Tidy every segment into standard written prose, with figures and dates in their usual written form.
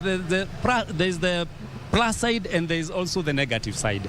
there's the plus side and there is also the negative side.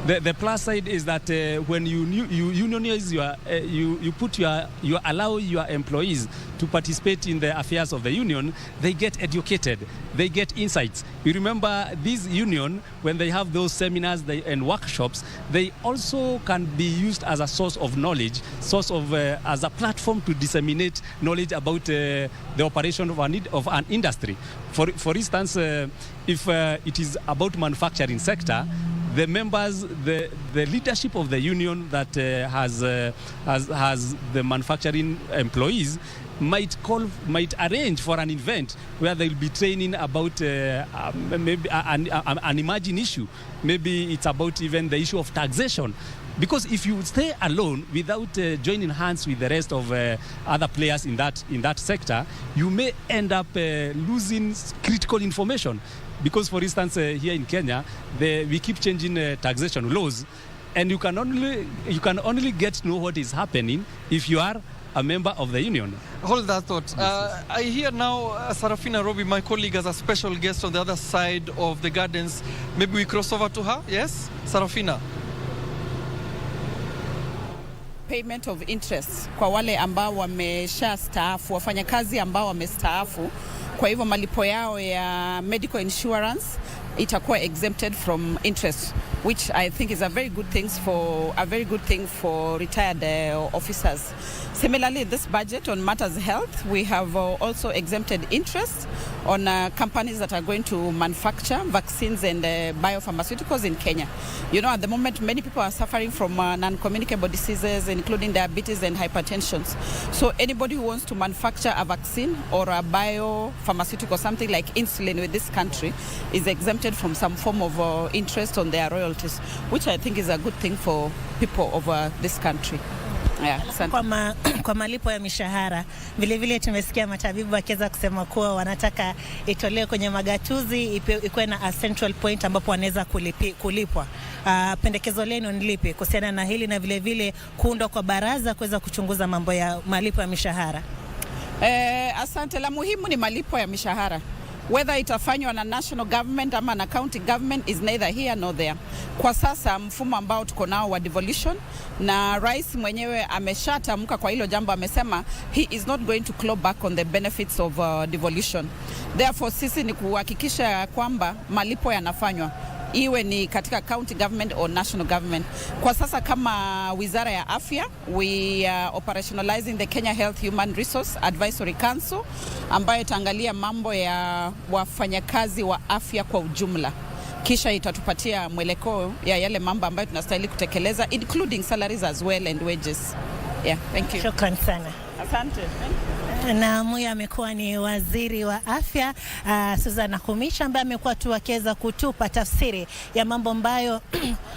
The plus side is that when you unionize you allow your employees to participate in the affairs of the union, they get educated, they get insights. You remember this union, when they have those seminars and workshops, they also can be used as a source of knowledge, as a platform to disseminate knowledge about the operation of an industry. For instance, if it is about manufacturing sector, the members, the leadership of the union that has the manufacturing employees might arrange for an event where they'll be training about maybe an emerging issue. Maybe it's about even the issue of taxation. Because if you stay alone without joining hands with the rest of other players in that sector, you may end up losing critical information. Because, for instance, here in Kenya, we keep changing taxation laws, and you can only get to know what is happening if you are a member of the union. Hold that thought. I hear now Sarafina Robi, my colleague, as a special guest on the other side of the gardens. Maybe we cross over to her. Yes, Sarafina. Payment of interest kwa wale ambao wameshastaafu, wafanyakazi ambao wamestaafu. Kwa hivyo malipo yao ya medical insurance itakuwa exempted from interest, which I think is a very good thing for retired officers. Similarly, this budget on matters health, we have also exempted interest on companies that are going to manufacture vaccines and biopharmaceuticals in Kenya. You know, at the moment, many people are suffering from non-communicable diseases, including diabetes and hypertension. So anybody who wants to manufacture a vaccine or a biopharmaceutical, something like insulin with this country, is exempted from some form of interest on their royalties, which I think is a good thing for people of this country. Yeah, kwa malipo ya mishahara vile vile tumesikia matabibu wakiweza kusema kuwa wanataka itolewe kwenye magatuzi, ikuwe na a central point ambapo wanaweza kulipwa. Pendekezo lenu ni lipi kuhusiana na hili, na vile vile kuundwa kwa baraza kuweza kuchunguza mambo ya malipo ya mishahara? Asante. La muhimu ni malipo ya mishahara. Whether itafanywa na national government ama na county government is neither here nor there. Kwa sasa mfumo ambao tuko nao wa devolution, na rais mwenyewe ameshatamka kwa hilo jambo, amesema he is not going to claw back on the benefits of devolution. Therefore sisi ni kuhakikisha kwamba malipo yanafanywa, iwe ni katika county government or national government. Kwa sasa kama Wizara ya Afya, we are operationalizing the Kenya Health Human Resource Advisory Council, ambayo itaangalia mambo ya wafanyakazi wa afya kwa ujumla. Kisha itatupatia mwelekeo ya yale mambo ambayo tunastahili kutekeleza, including salaries as well and wages. Yeah, thank you. Shukran sana. Asante. Na huyu amekuwa ni waziri wa afya Susan Nakhumicha, ambaye amekuwa tu akiweza kutupa tafsiri ya mambo ambayo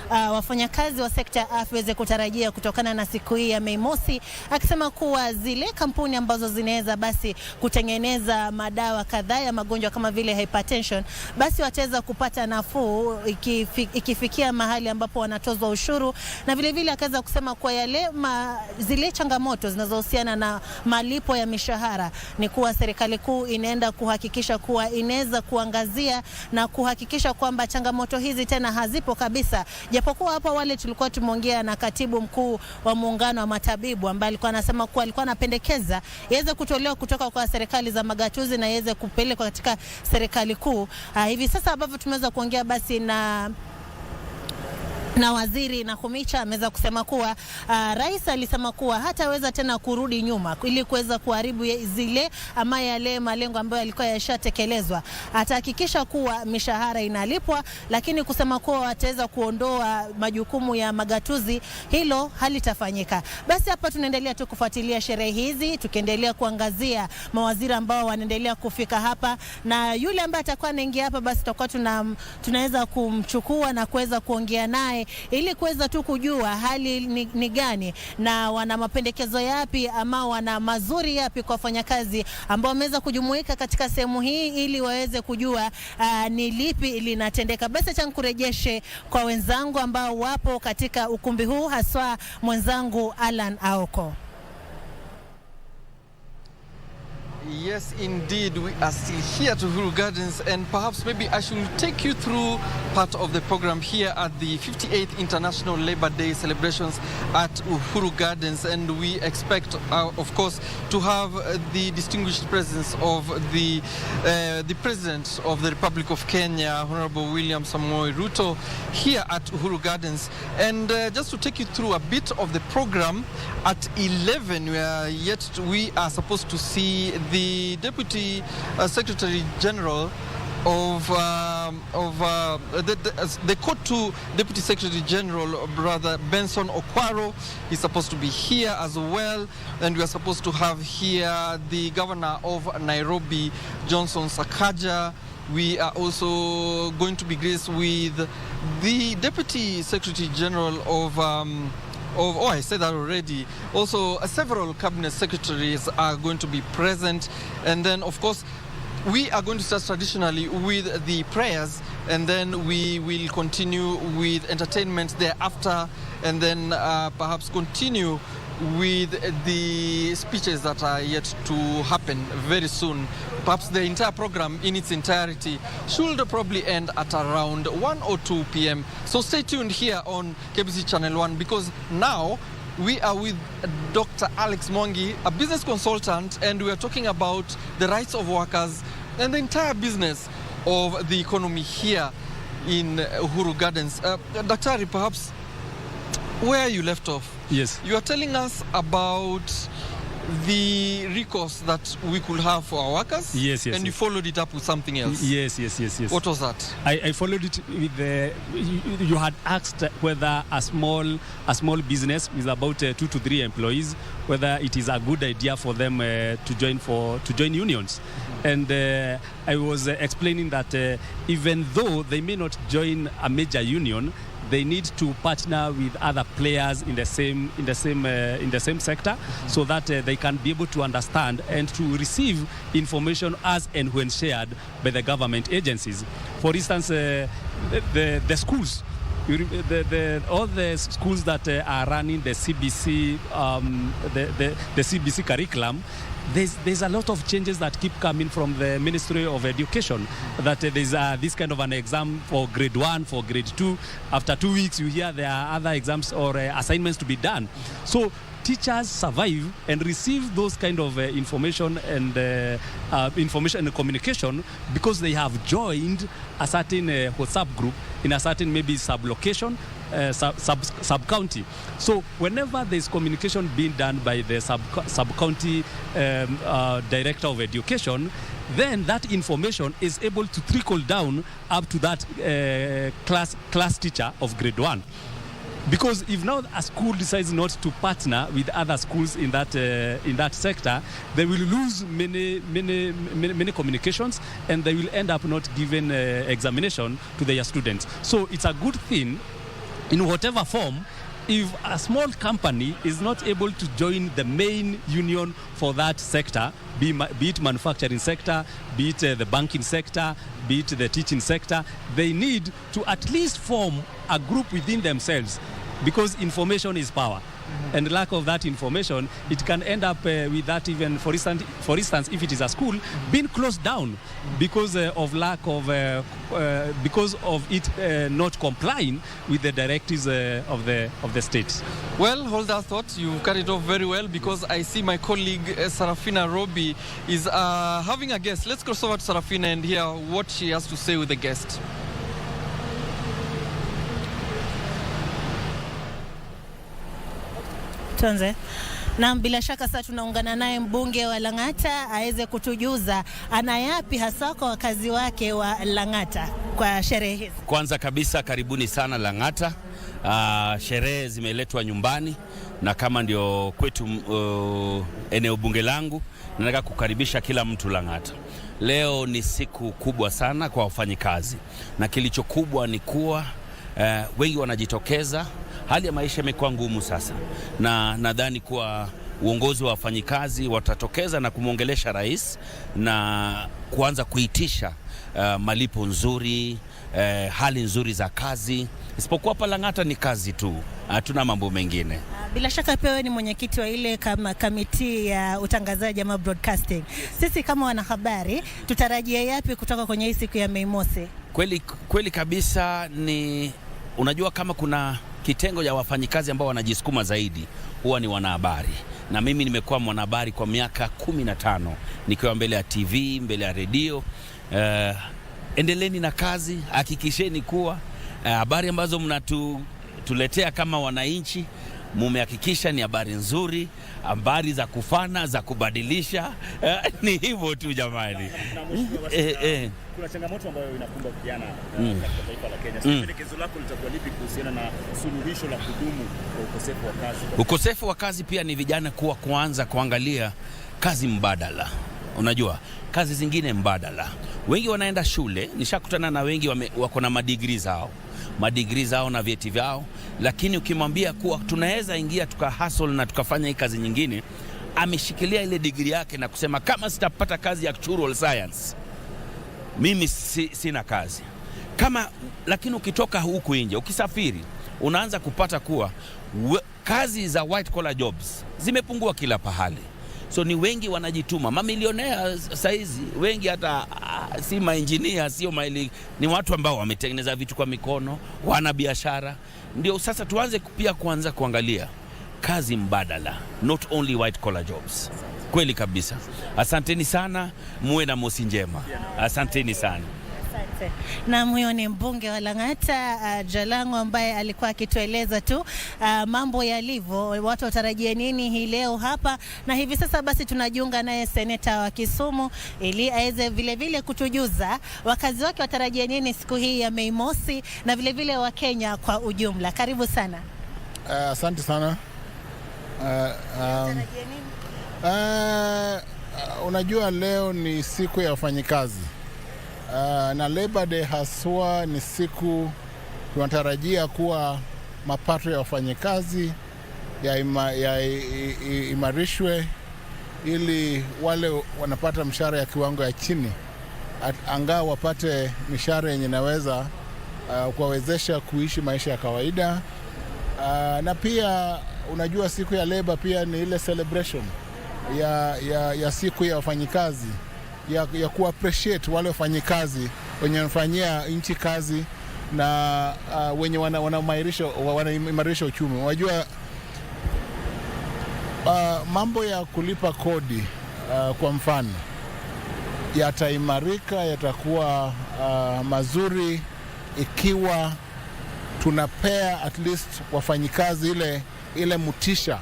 wafanyakazi wa sekta ya afya waweze kutarajia kutokana na siku hii ya Mei Mosi, akisema kuwa zile kampuni ambazo zinaweza basi kutengeneza madawa kadhaa ya magonjwa kama vile hypertension, basi wataweza kupata nafuu ikifikia mahali ambapo wanatozwa ushuru, na vile vile akaweza kusema kwa zile changamoto zinazohusiana na malipo ya mishahara ni kuwa serikali kuu inaenda kuhakikisha kuwa inaweza kuangazia na kuhakikisha kwamba changamoto hizi tena hazipo kabisa. Japokuwa hapa wale tulikuwa tumeongea na katibu mkuu wa muungano wa matabibu, ambaye alikuwa anasema kuwa alikuwa anapendekeza iweze kutolewa kutoka kwa serikali za magatuzi na iweze kupelekwa katika serikali kuu. Hivi sasa ambavyo tumeweza kuongea basi na waziri Nakhumicha ameweza kusema kuwa rais alisema kuwa hataweza tena kurudi nyuma ili kuweza kuharibu zile ama yale malengo ambayo yalikuwa yashatekelezwa. Atahakikisha kuwa mishahara inalipwa, lakini kusema kuwa wataweza kuondoa majukumu ya magatuzi, hilo halitafanyika. Basi hapa tunaendelea tu kufuatilia sherehe hizi, tukiendelea kuangazia mawaziri ambao wanaendelea kufika hapa, na yule ambaye atakuwa anaingia hapa basi tutakuwa tunaweza kumchukua na kuweza kuongea naye ili kuweza tu kujua hali ni gani na wana mapendekezo yapi ama wana mazuri yapi kwa wafanyakazi ambao wameweza kujumuika katika sehemu hii ili waweze kujua ni lipi linatendeka. Basi acha nikurejeshe kwa wenzangu ambao wapo katika ukumbi huu, haswa mwenzangu Alan Aoko. Yes, indeed. We are still here at Uhuru Gardens, and perhaps maybe I should take you through part of the program here at the 58th International Labour Day celebrations at Uhuru Gardens. And we expect, of course, to have the distinguished presence of the President of the Republic of Kenya, Honorable William Samoei Ruto, here at Uhuru Gardens. And just to take you through a bit of the program, at 11 we are supposed to see the Deputy Secretary General of the COTU Deputy Secretary General, Brother Benson Okwaro, is supposed to be here as well. And we are supposed to have here the Governor of Nairobi, Johnson Sakaja. We are also going to be graced with the Deputy Secretary General of I said that already. Also, several cabinet secretaries are going to be present. And then, of course, we are going to start traditionally with the prayers, and then we will continue with entertainment thereafter, and then perhaps continue with the speeches that are yet to happen very soon. Perhaps the entire program in its entirety should probably end at around 1 or 2 p.m. So stay tuned here on KBC Channel 1, because now we are with Dr. Alex Mwangi, a business consultant, and we are talking about the rights of workers and the entire business of the economy here in Uhuru Gardens. Dr. perhaps where you left off. Yes. You are telling us about the recourse that we could have for our workers. Yes. And you followed it up with something else. Yes. What was that? I followed it with you had asked whether a small business with about 2 to 3 employees, whether it is a good idea for them to join unions. And I was explaining that even though they may not join a major union, they need to partner with other players in the same sector, so that they can be able to understand and to receive information as and when shared by the government agencies. For instance, the schools. All the schools that are running the CBC, the CBC curriculum, there's a lot of changes that keep coming from the Ministry of Education. That there's this kind of an exam for grade 1, for grade 2. After 2 weeks, you hear there are other exams or assignments to be done. So teachers survive and receive those kind of information and communication because they have joined a certain WhatsApp group in a certain maybe sub-location, sub-county. So whenever there's communication being done by the sub-county director of education, then that information is able to trickle down up to that class teacher of grade 1. Because if now a school decides not to partner with other schools in that sector, they will lose many communications, and they will end up not giving examination to their students. So it's a good thing in whatever form. If a small company is not able to join the main union for that sector, be it manufacturing sector, be it the banking sector, be it the teaching sector, they need to at least form a group within themselves, because information is power. And lack of that information, it can end up with that, even for instance, if it is a school being closed down because of lack of because of it not complying with the directives of the state. Well, hold that thought. You carried off very well, because I see my colleague Sarafina Robi is having a guest. Let's cross over to Sarafina and hear what she has to say with the guest. Na bila shaka sasa tunaungana naye mbunge wa Lang'ata aweze kutujuza ana yapi hasa kwa wakazi wake wa Lang'ata kwa sherehe hizi. Kwanza kabisa, karibuni sana Lang'ata. Sherehe zimeletwa nyumbani, na kama ndio kwetu eneo bunge langu, nataka kukaribisha kila mtu Lang'ata. Leo ni siku kubwa sana kwa wafanyikazi, na kilicho kubwa ni kuwa wengi wanajitokeza. Hali ya maisha imekuwa ngumu sasa, na nadhani kuwa uongozi wa wafanyikazi watatokeza na kumwongelesha rais na kuanza kuitisha malipo nzuri, hali nzuri za kazi. Isipokuwa hapa Lang'ata ni kazi tu, hatuna mambo mengine. Bila shaka pia wewe ni mwenyekiti wa ile kamiti ya utangazaji ama broadcasting. Sisi kama wanahabari tutarajia yapi kutoka kwenye hii siku ya Mei Mosi? Kweli kabisa, ni unajua kama kuna kitengo ya wafanyikazi ambao wanajisukuma zaidi huwa ni wanahabari. Na mimi nimekuwa mwanahabari kwa miaka 15 nikiwa mbele ya TV, mbele ya redio. Endeleni na kazi, hakikisheni kuwa habari ambazo mnatuletea kama wananchi mumehakikisha ni habari nzuri, habari za kufana, za kubadilisha. Ni hivyo tu jamani. Kuna changamoto ambayo inakumba vijana katika taifa la Kenya. Pendekezo lako litakuwa lipi kuhusiana na suluhisho la kudumu kwa ukosefu wa kazi? Ukosefu wa kazi pia ni vijana kuanza kuangalia kazi mbadala. Unajua, kazi zingine mbadala. Wengi wanaenda shule, nishakutana na wengi wako na madigrii zao na vyeti vyao, lakini ukimwambia kuwa tunaweza ingia hustle na tukafanya hii kazi nyingine, ameshikilia ile degree yake na kusema kama sitapata kazi ya actuarial science mimi sina kazi. Lakini ukitoka huku nje, ukisafiri, unaanza kupata kuwa kazi za white collar jobs zimepungua kila pahali. So ni wengi wanajituma, mamilionea saizi, wengi hata si maengineer, sio ni watu ambao wametengeneza vitu kwa mikono, wana biashara. Ndio sasa tuanze pia kuanza kuangalia kazi mbadala, not only white collar jobs. Kweli kabisa. Asanteni sana, muwe na mosi njema. Asanteni sana. Na huyo ni mbunge wa Lang'ata Jalango, ambaye alikuwa akitueleza tu mambo yalivyo, watu watarajia nini hii leo hapa. Na hivi sasa basi tunajiunga naye seneta wa Kisumu ili aweze vile vile kutujuza wakazi wake watarajia nini siku hii ya Mei Mosi, na vile vile wa Kenya kwa ujumla. Karibu sana. Asante sana. Watarajia nini? Unajua leo ni siku ya wafanyikazi. Na Labor Day haswa ni siku tunatarajia kuwa mapato ya wafanyikazi imarishwe, ili wale wanapata mshahara ya kiwango ya chini angalau wapate mishahara yenye naweza kuwawezesha kuishi maisha ya kawaida. Na pia unajua siku ya Labor pia ni ile celebration ya siku ya wafanyikazi, ya ku-appreciate wale wafanyikazi wenye wanafanyia nchi kazi na wenye wanaimarisha uchumi. Unajua mambo ya kulipa kodi kwa mfano yataimarika, yatakuwa mazuri ikiwa tunapea at least wafanyikazi ile mutisha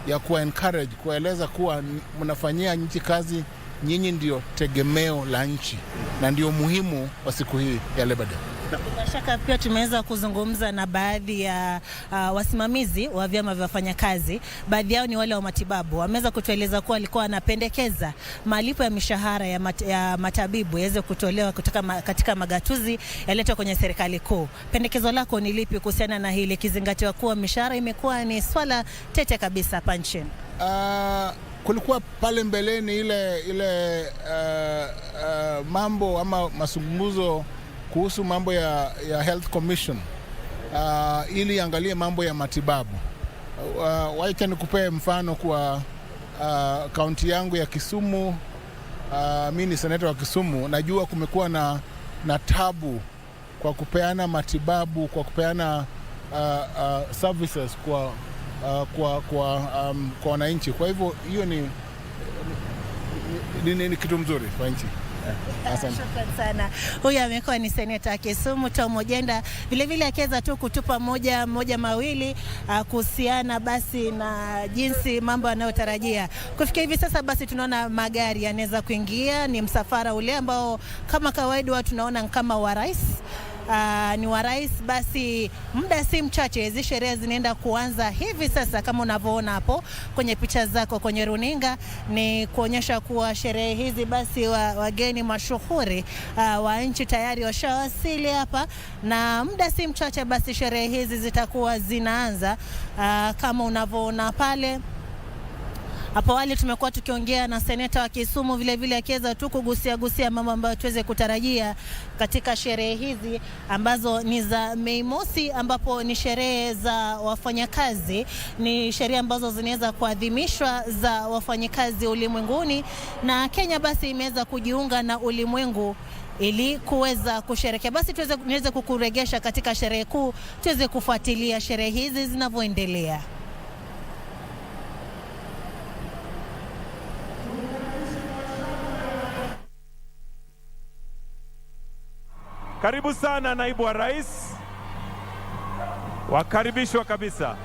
ya encourage, kueleza kuwa mnafanyia nchi kazi, nyinyi ndio tegemeo la nchi na ndio muhimu wa siku hii ya Labor Day. Bila shaka pia tumeweza kuzungumza na baadhi ya wasimamizi wa vyama vya wafanyakazi. Baadhi yao ni wale wa matibabu. Wameweza kutueleza kuwa walikuwa wanapendekeza malipo ya mishahara ya matabibu yaweze kutolewa katika magatuzi yaletwa kwenye serikali kuu. Pendekezo lako ni lipi kuhusiana na hili, kizingatiwa kuwa mishahara imekuwa ni swala tete kabisa hapa nchini? Kulikuwa pale mbeleni ile mambo ama mazungumzo kuhusu mambo ya Health Commission ili angalie mambo ya matibabu. Wacha nikupee mfano kwa kaunti yangu ya Kisumu. Mimi ni seneta wa Kisumu. Najua kumekuwa na tabu kwa kupeana matibabu, kwa kupeana services kwa wananchi. Kwa hivyo hiyo ni kitu mzuri kwa nchi. Asante sana. Huyu amekuwa ni seneta Kisumu Tom Ojenda, vile vile akiweza tu kutupa moja mawili kuhusiana basi na jinsi mambo yanayotarajia kufikia hivi sasa. Basi tunaona magari yanaweza kuingia, ni msafara ule ambao kama kawaida watu tunaona kama wa rais. Ni wa rais. Basi muda si mchache hizi sherehe zinaenda kuanza hivi sasa, kama unavyoona hapo kwenye picha zako kwenye runinga, ni kuonyesha kuwa sherehe hizi basi wageni mashuhuri wa nchi tayari washawasili hapa, na muda si mchache basi sherehe hizi zitakuwa zinaanza. Kama unavyoona pale Hapo awali tumekuwa tukiongea na seneta wa Kisumu vile akiweza tu kugusia mambo ambayo tuweze kutarajia katika sherehe hizi ambazo ni za Mei Mosi, ambapo ni sherehe za wafanyakazi, ni sherehe ambazo zinaweza kuadhimishwa za wafanyakazi ulimwenguni, na Kenya basi imeweza kujiunga na ulimwengu ili kuweza kusherehekea. Basi niweze kukuregesha katika sherehe kuu, tuweze kufuatilia sherehe hizi zinavyoendelea. Karibu sana naibu wa rais, wakaribishwa kabisa.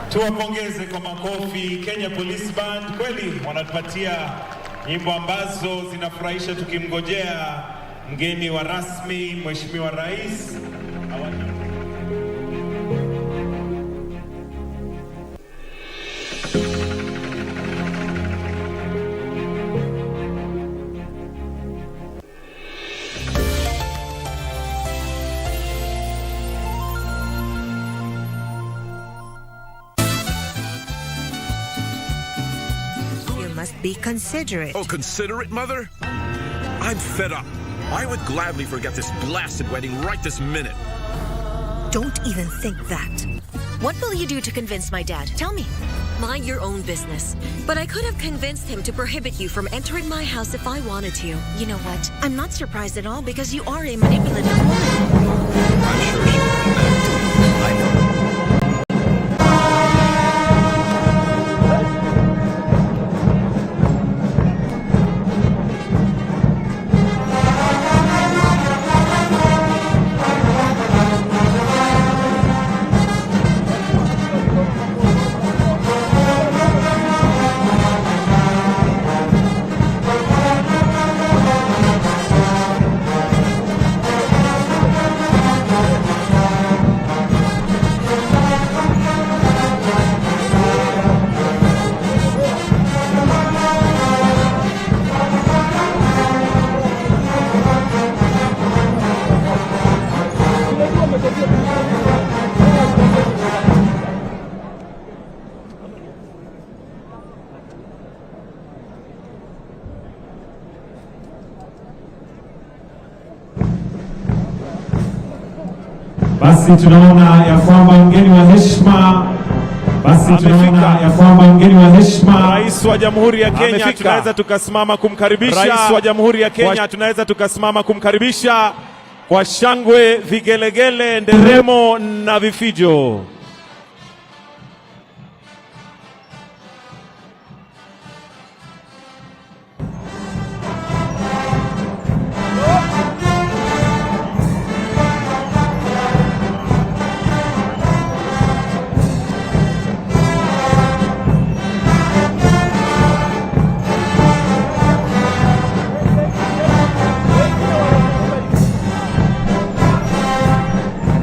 Tuwapongeze kwa makofi Kenya Police Band, kweli wanatupatia nyimbo ambazo zinafurahisha tukimngojea mgeni wa rasmi Mheshimiwa Rais. Be considerate. Oh, considerate, Mother? I'm fed up. I would gladly forget this blasted wedding right this minute. Don't even think that. What will you do to convince my dad? Tell me. Mind your own business. But I could have convinced him to prohibit you from entering my house if I wanted to. You know what? I'm not surprised at all because you are a manipulative woman. I'm sure she would be that. I know. Basi tunaona ya kwamba mgeni wa heshima Rais wa Jamhuri ya Kenya tunaweza tukasimama kumkaribisha. Rais wa Jamhuri ya Kenya tunaweza tukasimama kumkaribisha kwa shangwe, vigelegele, nderemo na vifijo.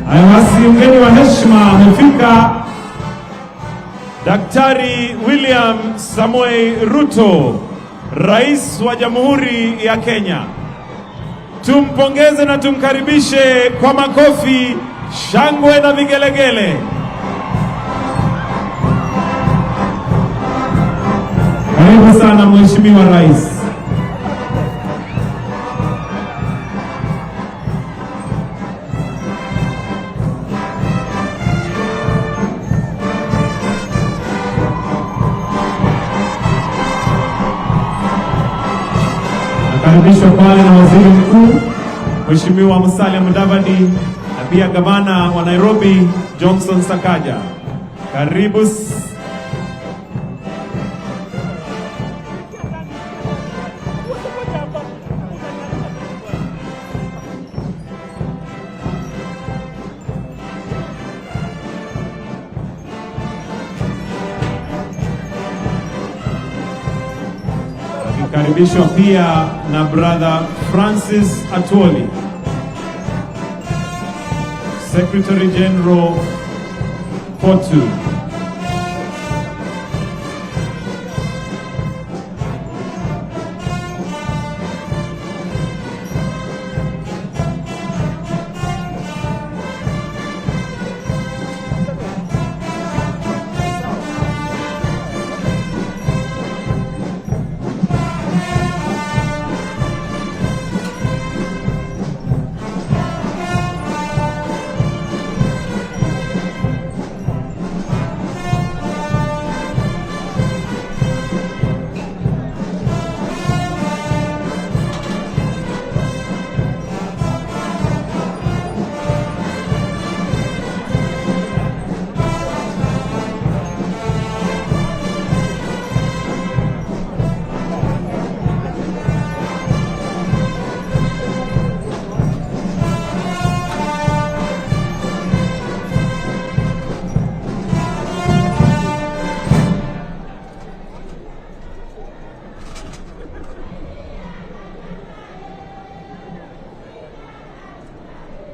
Basi mgeni wa heshima amefika, Daktari William Samoei Ruto, Rais wa Jamhuri ya Kenya. Tumpongeze na tumkaribishe kwa makofi, shangwe na vigelegele. Karibu sana Mheshimiwa Rais. Karibishwa pale na Waziri Mkuu Mheshimiwa Musalia Mudavadi na pia Gavana wa Nairobi Johnson Sakaja. Karibu. Karibishwa pia na Brother Francis Atwoli, Secretary General COTU.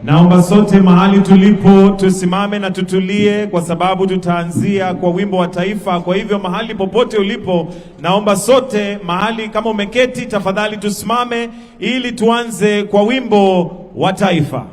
Naomba sote mahali tulipo tusimame na tutulie, kwa sababu tutaanzia kwa wimbo wa taifa. Kwa hivyo mahali popote ulipo, naomba sote mahali kama umeketi, tafadhali tusimame ili tuanze kwa wimbo wa taifa.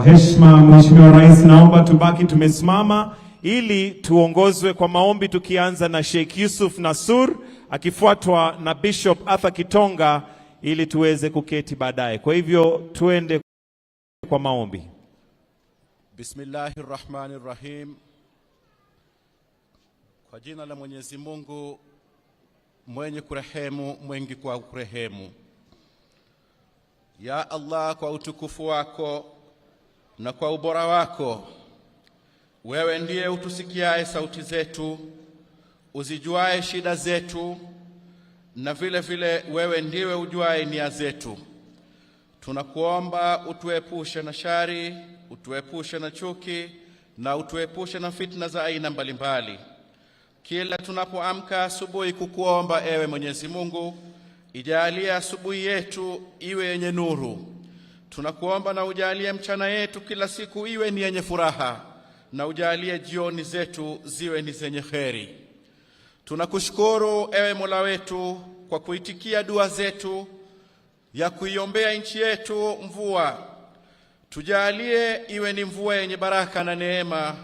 Kwa heshima Mheshimiwa Rais, naomba tubaki tumesimama ili tuongozwe kwa maombi, tukianza na Sheikh Yusuf Nasur akifuatwa na Bishop Arthur Kitonga ili tuweze kuketi baadaye. Kwa hivyo tuende kwa maombi. Bismillahirrahmanirrahim. Kwa jina la Mwenyezi Mungu mwenye kurehemu, mwengi kwa kurehemu. Ya Allah, kwa utukufu wako na kwa ubora wako, wewe ndiye utusikiaye sauti zetu, uzijuaye shida zetu, na vile vile wewe ndiwe ujuaye nia zetu. Tunakuomba utuepushe na shari, utuepushe na chuki, na utuepushe na fitna za aina mbalimbali. Kila tunapoamka asubuhi kukuomba, ewe Mwenyezi Mungu, ijalie asubuhi yetu iwe yenye nuru. Tunakuomba na ujalie mchana yetu kila siku iwe ni yenye furaha, na ujalie jioni zetu ziwe ni zenye kheri. Tunakushukuru ewe Mola wetu kwa kuitikia dua zetu ya kuiombea nchi yetu mvua. Tujalie iwe ni mvua yenye baraka na neema,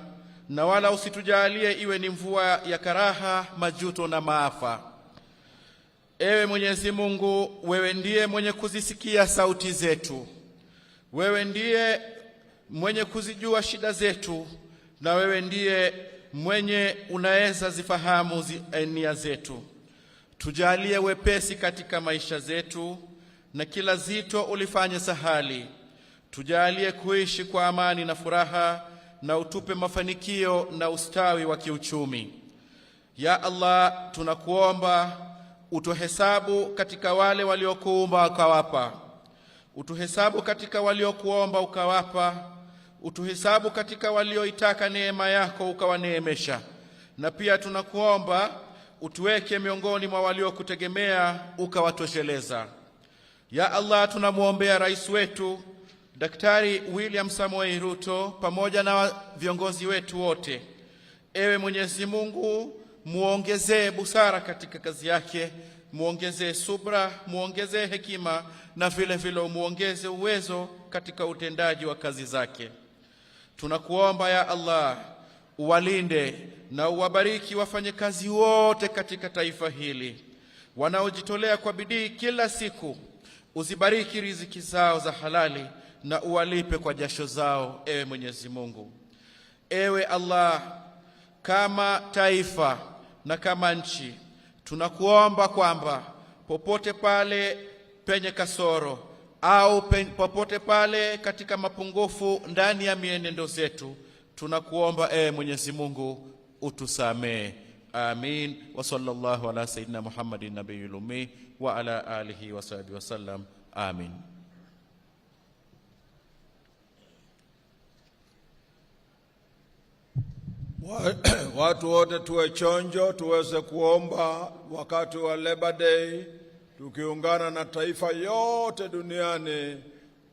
na wala usitujalie iwe ni mvua ya karaha, majuto na maafa. Ewe Mwenyezi Mungu, wewe ndiye mwenye kuzisikia sauti zetu, wewe ndiye mwenye kuzijua shida zetu, na wewe ndiye mwenye unaweza zifahamu nia zetu. Tujalie wepesi katika maisha zetu, na kila zito ulifanye sahali. Tujalie kuishi kwa amani na furaha, na utupe mafanikio na ustawi wa kiuchumi. Ya Allah, tunakuomba utuhesabu katika wale waliokuumba ukawapa, utuhesabu katika waliokuomba ukawapa, utuhesabu katika walioitaka neema yako ukawaneemesha, na pia tunakuomba utuweke miongoni mwa waliokutegemea ukawatosheleza. Ya Allah, tunamuombea rais wetu Daktari William Samoei Ruto pamoja na viongozi wetu wote. Ewe Mwenyezi Mungu, muongezee busara katika kazi yake, muongezee subra, muongezee hekima, na vile vile muongeze uwezo katika utendaji wa kazi zake. Tunakuomba ya Allah, uwalinde na uwabariki wafanyakazi wote katika taifa hili wanaojitolea kwa bidii kila siku. Uzibariki riziki zao za halali na uwalipe kwa jasho zao, ewe Mwenyezi Mungu. Ewe Allah, kama taifa na kama nchi, tunakuomba kwamba popote pale penye kasoro au popote pale katika mapungufu ndani ya mienendo zetu, tunakuomba ewe Mwenyezi Mungu utusamee. Amin. Wa sallallahu ala sayyidina Muhammadin nabiyil ummi wa ala alihi wa sahbihi wa sallam. Amin. Watu wote tuwe chonjo, tuweze kuomba wakati wa Labor Day, tukiungana na taifa yote duniani.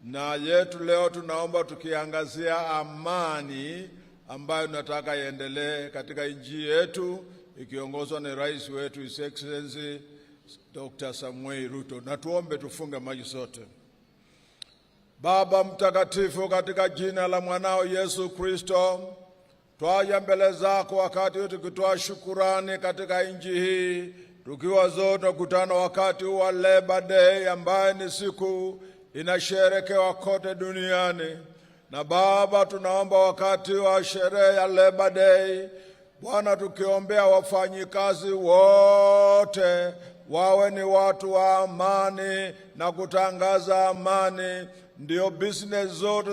Na yetu leo tunaomba tukiangazia amani ambayo tunataka iendelee katika nchi yetu, ikiongozwa na rais wetu His Excellency Dr. Samoei Ruto. Na tuombe, tufunge macho sote. Baba mtakatifu, katika jina la mwanao Yesu Kristo, twaja mbele zako wakati wote tukitoa shukurani katika nchi hii, tukiwa zote kukutana wakati wa Labor Day ambaye ni siku inasherekewa kote duniani. Na Baba, tunaomba wakati wa sherehe ya Labor Day, Bwana, tukiombea wafanyikazi wote wawe ni watu wa amani na kutangaza amani, ndio business zote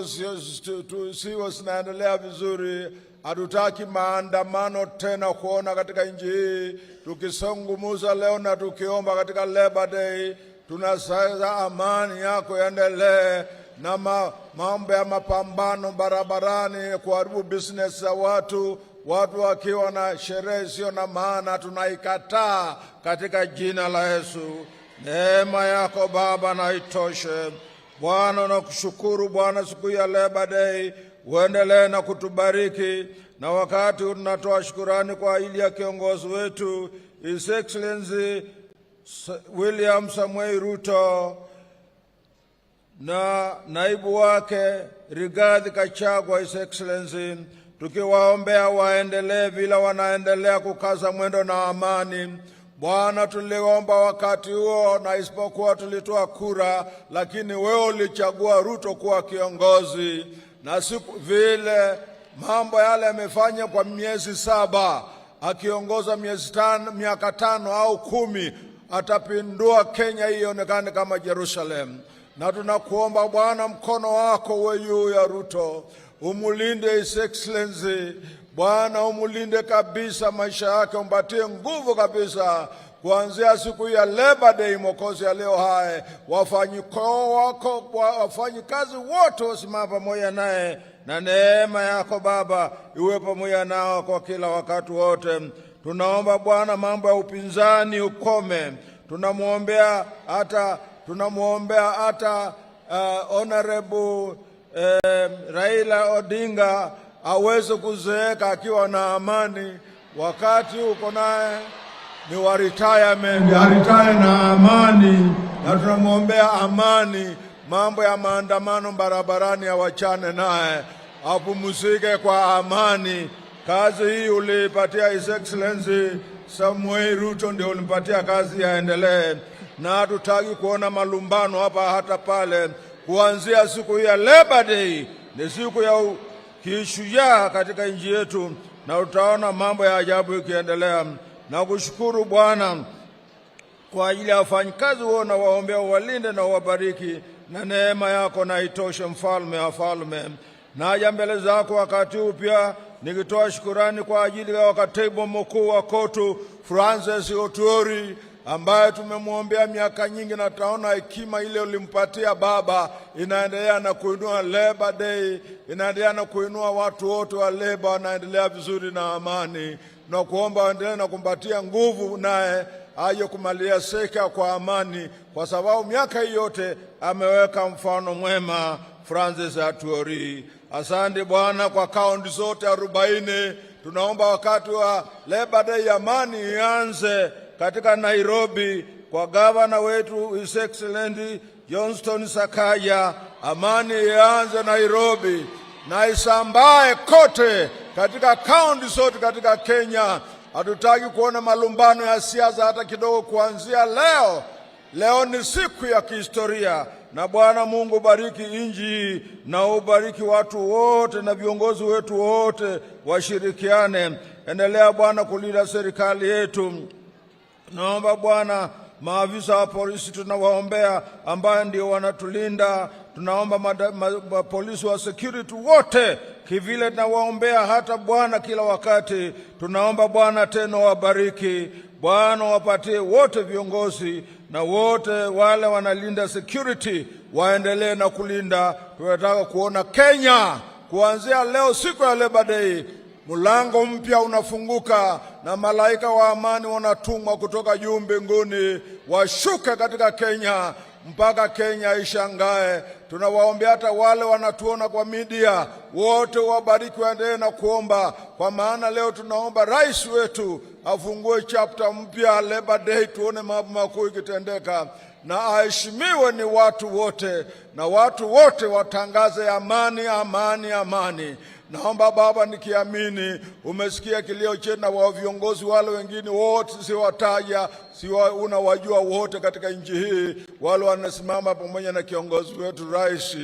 siwe zinaendelea vizuri. Hatutaki maandamano tena kuona katika nchi hii. Tukisungumuza leo na tukiomba katika Labor Day, tunasaidia amani yako yaendelee, na mambo ya mapambano barabarani kuharibu business za watu wakiwa na sherehe sio na maana, tunaikataa katika jina la Yesu. Neema yako Baba na itoshe. Bwana, nakushukuru Bwana siku ya Labor Day, uendelee na kutubariki. Na wakati tunatoa shukurani kwa ajili ya kiongozi wetu His Excellency William Samoei Ruto, na naibu wake Rigathi Gachagua, His Excellency, tukiwaombea waendelee vile wanaendelea kukaza mwendo na amani. Bwana, tuliomba wakati huo na isipokuwa tulitoa kura, lakini wewe ulichagua Ruto kuwa kiongozi, na siku vile mambo yale yamefanya kwa miezi 7, akiongoza miaka 5 au 10, atapindua Kenya hii ionekane kama Jerusalem. Na tunakuomba Bwana, mkono wako uwe juu ya Ruto, umulinde His Excellency. Bwana, umulinde kabisa maisha yake, umpatie nguvu kabisa kuanzia siku ya Labor Day Mwokozi ya leo hai. Wafanyikazi wote wasimama pamoja naye, na neema yako Baba iwe pamoja nao kwa kila wakati wote. Tunaomba Bwana, mambo ya upinzani ukome. Tunamwombea hata Honorable Raila Odinga aweze kuzeeka akiwa na amani. Wakati uko naye ni wa retirement, aretire na amani, na tunamwombea amani. Mambo ya maandamano barabarani awachane naye, apumzike kwa amani. Kazi hii ulipatia His Excellency Samuel Ruto, ndio ulipatia kazi yaendelee, na hatutaki kuona malumbano hapa hata pale. Kuanzia siku ya Labor Day ni siku ya kishujaa katika nchi yetu, na utaona mambo ya ajabu ikiendelea. Na kushukuru Bwana kwa ajili ya wafanyikazi wao, na waombea walinde na wabariki, na neema yako na itoshe, mfalme wa falme. Naja mbele zako wakati huu pia nikitoa shukurani kwa ajili ya katibu mkuu wa COTU Francis Atwoli, ambaye tumemwombea miaka nyingi, na taona hekima ile ulimpatia baba inaendelea na kuinua Labor Day, inaendelea na kuinua watu wote wa Labor, wanaendelea vizuri na amani. Na kuomba endelee na kumpatia nguvu, naye aje kumalia seka kwa amani, kwa sababu miaka hii yote ameweka mfano mwema Francis Atwoli. Asante Bwana kwa kaunti zote 40. Tunaomba wakati wa Labor Day amani ianze katika Nairobi kwa gavana wetu His Excellency Johnston Sakaja. Amani ianze Nairobi na isambae kote katika kaunti zote katika Kenya. Hatutaki kuona malumbano ya siasa hata kidogo kuanzia leo. Leo ni siku ya kihistoria, na Bwana Mungu bariki nchi, na ubariki watu wote na viongozi wetu wote washirikiane. Endelea Bwana kulinda serikali yetu. Naomba Bwana maafisa wa polisi tunawaombea, ambaye ndio wanatulinda. Tunaomba polisi wa security wote kivile tunawaombea hata Bwana kila wakati. Tunaomba Bwana tena wabariki Bwana, wapatie wote viongozi na wote wale wanalinda security waendelee na kulinda. Tunataka kuona Kenya kuanzia leo siku ya Labor Day mlango mpya unafunguka, na malaika wa amani wanatumwa kutoka juu mbinguni washuke katika Kenya mpaka Kenya ishangae. Tunawaombea hata wale wanatuona kwa media wote, wabariki, waendelee na kuomba, kwa maana leo tunaomba rais wetu afungue chapter mpya Labor Day, tuone mambo makuu ikitendeka, na aheshimiwe ni watu wote, na watu wote watangaze amani, amani, amani. Naomba Baba, nikiamini umesikia kilio chetu na wa viongozi wale wengine wote siwataja, unawajua wote katika nchi hii, wale wanasimama pamoja na kiongozi wetu rais,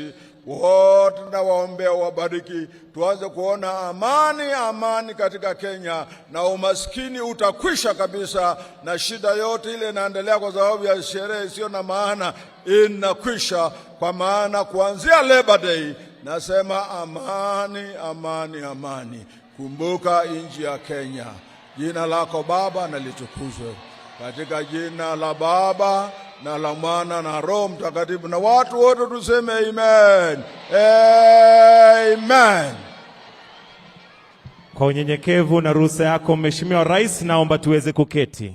wote na waombea wabariki. Tuanze kuona amani, amani katika Kenya, na umaskini utakwisha kabisa, na shida yote ile inaendelea kwa sababu ya sherehe isiyo na maana inakwisha, kwa maana kuanzia Labor Day nasema amani, amani, amani. Kumbuka nchi ya Kenya. Jina lako Baba na litukuzwe, katika jina la Baba na la Mwana na Roho Mtakatifu, na watu wote tuseme amen. Amen. Kwa unyenyekevu na ruhusa yako Mheshimiwa Rais, naomba tuweze kuketi.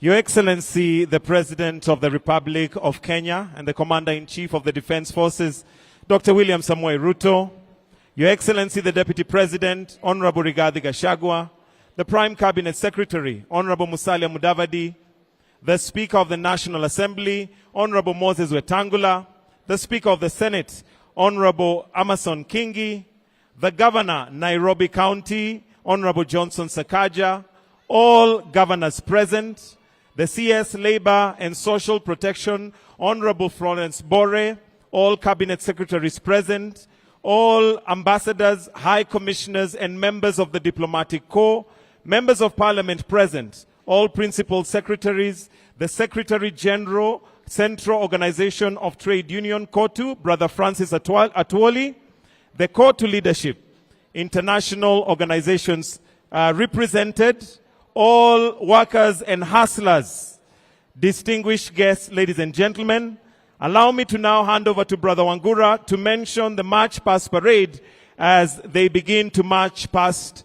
Your Excellency, the President of the Republic of Kenya and the Commander-in-Chief of the Defense Forces, Dr. William Samoei Ruto, Your Excellency, the Deputy President, Honorable Rigathi Gachagua, the Prime Cabinet Secretary, Honorable Musalia Mudavadi, the Speaker of the National Assembly, Honorable Moses Wetangula, the Speaker of the Senate, Honorable Amason Kingi, the Governor, Nairobi County, Honorable Johnson Sakaja, all governors present, the CS Labor and Social Protection, Honorable Florence Bore, all cabinet secretaries present, all ambassadors, high commissioners, and members of the diplomatic corps, members of parliament present, all principal secretaries, the Secretary General, Central Organization of Trade Union, COTU, Brother Francis Atwoli, the COTU leadership, international organizations represented, all workers and hustlers, distinguished guests, ladies and gentlemen. Allow me to now hand over to Brother Wangura to mention the March Past Parade as they begin to march past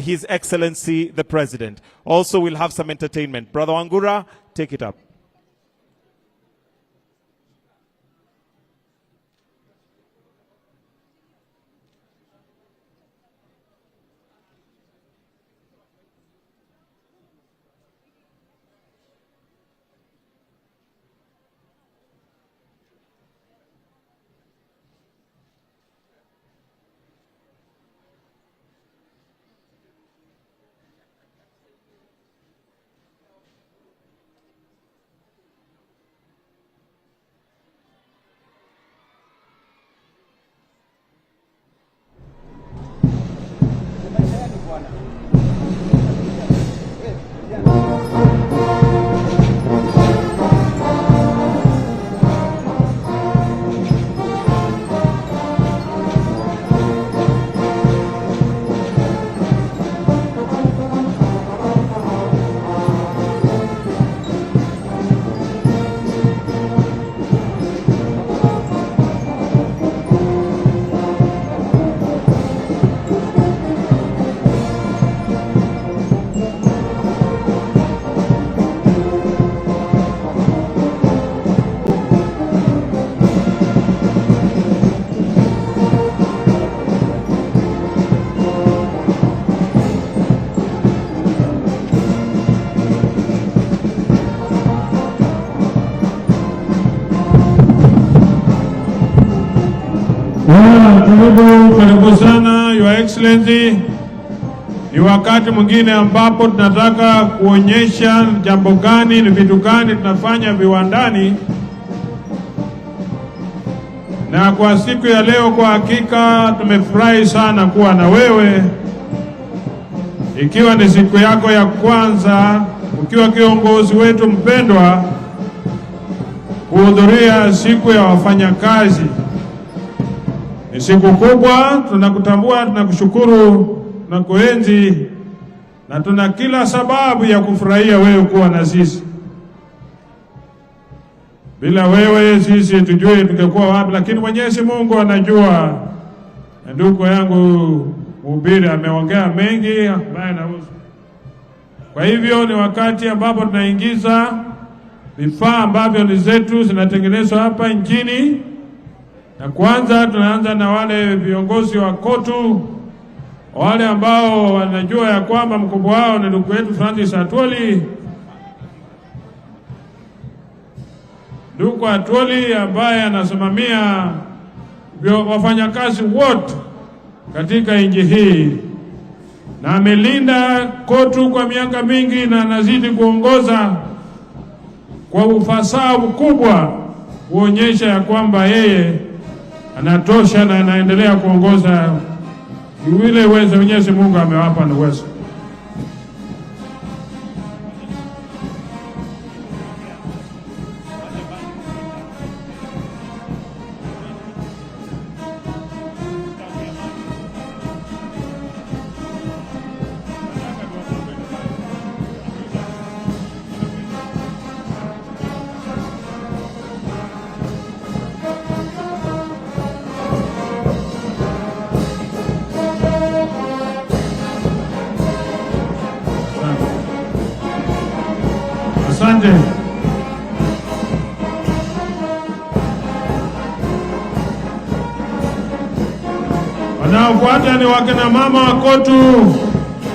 His Excellency the President. Also, we'll have some entertainment. Brother Wangura, take it up. Karibu sana Your Excellency. Ni wakati mwingine ambapo tunataka kuonyesha jambo gani, ni vitu gani tunafanya viwandani. Na kwa siku ya leo kwa hakika tumefurahi sana kuwa na wewe. Ikiwa ni siku yako ya kwanza ukiwa kiongozi wetu mpendwa kuhudhuria siku ya wafanyakazi. Ni siku kubwa, tunakutambua, tunakushukuru na kuenzi, na tuna kila sababu ya kufurahia wewe kuwa na sisi. Bila wewe sisi tujue tungekuwa wapi, lakini Mwenyezi Mungu anajua. Ndugu yangu mhubiri ameongea mengi ambayo nahusu. Kwa hivyo ni wakati ambapo tunaingiza vifaa ambavyo ni zetu zinatengenezwa hapa nchini. Na kwanza tunaanza na wale viongozi wa COTU, wale ambao wanajua ya kwamba mkubwa wao ni ndugu yetu Francis Atwoli. Ndugu Atwoli ambaye anasimamia wafanyakazi wote katika nchi hii, na amelinda COTU kwa miaka mingi na anazidi kuongoza kwa ufasaha mkubwa kuonyesha ya kwamba yeye anatosha na anaendelea kuongoza ile uwezo Mwenyezi Mungu amewapa na uwezo. Asante. Wanaofuata ni wakina mama wa COTU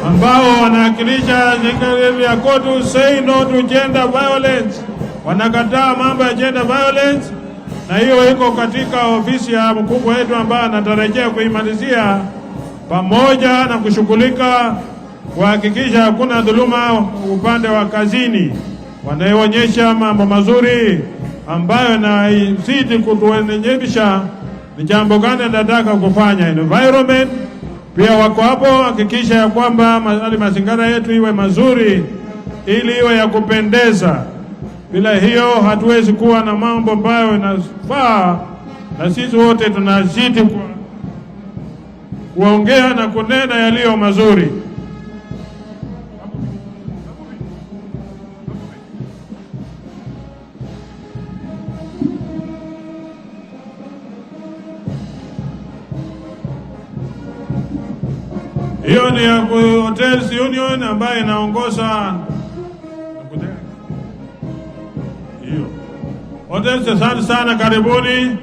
ambao wanawakilisha serikali ya COTU say no to gender violence, wanakataa mambo ya gender violence, na hiyo iko katika ofisi ya mkubwa wetu ambaye anatarajia kuimalizia, pamoja na kushughulika kuhakikisha hakuna dhuluma upande wa kazini. Wanaonyesha mambo mazuri ambayo inazidi kutuonyesha ni jambo gani nataka kufanya. Environment pia wako hapo, hakikisha ya kwamba mazingira yetu iwe mazuri ili iwe ya kupendeza. Bila hiyo hatuwezi kuwa na mambo ambayo yanafaa, na sisi wote tunazidi kuongea na kunena yaliyo mazuri. Hiyo ni ya Hotels Union ambayo inaongoza hiyo. Hotels, asante sana, karibuni.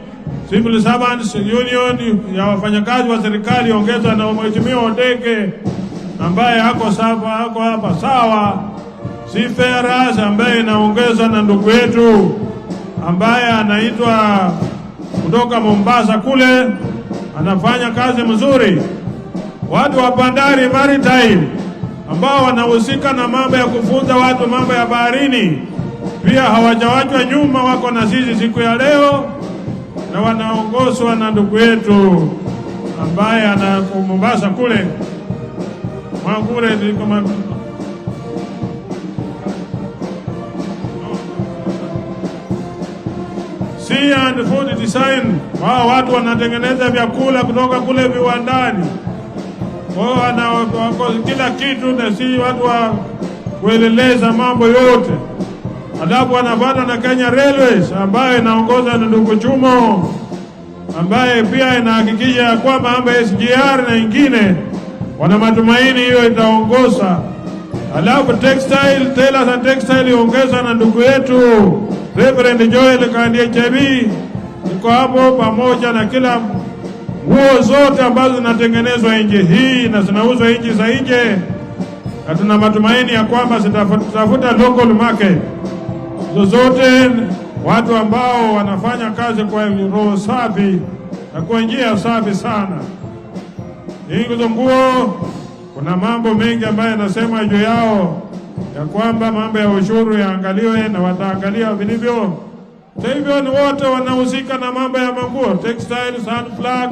Civil Servants Union ya wafanyakazi wa serikali ongeza na Mheshimiwa Odeke ambaye hako hapa sawa. Seafarers ambaye inaongeza na ndugu yetu ambaye anaitwa kutoka Mombasa kule, anafanya kazi mzuri. Watu wa bandari maritime ambao wanahusika na mambo ya kufunza watu mambo ya baharini pia hawajawachwa nyuma, wako na sisi siku ya leo, na wanaongozwa na ndugu yetu ambaye ana Mombasa kule Mwangure kama Sea and Food Design. Wao watu wanatengeneza vyakula kutoka kule viwandani. Wao kila kitu, na si watu wa kueleleza mambo yote. Adabu wanapata na Kenya Railways ambayo inaongoza na ndugu Chumo ambaye pia inahakikisha ya kwamba mambo ya SGR na ingine wana matumaini hiyo itaongoza. Alafu textile, tailors and textile iongeza na ndugu yetu Reverend Joel Kandie Chebi, iko hapo pamoja na kila nguo zote ambazo zinatengenezwa nje hii na zinauzwa nje za nje, na tuna matumaini ya kwamba zitafuta local market. Zozote watu ambao wanafanya kazi kwa roho safi na kwa njia safi sana. Hizo nguo kuna mambo mengi ambayo yanasema juu yao ya kwamba mambo ya ushuru yaangaliwe na wataangalia vilivyo. Kwa hivyo ni wote wanahusika na mambo ya manguo, textile, Sunflag,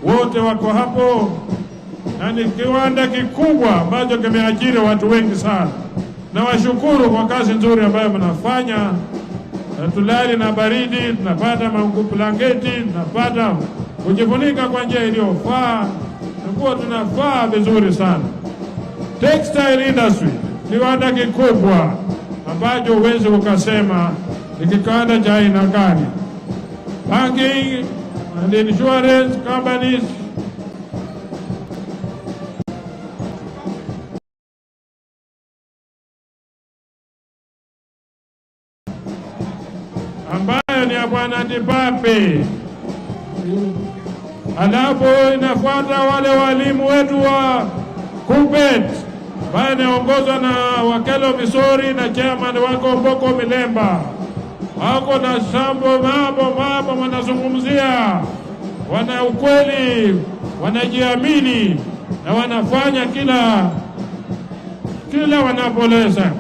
wote wako hapo, na ni kiwanda kikubwa ambacho kimeajiri watu wengi sana. Na washukuru kwa kazi nzuri ambayo mnafanya. Na tulali na baridi, tunapata blanketi, tunapata kujifunika kwa njia iliyofaa, na tunafaa vizuri sana. Textile industry kiwanda kikubwa ambacho uwezi ukasema ni kiwanda cha aina gani. Banking and insurance companies ambayo ni ya Bwana Dipape. Alafu inafuata wale walimu wetu wa Kubet ambayo inaongozwa na Wakelo Misori na chairman wako Mboko Milemba. Wako na mambo wanazungumzia, wana ukweli, wanajiamini na wanafanya kila wanapoleza.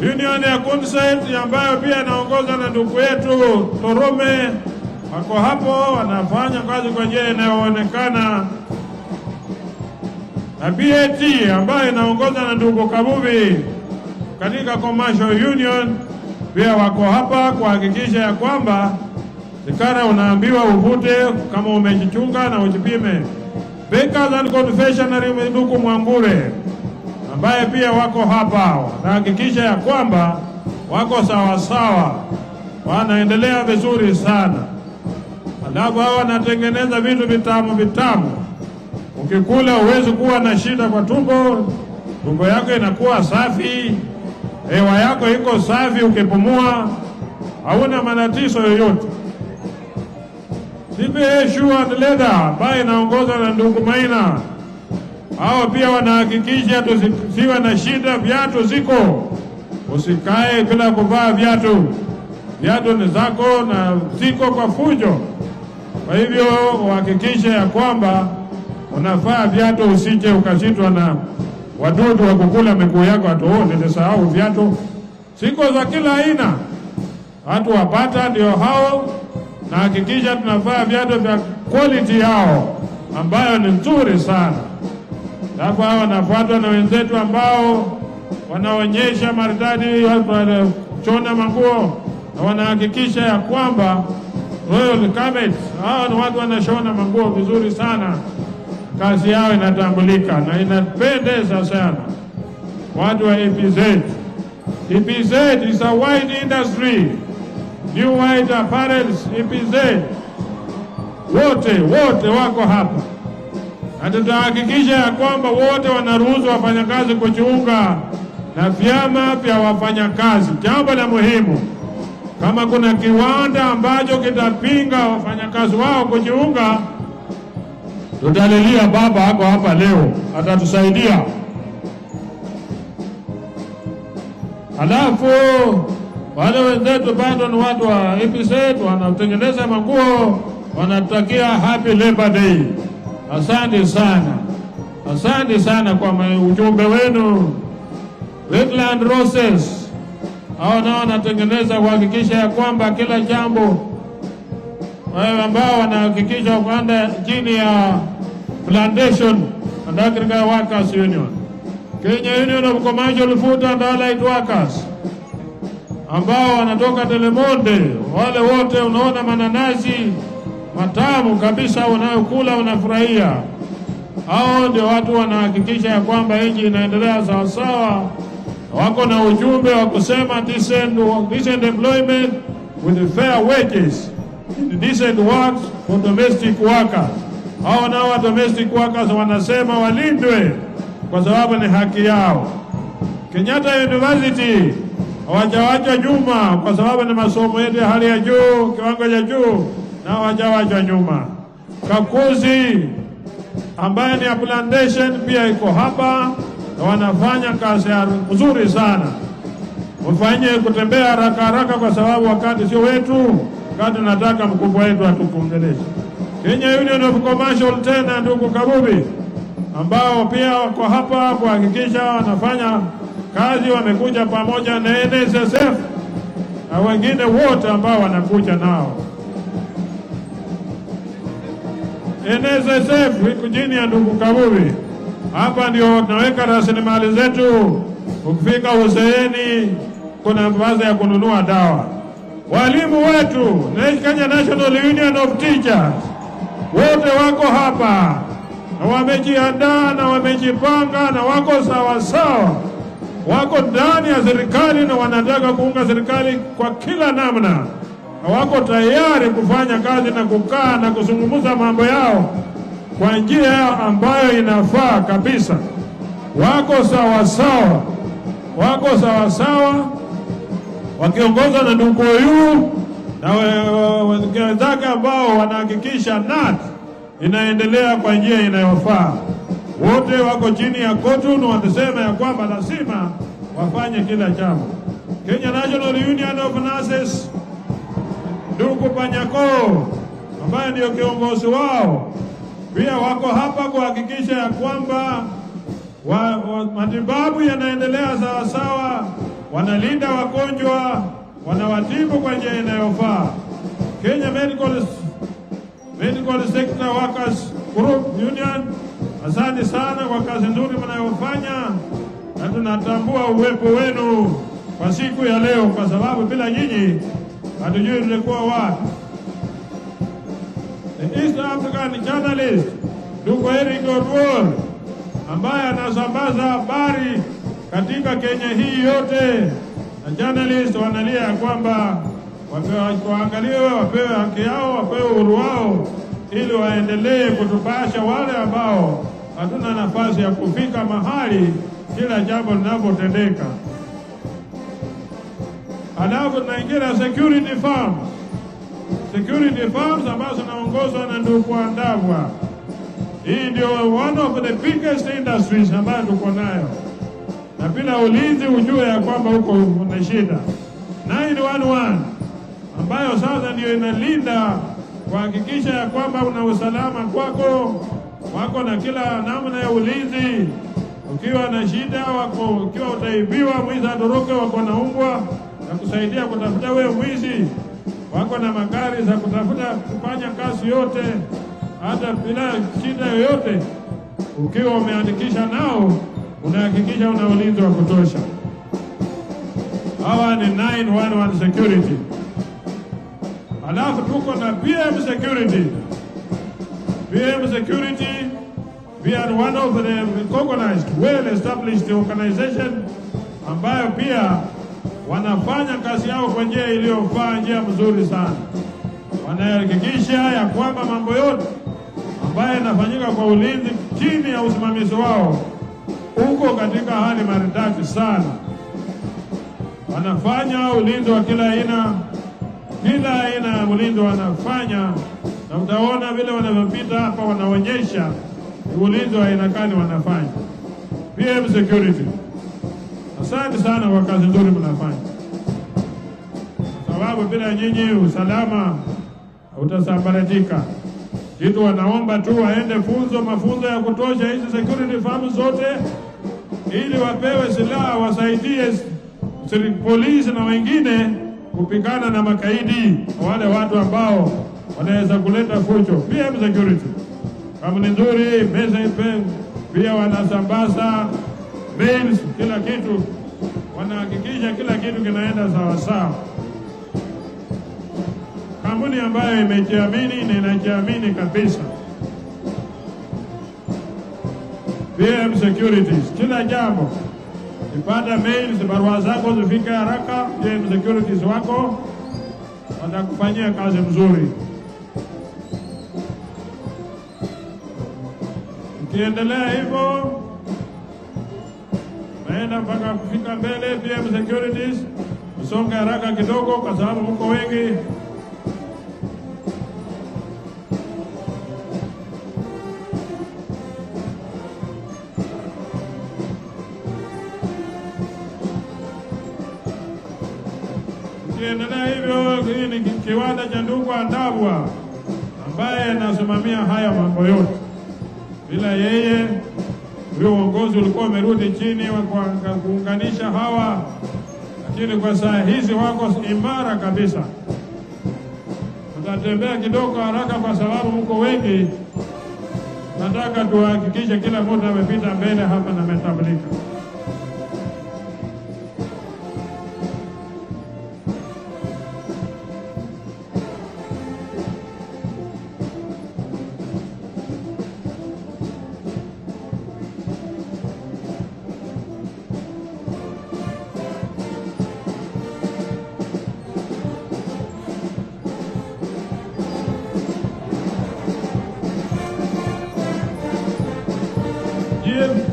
Union ya Consent ambayo pia inaongozwa na ndugu yetu Torome wako hapo, wanafanya kazi kwa njia inayoonekana. Na BAT ambayo inaongozwa na ndugu Kabubi katika Commercial Union pia wako hapa kuhakikisha ya kwamba zikara unaambiwa uvute kama umejichunga na ujipime. Bakers and Confectionery ndugu Mwangure ambaye pia wako hapa wanahakikisha ya kwamba wako sawa, wanaendelea vizuri sana. Alafu hao wanatengeneza vitu vitamu. Ukikula uwezi kuwa na shida kwa tumbo yako inakuwa safi, hewa yako iko safi ukipumua. hauna matatizo yoyote. CBA Sure and Leather ambayo inaongozwa na ndugu Maina, hao pia wanahakikisha tusiwe na shida, viatu ziko, usikae bila kuvaa viatu. Viatu ni zako na ziko kwa fujo. Kwa hivyo uhakikishe ya kwamba unavaa viatu, usije ukashitwa na wadudu wa kukula miguu yako. Nilisahau viatu ziko za kila aina, watu wapata ndio hao, na hakikisha tunavaa viatu vya quality yao ambayo ni nzuri sana. Hapo hao wanafuatwa na wenzetu ambao wanaonyesha maridadi, wanachona manguo na wanahakikisha ya kwamba Royal Garments, hao ni watu wanashona manguo vizuri sana, kazi yao inatambulika na inapendeza sana. Watu wa EPZ. EPZ is a wide industry. New White Apparels, EPZ. Wote wako hapa. Na tutahakikisha ya kwamba wote wanaruhusu wafanyakazi kujiunga na vyama vya wafanyakazi. Jambo la muhimu, kama kuna kiwanda ambacho kitapinga wafanyakazi wao kujiunga, tutalilia baba hako hapa leo, atatusaidia. Alafu wale wenzetu bado ni watu wa EPZ wanatengeneza manguo, wanatakia happy Labor Day. Asante sana. Asante sana kwa ujumbe wenu. Wetland Roses, hao nao wanatengeneza kuhakikisha ya kwamba kila jambo, wao ambao wanahakikisha kwamba chini ya Plantation and Agricultural Workers Union, Kenya Union of Commercial Food and Allied Workers, ambao wanatoka Telemonde, wale wote unaona mananasi matamu kabisa unayokula unafurahia. Hao ndio watu wanahakikisha ya kwamba nchi inaendelea sawa sawa. Wako na ujumbe wa kusema decent employment with fair wages, decent work for domestic workers. Hao nao domestic workers wanasema walindwe kwa sababu ni haki yao. Kenyatta University hawajawachwa nyuma kwa sababu ni masomo yetu ya hali ya juu, kiwango cha juu, na hawajawachwa nyuma. Kakuzi ambaye ni ya Plantation pia iko hapa na wanafanya kazi nzuri sana. Mfanye kutembea haraka kwa sababu wakati sio wetu, wakati nataka mkubwa wetu atukuongeleshe. Kenya Union of Commercial tena ndugu Kabubi, ambao pia wako hapa kuhakikisha wanafanya kazi, wamekuja pamoja na NSSF na wengine wote ambao wanakuja nao. NSSF iko chini ya ndugu Kabubi. Hapa ndio tunaweka rasilimali zetu. Ukifika uzeeni kuna baadhi ya kununua dawa. Walimu wetu, Kenya National Union of Teachers, wote wako hapa na wamejiandaa na wamejipanga na wako sawa. Wako ndani ya serikali na wanataka kuunga serikali kwa kila namna. Na wako tayari kufanya kazi na kukaa na kuzungumza mambo yao kwa njia ambayo inafaa kabisa. Wako sawa wakiongozwa na ndugu Uhuru na wenzake ambao wanahakikisha NAT inaendelea kwa njia inayofaa. Wote wako chini ya COTU na wanasema ya kwamba lazima wafanye kila jambo. Kenya National Union of Nurses, ndugu Panyako ambaye ndio kiongozi wao, pia wako hapa kuhakikisha ya kwamba matibabu yanaendelea sawa, wanalinda wagonjwa, wanawatibu kwa njia inayofaa. Kenya Medical Sector Workers Group Union, asante sana kwa kazi nzuri mnayofanya, na tunatambua uwepo wenu kwa siku ya leo, kwa sababu bila nyinyi hatujui tulikuwa wapi. The East African journalist ndugu Eric Atwoli, ambaye anasambaza habari katika Kenya hii yote, na journalist wanalia ya kwamba waangaliwe, wapewe haki yao, wapewe uhuru wao, ili waendelee kutupasha wale ambao hatuna nafasi ya kufika mahali kila jambo linapotendeka. Halafu tunaingia security firms. Security firms ambazo zinaongozwa na ndugu Andabwa. Hii ndio one of the biggest industries ambayo tuko nayo. Na bila ulinzi ujue ya kwamba huko una shida. 911 ambayo sasa ndio inalinda kuhakikisha ya kwamba una usalama kwako, wako na kila namna ya ulinzi. Ukiwa na shida wako, ukiwa utaibiwa, mwizi atoroke, wako na umbwa na kusaidia kutafuta wewe mwizi. Wako na magari za kutafuta kufanya kazi yote hata bila shida yoyote. Ukiwa umeandikisha nao, unahakikisha una ulinzi wa kutosha. Hawa ni 911 security. Alafu tuko na PM security. PM security, we are one of the recognized, well-established organization ambayo pia wanafanya kazi yao kwa njia iliyofaa, njia mzuri sana. Wanahakikisha ya kwamba mambo yote ambayo yanafanyika kwa ulinzi chini ya usimamizi wao uko katika hali maridadi sana. Wanafanya ulinzi wa kila aina ya ulinzi wanafanya, na utaona vile wanavyopita hapa wanaonyesha ulinzi wa aina gani wanafanya. PM security, asante sana kwa kazi nzuri mnafanya, sababu bila nyinyi usalama utasambaratika. Kitu wanaomba tu waende mafunzo ya kutosha hizi security firms zote, ili wapewe silaha wasaidie polisi na wengine kupigana na makaidi, wale watu ambao wanaweza kuleta fujo. PM security kama ni nzuri, pia wanasambaza mails, kila kitu wanahakikisha kila kitu kinaenda sawa sawa. Kampuni ambayo imejiamini na inajiamini kabisa. PM Securities, kila jambo ipata mails, barua zako zifike haraka. PM Securities wako watakufanyia kazi mzuri. Ukiendelea hivyo naenda mpaka kufika mbele. PM Securities usonge haraka kidogo kwa sababu mko wengi. Ukiendelea hivyo, hii ni kiwanda cha ndugu Andabwa ambaye anasimamia haya mambo yote. Bila yeye ndio uongozi ulikuwa umerudi chini wa kuunganisha hawa, lakini kwa saa hizi wako imara kabisa. Tutatembea kidogo haraka kwa sababu mko wengi. Nataka tuhakikishe kila mtu amepita mbele hapa na ametambulika.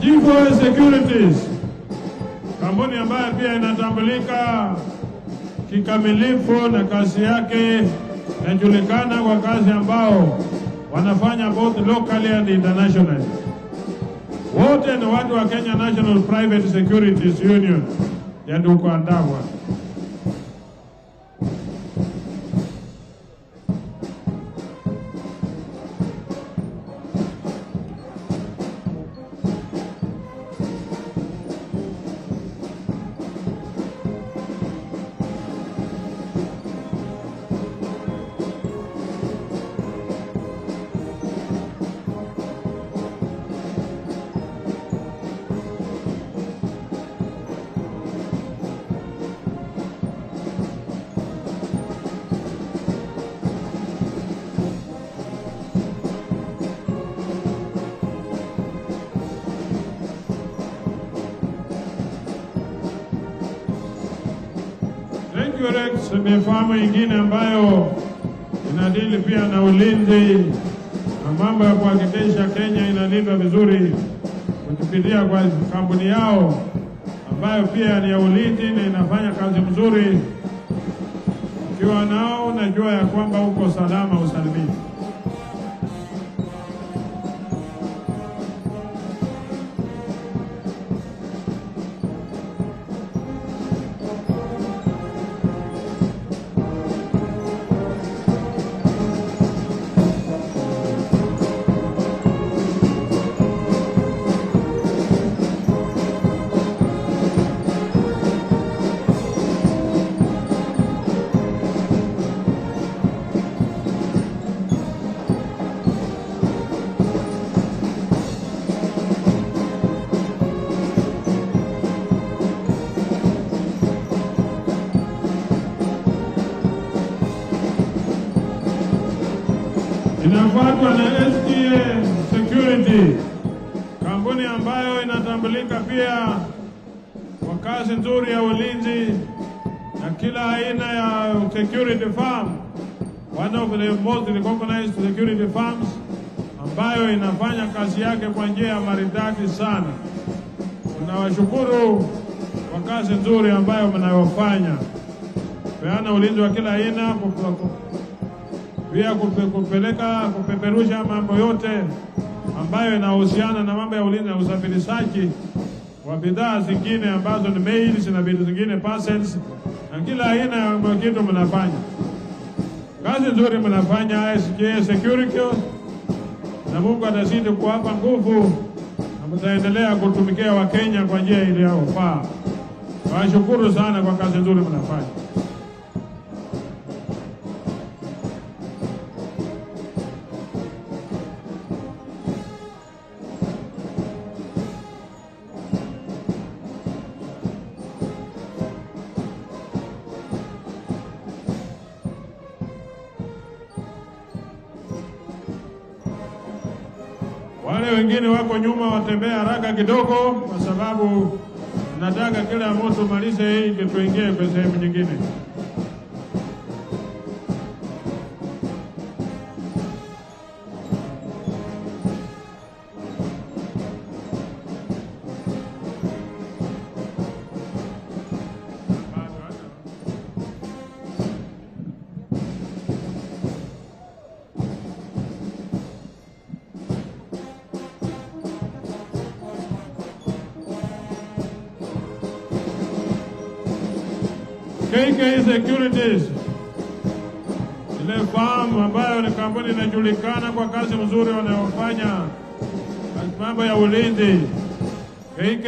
G4 Securities, kampuni ambayo pia inatambulika kikamilifu na kazi yake inajulikana kwa kazi ambao wanafanya both locally and internationally. Wote ni watu wa Kenya National Private Securities Union ya ndugu Andabwa. Mifahamu ingine ambayo inadili pia na ulinzi na mambo ya kuhakikisha Kenya inalindwa vizuri kupitia kwa kampuni yao ambayo pia ni ya ulinzi na inafanya kazi mzuri Ukiwa nao najua ya kwamba uko salama usalimini. Inafuatwa na STA Security, kampuni ambayo inatambulika pia kwa kazi nzuri ya ulinzi na kila aina ya security firm, one of the most recognized security firms, ambayo inafanya kazi yake kwa njia ya maridadi sana. Tunawashukuru kwa kazi nzuri ambayo mnayofanya, peana ulinzi wa kila aina, pia kupeperusha mambo yote ambayo inahusiana na mambo ya ulinzi na usafirishaji wa bidhaa zingine ambazo ni mails na vitu zingine parcels na kila aina ya kitu mnafanya. Kazi nzuri mnafanya SGA Security, na Mungu atazidi kuwapa nguvu na mtaendelea kutumikia Wakenya kwa njia iliyofaa. Nawashukuru sana kwa kazi nzuri mnafanya. Wale wengine wako nyuma watembea haraka kidogo, kwa sababu nataka kila mtu malize hii ndio tuingie kwa sehemu nyingine. KK Securities, ile firm ambayo ni kampuni inajulikana kwa kazi nzuri wanayofanya mambo ya ulinzi. KK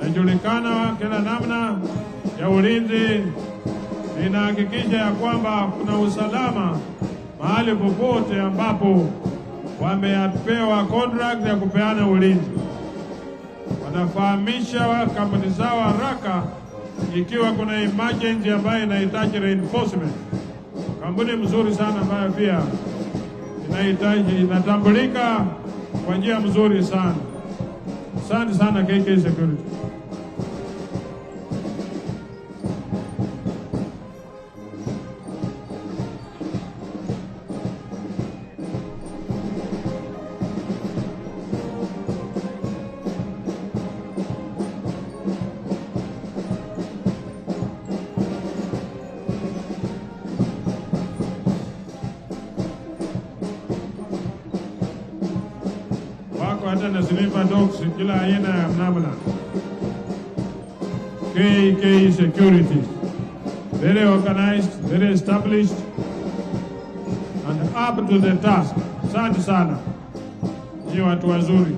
inajulikana kila namna ya ulinzi, inahakikisha ya kwamba kuna usalama mahali popote ambapo wamepewa contract ya kupeana ulinzi. Wanafahamisha kampuni zao haraka ikiwa kuna emergency ambayo inahitaji reinforcement. Kampuni mzuri sana ambayo pia inatambulika kwa njia mzuri sana. Asante sana KK Security. Hata na silver dogs kila aina ya namna. KK Security, very organized, very established and up to the task. Asante sana, ni watu wazuri.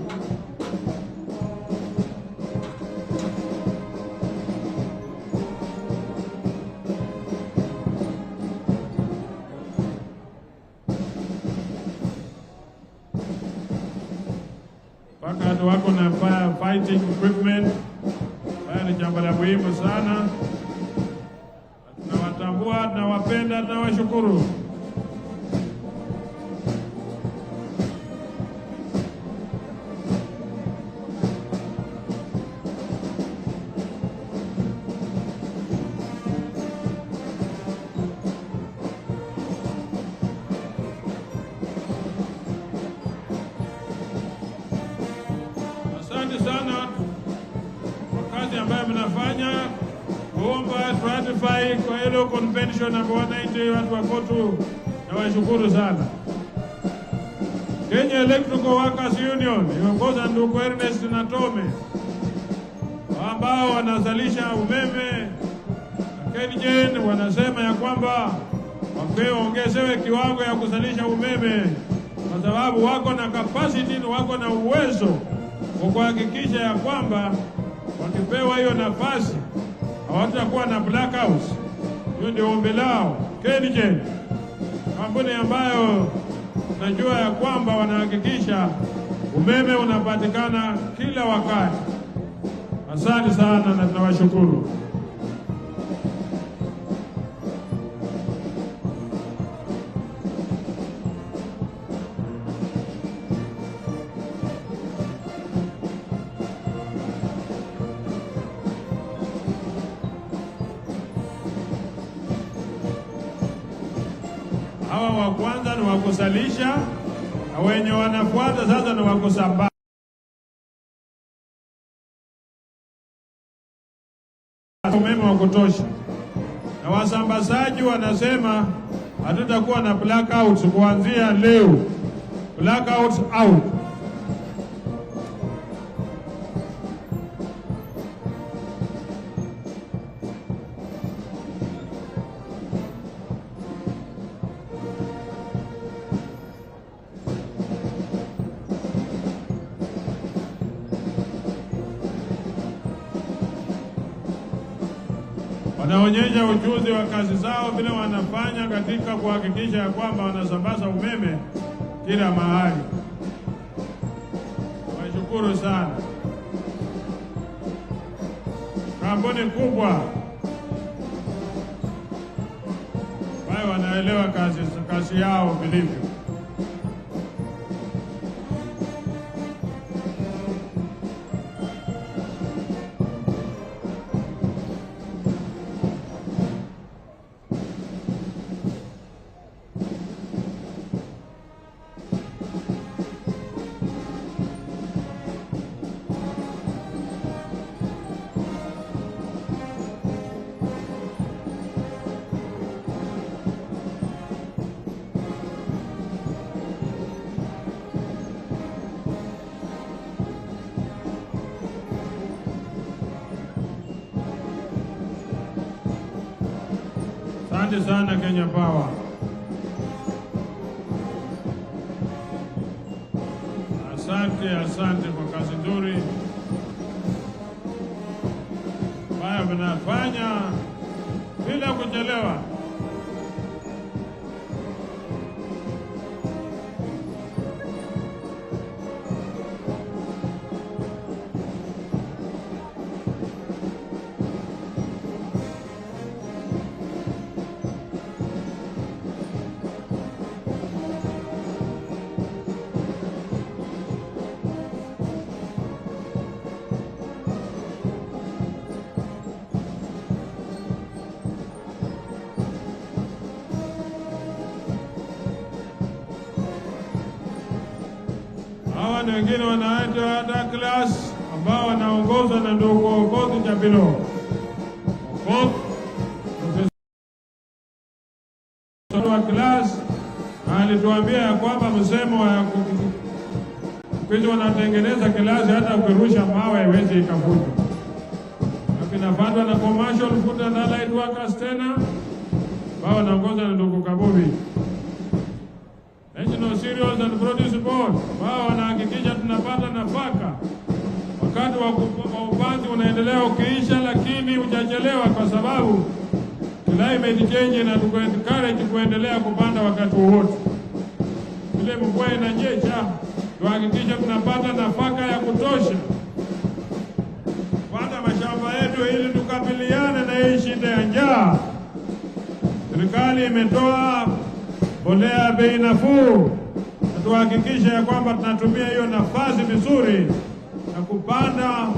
Wakati wako na fighting equipment, haya ni jambo la muhimu sana. Tunawatambua, tunawapenda, tunawashukuru. Asante sana kwa kazi ambayo mnafanya kuomba ratify kwa ile convention ambayo wananchi watu wa COTU, na washukuru sana. Kenya Electrical Workers Union iongoza ndugu Ernest na Tome ambao wanazalisha umeme. KenGen wanasema ya kwamba waongezewe kiwango ya kuzalisha umeme kwa sababu wako na capacity, wako na uwezo wa kuhakikisha ya kwamba wakipewa hiyo nafasi hawatakuwa na blackouts. Hiyo ndio ombi lao. KenGen, kampuni ambayo najua ya kwamba wanahakikisha umeme unapatikana kila wakati. Asante sana na tunawashukuru. Hawa wa kwanza ni wakusalisha, na wenye wanafuata sasa ni wakusambaza. Umeme wa kutosha. Na wasambazaji wanasema hatutakuwa na blackouts kuanzia leo. Blackouts out. Wanaonyesha ujuzi wa kazi zao vile wanafanya katika kuhakikisha ya kwamba wanasambaza umeme kila mahali. Washukuru sana. Kampuni kubwa wao wanaelewa kazi yao vilivyo. Asante sana Kenya Power. Asante kwa kazi nzuri ambayo mnafanya bila kuchelewa. Hawa na wengine wanaitwa hata class ambao wanaongozwa na ndugu Okoth Jabilo. Okoth profesa wa class alituambia ya kwamba msemo wa kwanza wanatengeneza klasi hata ukirusha mawe haiwezi ikavuja. Kinafuatwa na commercial food and allied workers tena ambao wanaongozwa na ndugu Kabubi. National Cereals and Produce Board wao wanahakikisha tunapata nafaka. Wakati wa upanzi unaendelea ukiisha, lakini hujachelewa kwa sababu climate change inatuencourage kuendelea kupanda wakati wowote. Ile mvua inanyesha, tuhakikisha tunapata nafaka ya kutosha kupanda mashamba yetu ili tukabiliane na hii shida ya njaa. Serikali imetoa mbolea bei nafuu, na tuhakikisha ya kwamba tunatumia hiyo nafasi vizuri na kupanda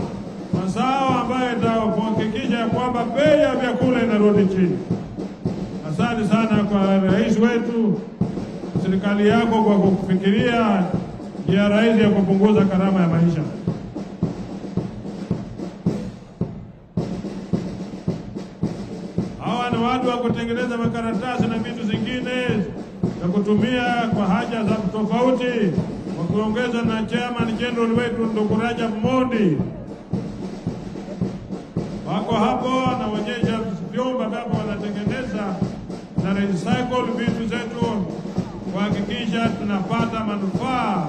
mazao ambayo itahakikisha ya kwamba bei ya vyakula inarudi chini. Asante sana kwa rais wetu, serikali yako kwa kufikiria njia rahisi ya kupunguza gharama ya maisha. watu wa kutengeneza makaratasi na vitu zingine za kutumia kwa haja za tofauti, wakiongeza na chairman general wetu ndugu Rajab Mondi. Wako hapo wanaonyesha vyombo ambavyo wanatengeneza na recycle vitu zetu kuhakikisha tunapata manufaa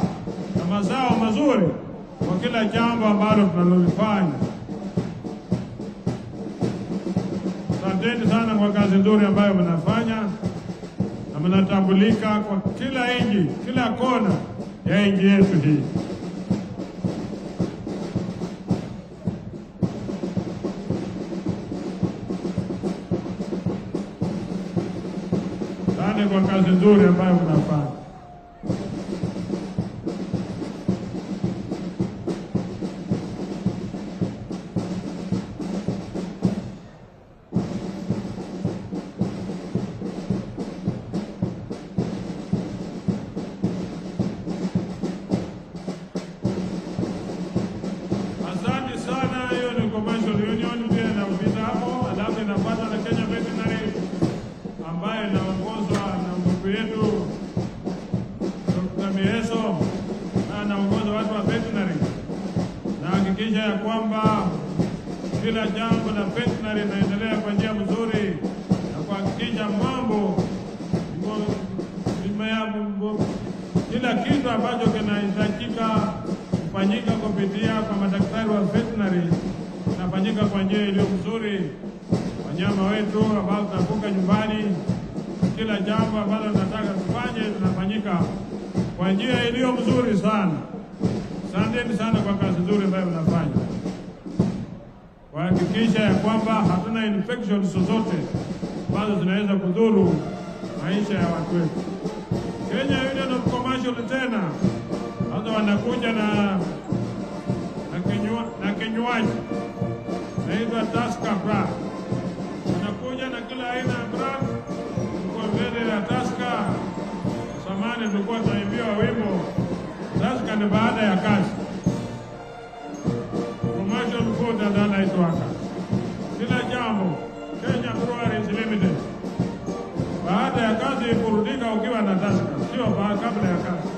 na mazao mazuri kwa kila jambo ambalo tunalolifanya. Asanteni sana kwa kazi nzuri ambayo mnafanya na mnatambulika kwa kila nchi, kila kona ya nchi yetu hii. Asante kwa kazi nzuri ambayo mnafanya. Ya kwamba kila jambo la veterinary linaendelea kwa njia mzuri na kuhakikisha mambo kila kitu ambacho kinahitajika kufanyika kupitia kwa madaktari wa veterinary kinafanyika kwa njia iliyo mzuri. Wanyama wetu ambao tunafuga nyumbani, kila jambo ambalo tunataka kufanye linafanyika kwa njia iliyo mzuri sana. Asanteni sana kwa kazi nzuri ambayo mnafanya kuhakikisha ya kwamba hatuna infections zozote ambazo zinaweza kudhuru maisha ya watu wetu. Kenya Union of Commercial tena hata wanakuja na kinywaji naitwa Tusker brand. Wanakuja na kila aina ya brand kwa mbele ya Tusker. Samani tulikuwa tunaimbia wimbo Tusker ni baada ya kazi. Commercial food and anaitwaka. Kila jambo Kenya Breweries Limited. Baada ya kazi kurudika ukiwa na Tusker, sio kabla ya kazi.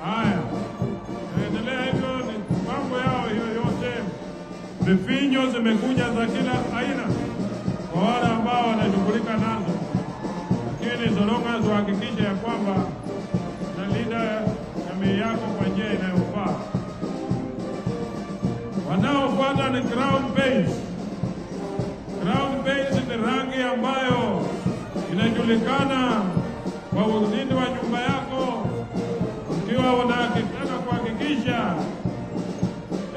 Haya. Endelea hivyo, mambo yao hiyo yote. Vifinyo zimekuja za kila aina kwa wale ambao wanashughulika nazo. Lakini zoronga tuhakikishe ya kwamba linda jamii yako kwa njia inayofaa. Wanaofuata ni ground base. Ground base ni rangi ambayo inajulikana kwa uzindi wa nyumba yako, ukiwa unataka kuhakikisha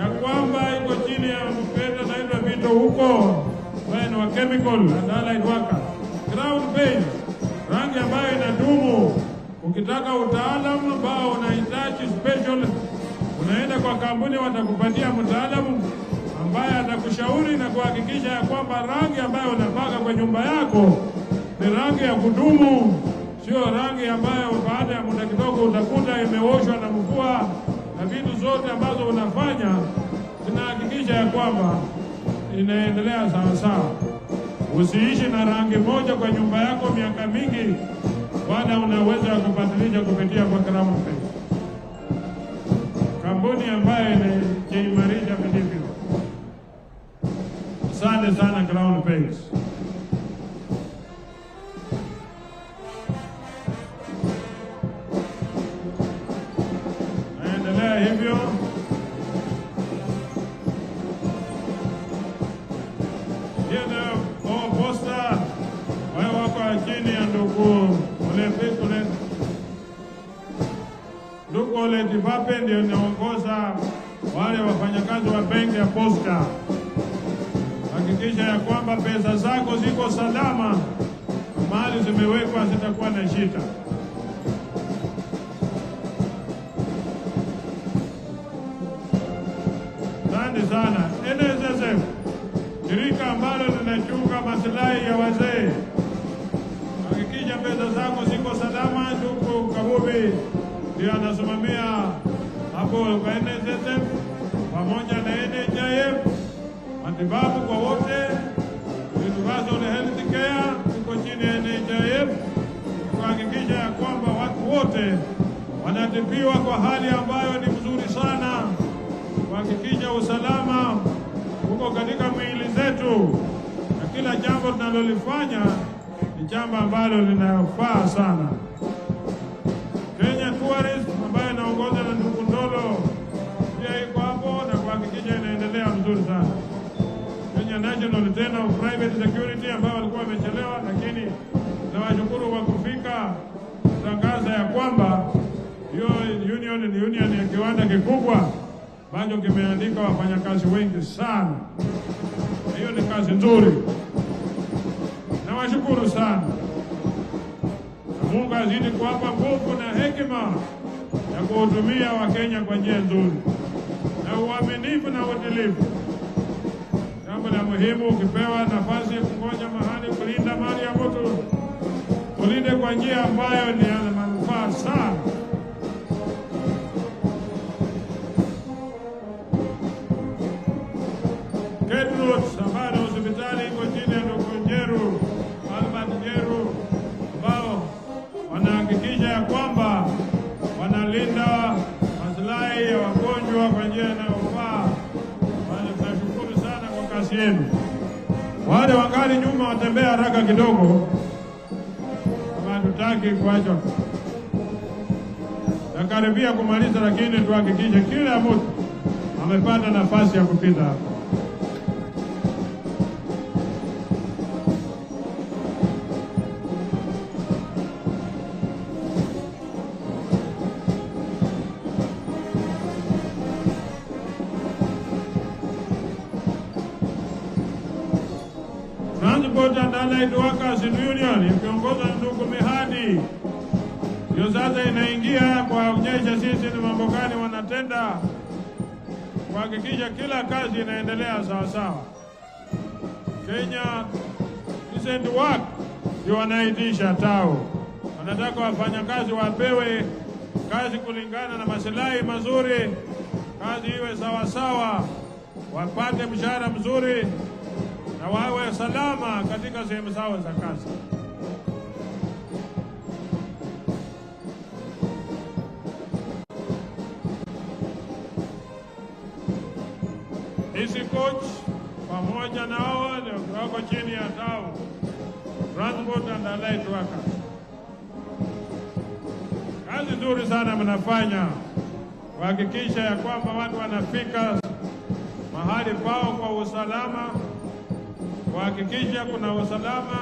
ya kwamba iko chini ya mpenda na hivyo vitu huko ambayo wa chemical and allied worker. Ground base, rangi ambayo inadumu. Ukitaka utaalamu ambao unahitaji special, unaenda kwa kampuni, watakupatia mtaalamu ambaye atakushauri na kuhakikisha ya kwamba rangi ambayo unapaka kwa nyumba yako ni rangi ya kudumu, sio rangi ambayo baada ya muda kidogo utakuta imeoshwa na mvua. Na vitu zote ambazo unafanya zinahakikisha ya kwamba inaendelea sawa sawa. Usiishi na rangi moja kwa nyumba yako miaka mingi, wala unaweza kubadilisha kupitia kwa Crown Base, kampuni ambayo inaimarisha vilivyo. Asante sana Crown Base. Naendelea hivyo. Posta wao wako chini ya ndugu Ndugu Ole Tibape ndio inaongoza wale wafanyakazi wa benki ya Posta. Hakikisha ya kwamba pesa zako ziko salama, mali zimewekwa, zitakuwa na shida. Asante sana. NSSF, shirika ambalo linachunga maslahi ya wazee. Hakikisha pesa zako ziko salama. Ndugu Kabubi ndio anasimamia hapo kwa NSSF pamoja na NHIF, matibabu kwa wote, universal health care iko chini ya NHIF, kuhakikisha ya kwamba watu wote wanatibiwa kwa hali ambayo ni mzuri sana, kuhakikisha usalama uko katika miili zetu, na kila jambo tunalolifanya ni jambo ambalo linafaa sana. Kenya Tourism ambayo inaongozwa na ndugu Ndolo pia iko hapo na kuhakikisha inaendelea mzuri sana. Kenya National Center of Private Security ambao walikuwa wamechelewa, lakini nawashukuru kwa kufika kutangaza ya kwamba hiyo union ni union ya kiwanda kikubwa ambacho kimeandika wafanyakazi wengi sana. Hiyo ni kazi nzuri. Nawashukuru sana. Mungu azidi kuwapa nguvu na hekima ya kuhudumia Wakenya kwa njia nzuri na uaminifu na uadilifu. Jambo la muhimu, ukipewa nafasi ya kungoja mahali kulinda mali ya mtu, ulinde kwa njia ambayo ni ya manufaa sana. Kedrus ambayo hospitali iko chini ya ndugu Njeru, Albert Njeru, ambao wanahakikisha ya kwamba wanalinda maslahi ya wagonjwa kwa njia inayofaa. Tunashukuru sana kwa kazi yenu. Wale wangali nyuma watembea haraka kidogo, kama hatutaki kuachwa. Nakaribia kumaliza, lakini tuhakikishe kila mtu amepata nafasi ya kupita hapa. Transport and Allied Workers Union ikiongozwa na ndugu Mihadi ndio sasa inaingia kuonyesha sisi ni mambo gani wanatenda, kuhakikisha kila kazi inaendelea sawa sawa. Kenya Decent Work ndio wanaitisha tao, wanataka wafanyakazi wapewe kazi kulingana na maslahi mazuri, kazi iwe sawa sawa, wapate mshahara mzuri na wawe salama katika sehemu zao za kazi. Hizi coach pamoja na hao wako chini ya tao Transport and Allied Workers. Kazi nzuri sana mnafanya kuhakikisha ya kwamba watu wanafika mahali pao kwa usalama, kuhakikisha kuna usalama,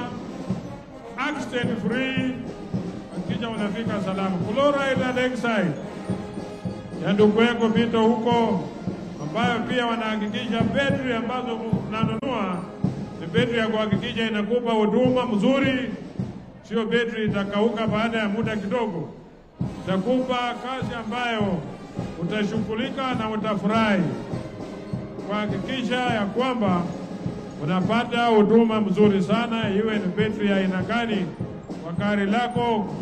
accident free, kuhakikisha unafika salama. Chloride and Exide ya ndugu yako Vito huko, ambayo pia wanahakikisha betri ambazo mnanunua ni betri ya kuhakikisha inakupa huduma mzuri, sio betri itakauka baada ya muda kidogo. Itakupa kazi ambayo utashughulika na utafurahi, kuhakikisha ya kwamba unapata huduma mzuri sana, iwe ni betri ya aina gani kwa gari lako,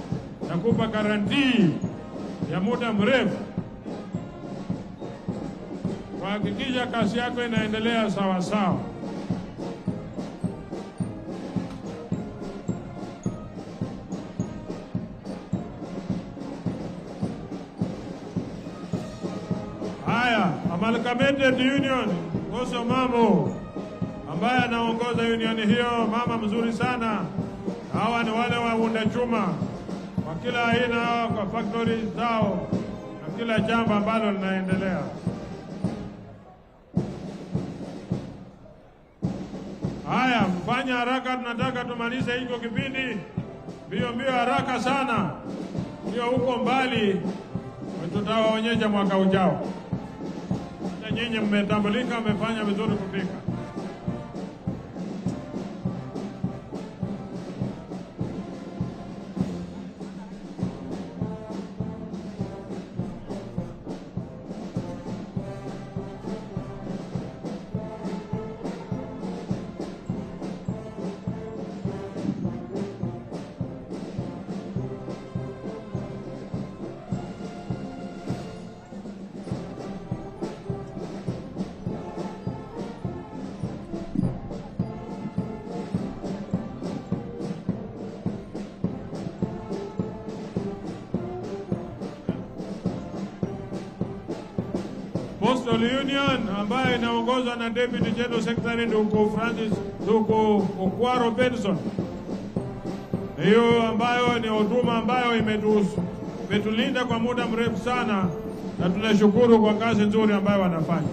nakupa garantii ya muda mrefu, kuhakikisha kazi yako inaendelea sawa sawa. Haya, Amalgamated Union Koso Mambo ambaye anaongoza union hiyo, mama mzuri sana. Hawa ni wale waunda chuma kwa kila aina kwa factory zao na kila jambo ambalo linaendelea. Haya, mfanya haraka, tunataka tumalize hiko kipindi mbio haraka sana, ndio huko mbali tutawaonyesha mwaka ujao. Na nyinyi mmetambulika, mmefanya vizuri kufika. Postal Union ambayo inaongozwa na Deputy General Secretary ndugu Francis ndugu Okwaro Benson. Hiyo ambayo ni huduma ambayo imetulinda kwa muda mrefu sana, na tunashukuru kwa kazi nzuri ambayo wanafanya.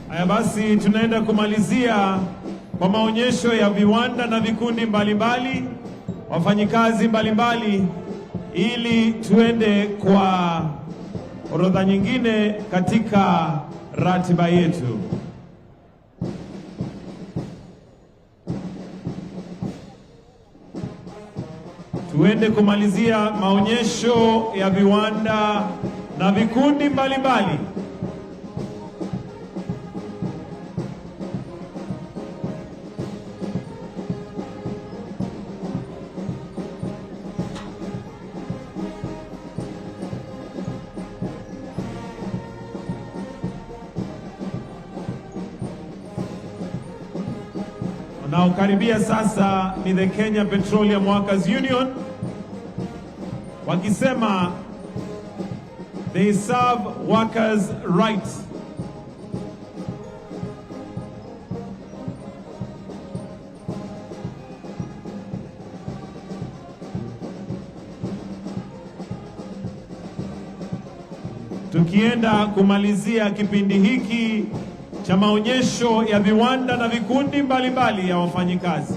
Haya basi, tunaenda kumalizia kwa maonyesho ya viwanda na vikundi mbalimbali, wafanyikazi mbalimbali, ili tuende kwa orodha nyingine katika ratiba yetu. Tuende kumalizia maonyesho ya viwanda na vikundi mbalimbali. Wanaokaribia sasa ni the Kenya Petroleum Workers Union, wakisema they serve workers' rights. Tukienda kumalizia kipindi hiki cha maonyesho ya viwanda na vikundi mbalimbali ya wafanyikazi.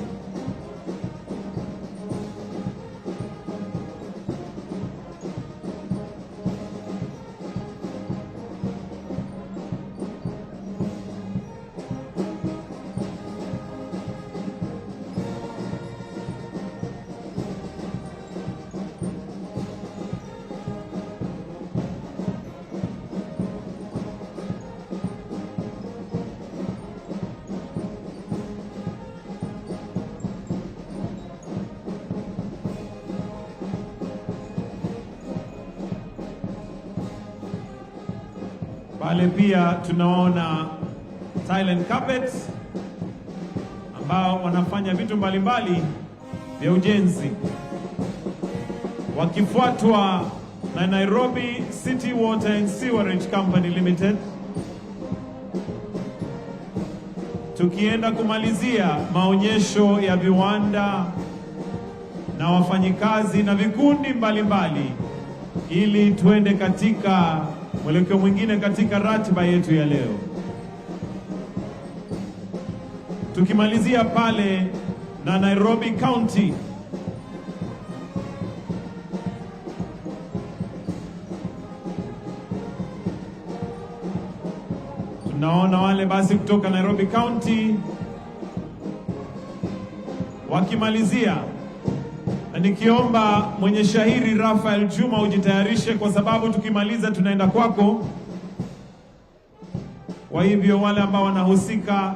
Pale pia tunaona silent carpets ambao wanafanya vitu mbalimbali vya ujenzi, wakifuatwa na Nairobi City Water and Sewerage Company Limited. Tukienda kumalizia maonyesho ya viwanda na wafanyikazi na vikundi mbalimbali, ili tuende katika mwelekeo mwingine katika ratiba yetu ya leo. Tukimalizia pale na Nairobi County, tunaona wale basi kutoka Nairobi County wakimalizia, na nikiomba mwenye shahiri Rafael Juma ujitayarishe, kwa sababu tukimaliza tunaenda kwako. Kwa hivyo wale ambao wanahusika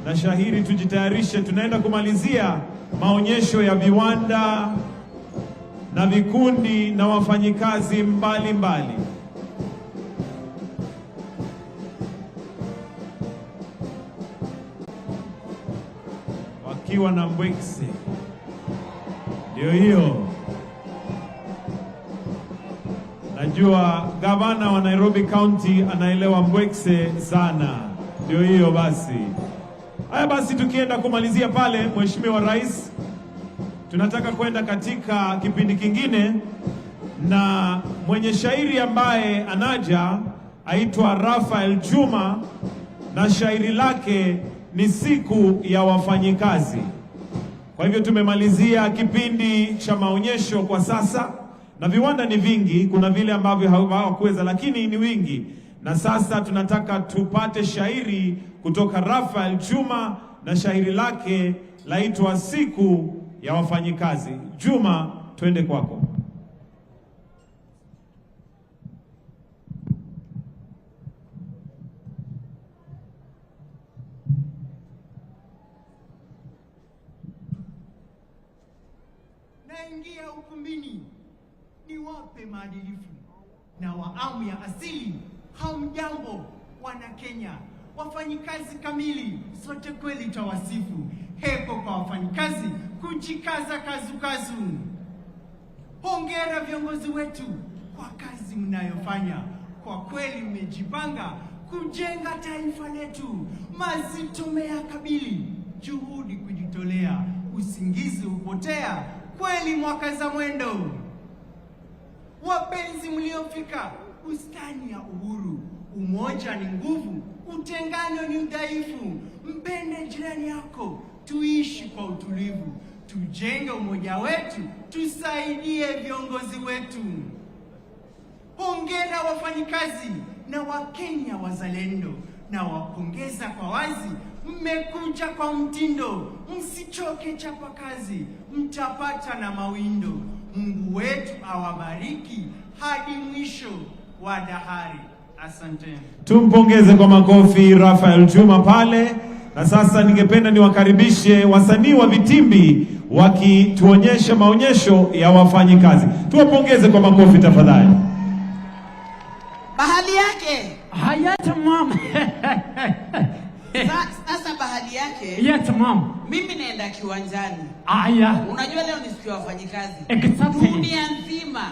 na shahiri tujitayarishe, tunaenda kumalizia maonyesho ya viwanda na vikundi na wafanyikazi mbalimbali. Wakiwa na mbwekse. Ndio hiyo. Najua gavana wa Nairobi County anaelewa mbwekse sana. Ndio hiyo basi. Haya basi, tukienda kumalizia pale, Mheshimiwa Rais, tunataka kwenda katika kipindi kingine, na mwenye shairi ambaye anaja aitwa Rafael Juma, na shairi lake ni siku ya wafanyikazi. Kwa hivyo tumemalizia kipindi cha maonyesho kwa sasa, na viwanda ni vingi, kuna vile ambavyo hawakuweza, lakini ni wingi. Na sasa tunataka tupate shairi kutoka Rafael Juma, na shairi lake laitwa siku ya wafanyikazi. Juma, twende kwako. Naingia ukumbini niwape maadilifu na waamu ya asili. Hamjambo wana Kenya, wafanyikazi kamili, sote kweli tawasifu. Heko kwa wafanyikazi, kujikaza kazukazu. Hongera viongozi wetu kwa kazi mnayofanya. Kwa kweli mmejipanga kujenga taifa letu. Mazito mmeyakabili, juhudi kujitolea, usingizi upotea, kweli mwaka za mwendo. Wapenzi mliofika bustani ya Uhuru, umoja ni nguvu, utengano ni udhaifu. Mpende jirani yako, tuishi kwa utulivu, tujenge umoja wetu, tusaidie viongozi wetu. Hongera wafanyikazi na Wakenya wazalendo, na wapongeza kwa wazi, mmekuja kwa mtindo, msichoke chapa kazi, mtapata na mawindo. Mungu wetu awabariki hadi mwisho wa dahari. Asanteni. Tumpongeze kwa makofi Rafael Juma pale. Na sasa ningependa niwakaribishe wasanii wa vitimbi wakituonyesha maonyesho ya wafanyikazi. Tuwapongeze kwa makofi tafadhali. Bahali yake. Hayat mom. Sasa bahali yake. Yes mom. Mimi naenda kiwanjani. Aya. Unajua leo ni siku ya wafanyikazi. Exactly. Dunia nzima.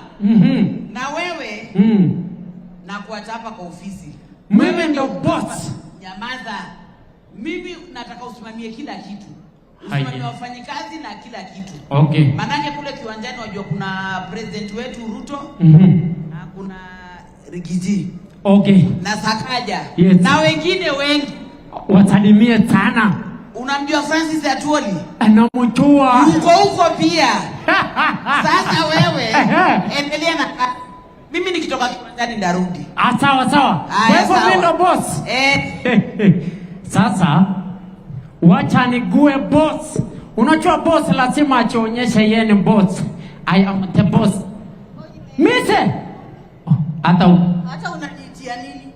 Na wewe na kuacha hapa kwa ofisi. Mimi ndo boss. Nyamaza. Mimi nataka usimamie kila kitu. Usimamie wafanyikazi na kila kitu. Okay. Manake kule kiwanjani wajua kuna president wetu Ruto. Na kuna Rigiji. Okay. Na Sakaja. Yes. Na wengine wengi. Wasalimie sana. Unamjua Francis Atwoli? Anamjua. Huko pia. Sasa wewe endelea na mimi nikitoka kiwanjani ndarudi. Sawa. Wewe mimi ndo boss. Sasa wacha nigue boss. Unajua boss lazima aonyeshe yeye ni boss. I am the boss. Mise. Hata unajitia nini?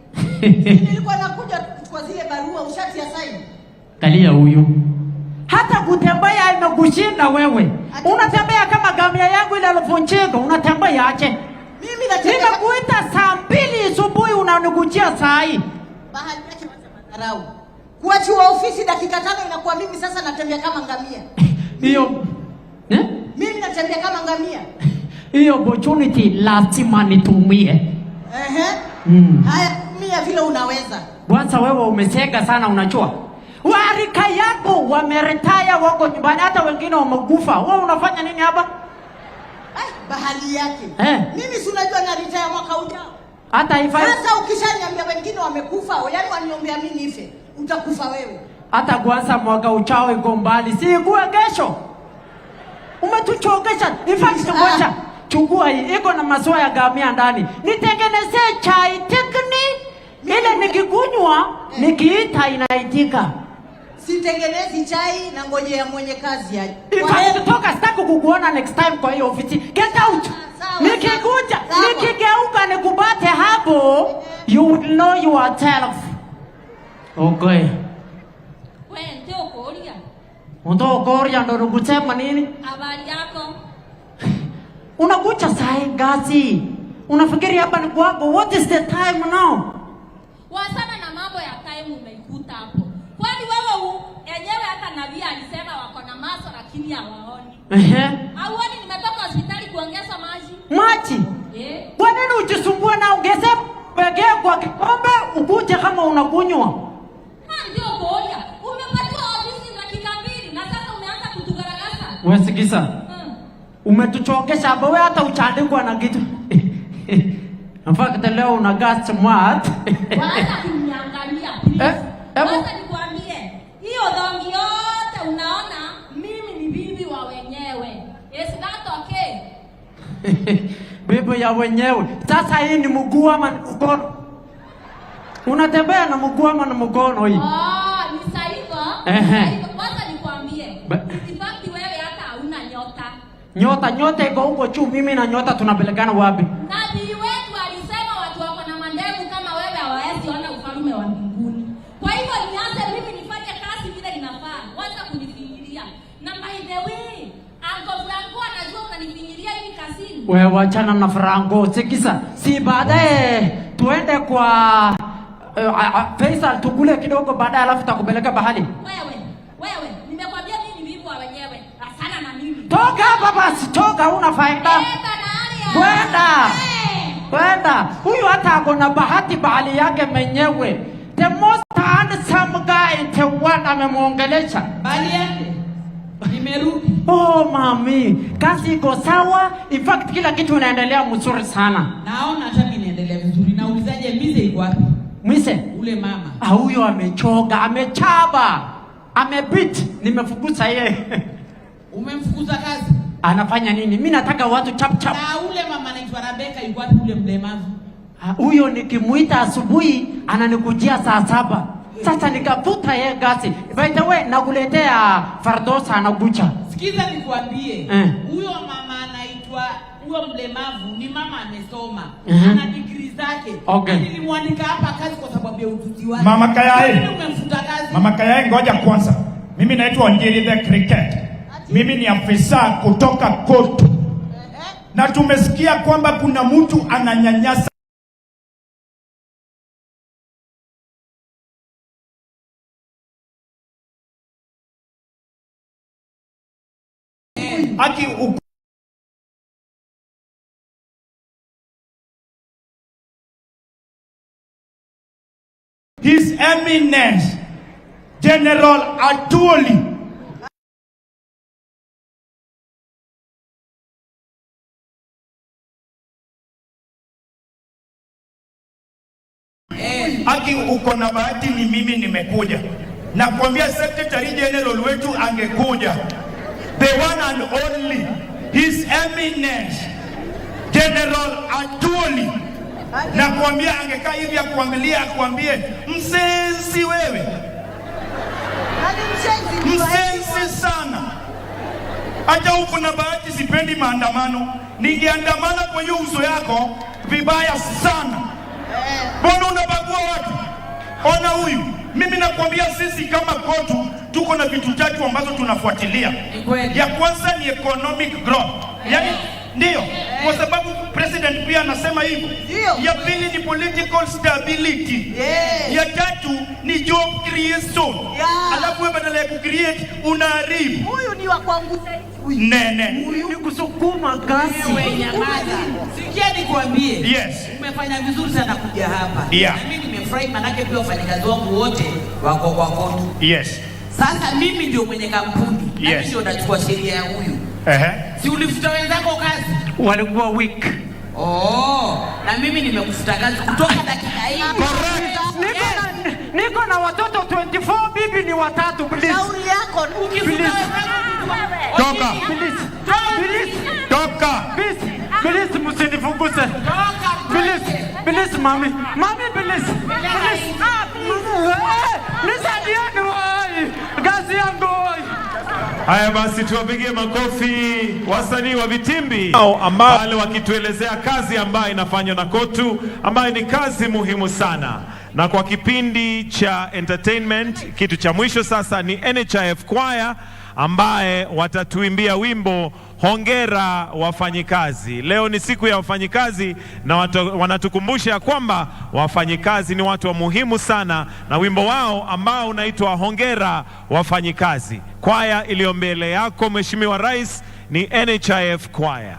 Nilikuwa nakuja kuchukua zile barua ushati ya saini. Kalia huyu. Hata kutembea imekushinda wewe. Unatembea kama gamia yangu ile alivunjika, unatembea aje? Mimi natembea kuita saa 2 asubuhi unanigujia saa hii. Bahali yake wacha madharau. Kuachiwa ofisi dakika 5 inakuwa mimi sasa natembea kama ngamia. Hiyo mimi natembea kama ngamia. Hiyo opportunity lazima nitumie. Haya, tumia vile unaweza. Kwanza wewe umesega sana unajua. Warika yako wameretire wako nyumbani, hata wengine wamekufa. Wewe unafanya nini hapa? Bahali yake. Mimi si unajua na retire mwaka ujao. Hata hivyo. Sasa ukishaniambia wengine wamekufa, yaani waniombea mimi nife, utakufa wewe. Hata kwanza mwaka ujao iko mbali, si kuwe kesho. Umetuchokesha. In fact ngoja. Chukua hii, iko na maziwa ya gamia ndani. Nitengenezee chai tekni. Ile nikikunywa, nikiita inaitika. Sitengenezi chai na ngojea mwenye kazi aje. Toka sitaki kukuona next time kwa hiyo ofisi. Get out. Nikikuja, nikigeuka nikubate hapo, you would know yourself. Okay. Wewe ndio Korea. Ndio Korea ndo kusema nini? Habari yako? Unakuja saa ngapi? Unafikiri hapa ni kwako? What is the time now? Wasana na mambo ya time umeikuta hapo. Kwani wewe enyewe hata nabii alisema wako na maso lakini hawaoni. Hauoni nimetoka hospitali kuongeza maji? Maji? Kwa nini ujisumbue na ongeze pekee kwa kikombe ukuje kama unakunywa? Ndio Korea. Umepatiwa ofisi dakika 2 na sasa umeanza kutugaragaza. Wewe sikiza. Umetuchokesha hapo wewe hata uchandikwa na kitu. Mfaka leo una gas smart. Wacha kuniangalia please. Wacha nikwambie. Hiyo dhambi yote unaona mimi ni bibi wa wenyewe. Is that okay? Bibi ya wenyewe. Sasa hii ni mguu ama mkono? Unatembea na mguu ama na mkono hii? Ni sahihi. Wacha nikwambie. Sifaki wewe hata hauna nyota. Nyota iko huko juu, mimi na nyota tunapelekana wapi? Nabii wetu alisema watu wako na mandevu kama wewe hawawezi ona ufalme wa mbinguni. Kwa hivyo nianze mimi nifanye kazi vile inafaa. Wacha kunifinyilia. Na by the way, Uncle Franco anajua unanifinyilia hivi kazini. Wewe wachana na Franco, sikiza. Si baadaye tuende kwa Faisal tukule kidogo baadaye alafu tutakupeleka bahali. Wewe, nimekwambia mimi ni bibi wa wenyewe. Asana na mimi. Toka hapa basi, toka una faida. Kwenda. Huyu hata ako na bahati bahali yake mwenyewe. The most handsome guy in the world amemuongelesha. Bali yake. Nimerudi. Oh mami, kazi iko sawa. In fact kila kitu inaendelea mzuri sana. Naona hata mimi naendelea vizuri. Naulizaje Mise iko wapi? Mise? Ule mama. Huyo amechoka, amechaba. Amebit, nimefukuza yeye. Umemfukuza kazi? Anafanya nini? Mimi nataka watu chap chap. Na ule mama anaitwa Rebeka yuko wapi ule mlemavu? Huyo nikimuita asubuhi ananikujia saa 7. Sasa nikavuta yeye gasi. By the way, nakuletea fardosa anakuja. Sikiza nikwambie. Huyo mama anaitwa huyo mlemavu ni mama amesoma. Ana degree zake. Okay. Nilimwandika hapa kazi kwa sababu ya ujuzi wake. Mama Kayae. Umemfuta kazi. Mama Kayae, ngoja kwanza. Mimi naitwa Njeri the Cricket. Mimi ni afisa kutoka COTU. Na tumesikia kwamba kuna mtu ananyanyasa His Eminence General Atwoli uko na bahati ni mimi nimekuja. Na kuambia Secretary General wetu angekuja. The one and only His Eminence General Atwoli. Na kuambia angekaa hivi akuambie msensi wewe. Msensi sana. Acha uko na bahati sipendi maandamano. Ningeandamana kwa hiyo uso yako vibaya sana. Mbona unabagua watu? Ona huyu. Mimi nakwambia sisi kama COTU tuko na vitu tatu ambazo tunafuatilia. Ya kwanza ni economic growth. Yaani ndio, kwa sababu president pia anasema hivyo. Ya pili ni political stability. Ya tatu ni job creation. Alafu wewe badala ya kucreate unaharibu. Huyu ni wa kwangu. Nene. Huyu ni kusukuma gasi. Wewe nyamaza. Sikia nikwambie. Yes. Umefanya vizuri sana kuja hapa. Yeah. Na mimi nimefurahi manake pia wafanyakazi wangu wote wako kwa COTU. Yes. Sasa mimi ndio mwenye kampuni. Yes. Mimi ndio nachukua sheria ya huyu. Si ulifuta wenzako kazi? Walikuwa weak. Na mimi nimekufuta kazi kutoka dakika hii. Niko na watoto 24, bibi ni watatu. Please. Shauri yako. Ukifuta Toka. Toka. Please msinifunguze. Please mami. Mami please. Nisaidieni wai. Gazi yangu wai. Haya basi tuwapigie makofi wasanii wa vitimbi ambao wale wakituelezea kazi ambayo inafanywa na COTU ambayo ni kazi muhimu sana. Na kwa kipindi cha entertainment, kitu cha mwisho sasa ni NHIF Choir ambaye watatuimbia wimbo Hongera Wafanyikazi. Leo ni siku ya wafanyikazi na wanatukumbusha kwamba wafanyikazi ni watu wa muhimu sana, na wimbo wao ambao unaitwa Hongera Wafanyikazi. Kwaya iliyo mbele yako Mheshimiwa Rais ni NHIF Choir.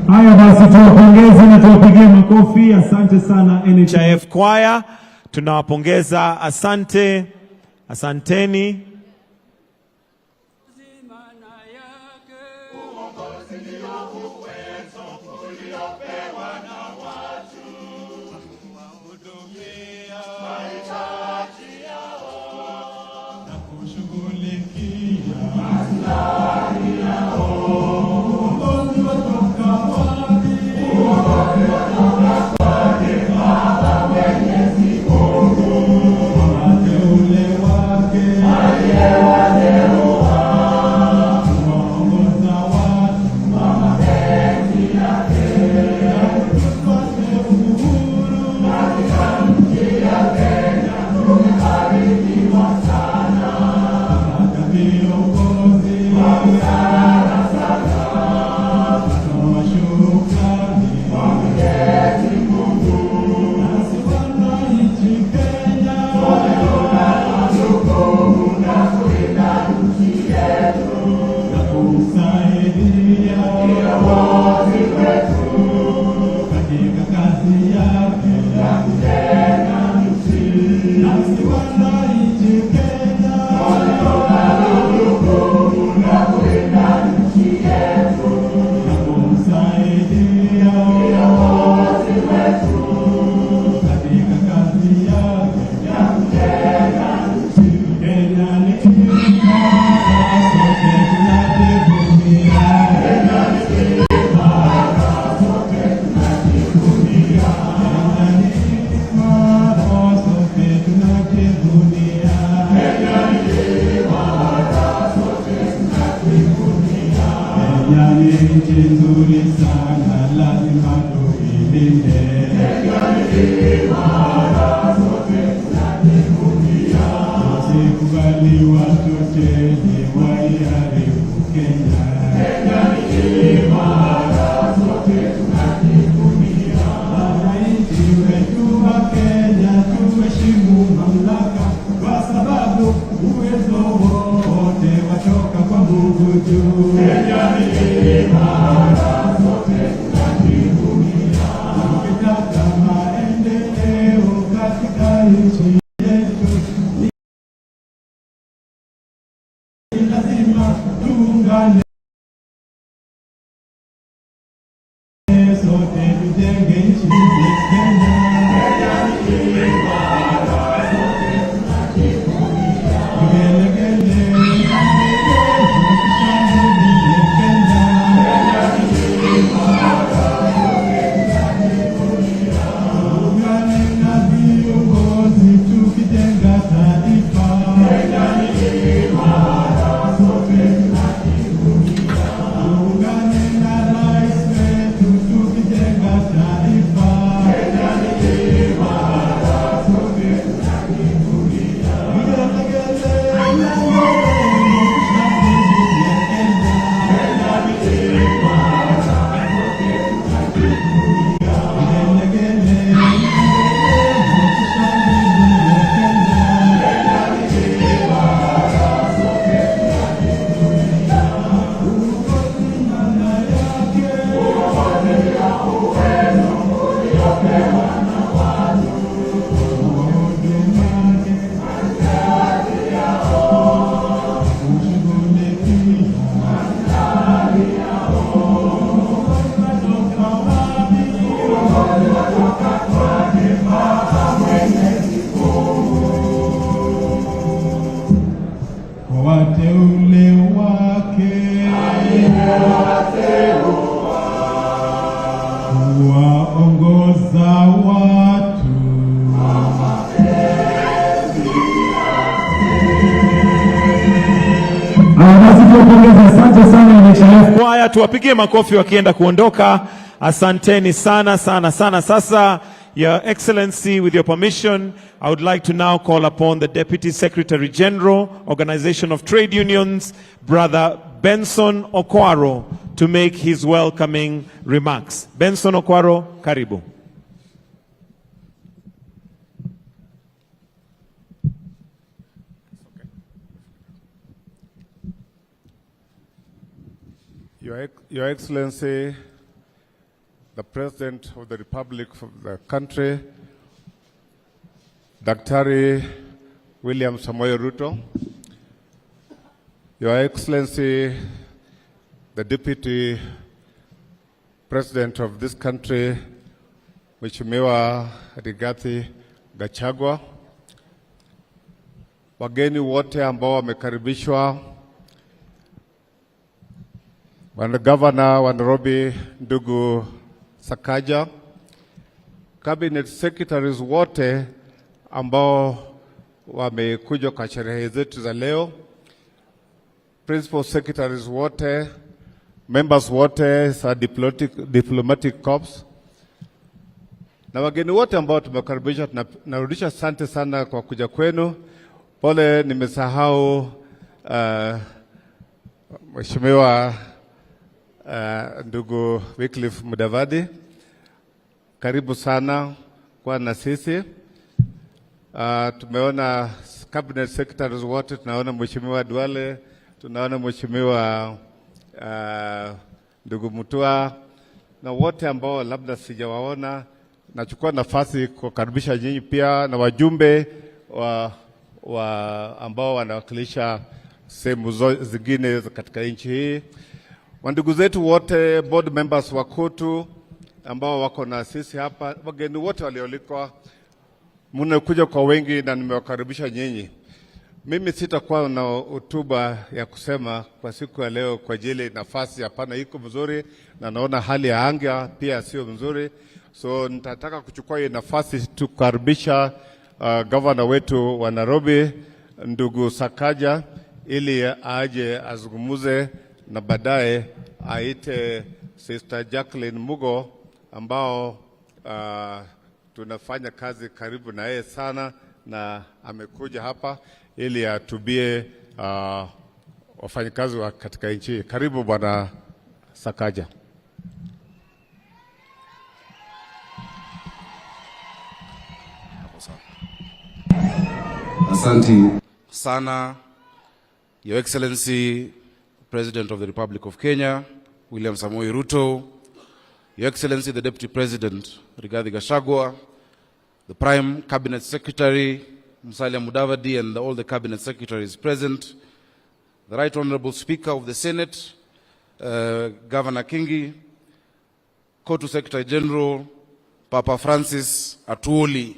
Haya basi, tuwapongeze na tuwapigie makofi. Asante sana NHIF Choir, tunawapongeza. Asante, asanteni. Kenya tuheshimu mamlaka kwa sababu uwezo tuwapigie makofi wakienda kuondoka. Asanteni sana sana sana. Sasa, Your Excellency, with your permission, I would like to now call upon the Deputy Secretary General, Organization of Trade Unions, Brother Benson Okwaro, to make his welcoming remarks. Benson Okwaro, karibu. Your Excellency, the President of the Republic of the country, Daktari William Samoei Ruto, Your Excellency, the Deputy President of this country, Mheshimiwa Rigathi Gachagua, wageni wote ambao wamekaribishwa, Bwana Governor wa Nairobi ndugu Sakaja, Cabinet Secretaries wote ambao wamekuja kwa sherehe zetu za leo, Principal Secretaries wote, members wote za diplomatic corps, na wageni wote ambao tumekaribisha, tunarudisha asante sana kwa kuja kwenu. Pole nimesahau Mheshimiwa ndugu Wycliffe Mudavadi, karibu sana kwa na sisi. Tumeona Cabinet Secretaries wote, tunaona Mheshimiwa Duale, tunaona Mheshimiwa ndugu Mutua, na wote ambao labda sijawaona. Nachukua nafasi kukaribisha nyinyi pia na wajumbe ambao wanawakilisha sehemu zingine katika nchi hii. Wandugu zetu wote, board members wa COTU ambao wako na sisi hapa, wageni wote walioalikwa, mnakuja kwa wengi na nimewakaribisha nyinyi. Mimi sitakuwa na hotuba ya kusema kwa siku ya leo kwa ajili nafasi hapana iko mzuri, na naona hali ya anga pia sio mzuri. So nitataka kuchukua hii nafasi tukaribisha governor wetu wa Nairobi ndugu Sakaja, ili aje azungumuze na baadaye aite Sister Jacqueline Mugo ambao tunafanya kazi karibu na yeye sana, na amekuja hapa ili atubie wafanyikazi wa katika nchi. Karibu Bwana Sakaja. Asante sana, Your Excellency, President of the Republic of Kenya, William Samoei Ruto, Your Excellency, the Deputy President, Rigathi Gachagua, the Prime Cabinet Secretary, Musalia Mudavadi, and all the Cabinet Secretaries present, the Right Honorable Speaker of the Senate, Governor Kingi, COTU Secretary General, Papa Francis Atwoli,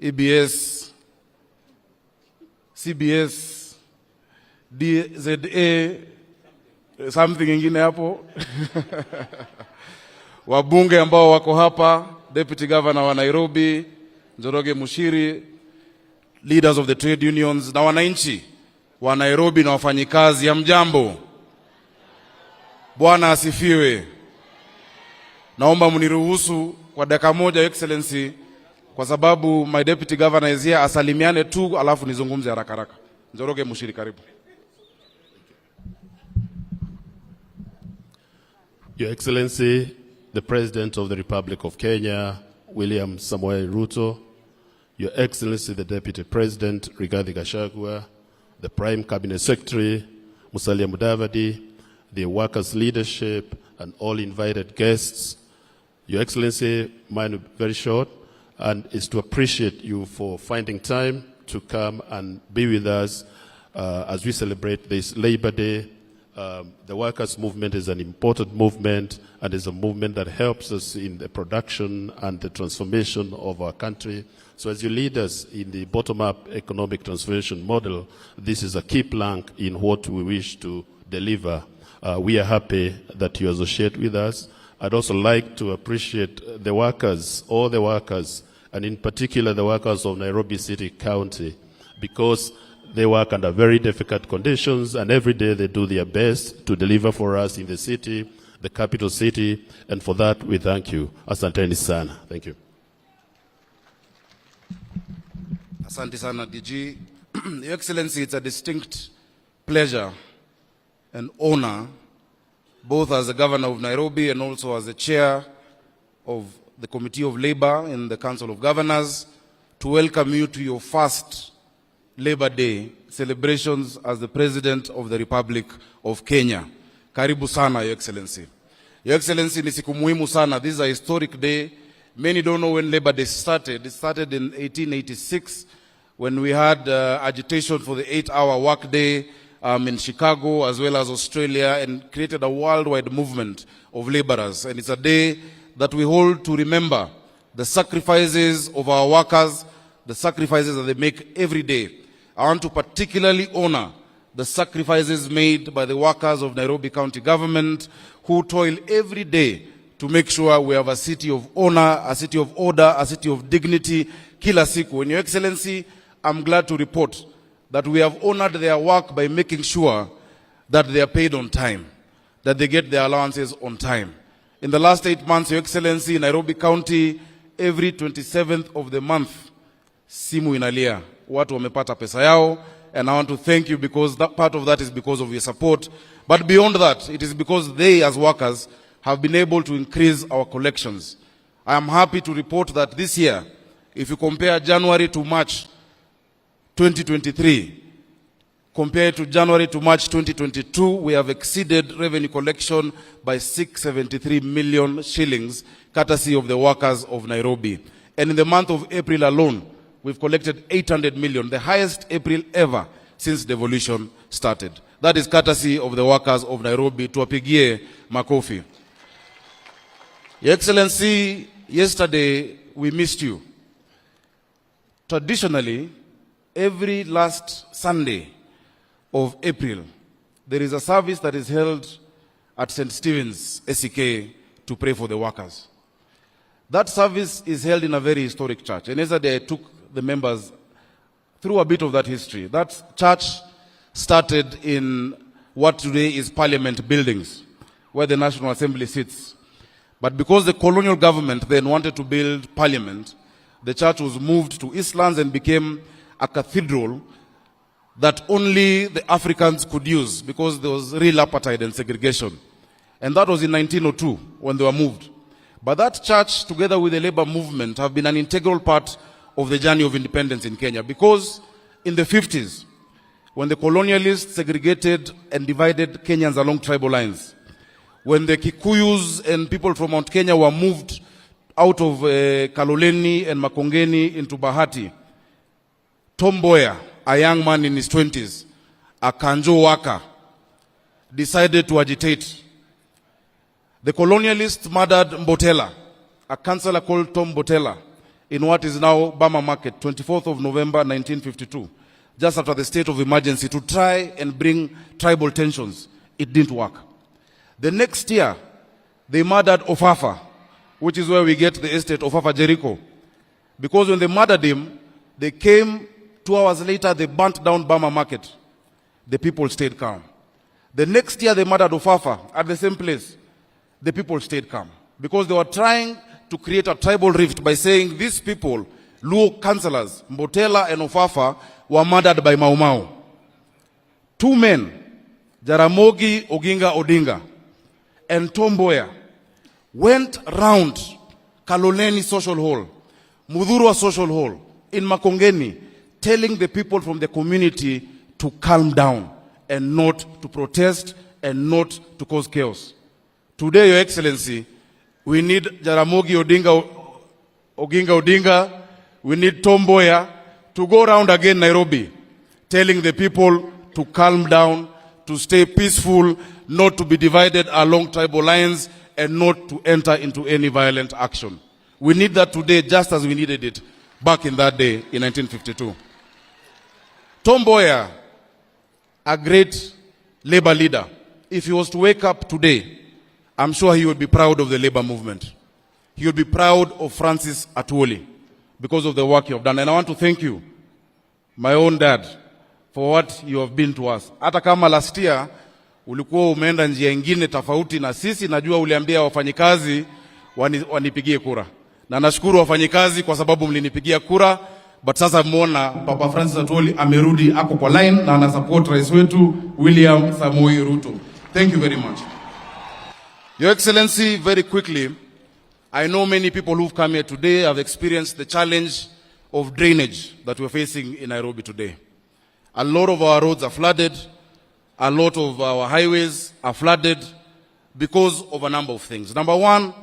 EBS, CBS, DZA, something ingine hapo. Wabunge ambao wako hapa, Deputy Governor wa Nairobi, Njoroge Mushiri, leaders of the trade unions, na wananchi wa Nairobi na wafanyikazi, ya mjambo. Bwana asifiwe. Naomba mniruhusu kwa dakika moja, Your Excellency, kwa sababu my deputy governor is here, asalimiane tu alafu nizungumze haraka haraka. Njoroge Mushiri, karibu. Your Excellency, the President of the Republic of Kenya, William Samoei Ruto, Your Excellency, the Deputy President, Rigathi Gachagua, the Prime Cabinet Secretary, Musalia Mudavadi, the workers' leadership, and all invited guests. Your Excellency, mine will be very short, and is to appreciate you for finding time to come and be with us as we celebrate this Labor Day. The workers' movement is an important movement, and is a movement that helps us in the production and the transformation of our country. So as you lead us in the bottom-up economic transformation model, this is a key plank in what we wish to deliver. We are happy that you associate with us. I'd also like to appreciate the workers, all the workers, and in particular the workers of Nairobi City County, because They work under very difficult conditions, and every day they do their best to deliver for us in the city, the capital city, and for that we thank you. Asanteni sana. Thank you. Asante sana, DG. Your Excellency, it's a distinct pleasure and honor, both as the Governor of Nairobi and also as the Chair of the Committee of Labor in the Council of Governors, to welcome you to your first Labor Day celebrations as the President of the Republic of Kenya. Karibu sana, Your Excellency. Your Excellency, ni siku muhimu sana. This is a historic day. Many don't know when Labor Day started. It started in 1886 when we had agitation for the 8-hour workday in Chicago as well as Australia, and created a worldwide movement of laborers. And it's a day that we hold to remember the sacrifices of our workers, the sacrifices that they make every day. I want to particularly honor the sacrifices made by the workers of Nairobi County Government, who toil every day to make sure we have a city of honor, a city of order, a city of dignity, kila siku. And Your Excellency, I'm glad to report that we have honored their work by making sure that they are paid on time, that they get their allowances on time. In the last 8 months, Your Excellency, in Nairobi County, every 27th of the month, simu inalia, watu wamepata pesa yao, and I want to thank you because that part of that is because of your support. But beyond that, it is because they, as workers, have been able to increase our collections. I am happy to report that this year, if you compare January to March 2023, compared to January to March 2022, we have exceeded revenue collection by 673 million shillings, courtesy of the workers of Nairobi. And in the month of April alone, we've collected 800 million, the highest April ever since devolution started. That is courtesy of the workers of Nairobi. Tuwapigie makofi. Your Excellency, yesterday we missed you. Traditionally, every last Sunday of April, there is a service that is held at St. Stephen's, SEK, to pray for the workers. That service is held in a very historic church. And yesterday I took the members through a bit of that history. That church started in what today is Parliament buildings, where the National Assembly sits. But because the colonial government then wanted to build Parliament, the church was moved to Eastlands and became a cathedral that only the Africans could use because there was real apartheid and segregation. And that was in 1902 when they were moved. But that church, together with the labor movement, have been an integral part of the journey of independence in Kenya. Because in the 50s, when the colonialists segregated and divided Kenyans along tribal lines, when the Kikuyus and people from Mount Kenya were moved out of Kaloleni and Makongeni into Bahati, Tom Mboya, a young man in his 20s, a Kanjo worker, decided to agitate. The colonialists murdered Mbotela, a councillor called Tom Mbotela, in what is now Bama Market, 24th of November 1952, just after the state of emergency, to try and bring tribal tensions. It didn't work. The next year, they murdered Ofafa, which is where we get the estate Ofafa Jericho. Because when they murdered him, they came 2 hours later, they burnt down Bama Market. The people stayed calm. The next year, they murdered Ofafa at the same place. The people stayed calm. Because they were trying to create a tribal rift by saying these people, Luo councillors, Mbotela and Ofafa, were murdered by Mau Mau. 2 men, Jaramogi Oginga Odinga and Tom Mboya, went round Kaloleni Social Hall, Mudhurwa Social Hall, in Makongeni, telling the people from the community to calm down and not to protest and not to cause chaos. Today, Your Excellency, we need Jaramogi Oginga Odinga, we need Tom Mboya to go around again Nairobi, telling the people to calm down, to stay peaceful, not to be divided along tribal lines, and not to enter into any violent action. We need that today just as we needed it back in that day in 1952. Tom Mboya, a great labor leader, if he was to wake up today, I'm sure he would be proud of the labor movement. He would be proud of Francis Atwoli because of the work you have done. And I want to thank you, my own dad, for what you have been to us. Hata kama last year ulikuwa umeenda njia nyingine tofauti na sisi, najua uliambia wafanyikazi wanipigie kura. Na nashukuru wafanyikazi kwa sababu mlinipigia kura, but sasa muona Papa Francis Atwoli amerudi ako kwa line na ana support rais wetu William Samoei Ruto. Thank you very much. Your Excellency, very quickly, I know many people who've come here today have experienced the challenge of drainage that we're facing in Nairobi today. A lot of our roads are flooded. A lot of our highways are flooded because of a number of things. Number one,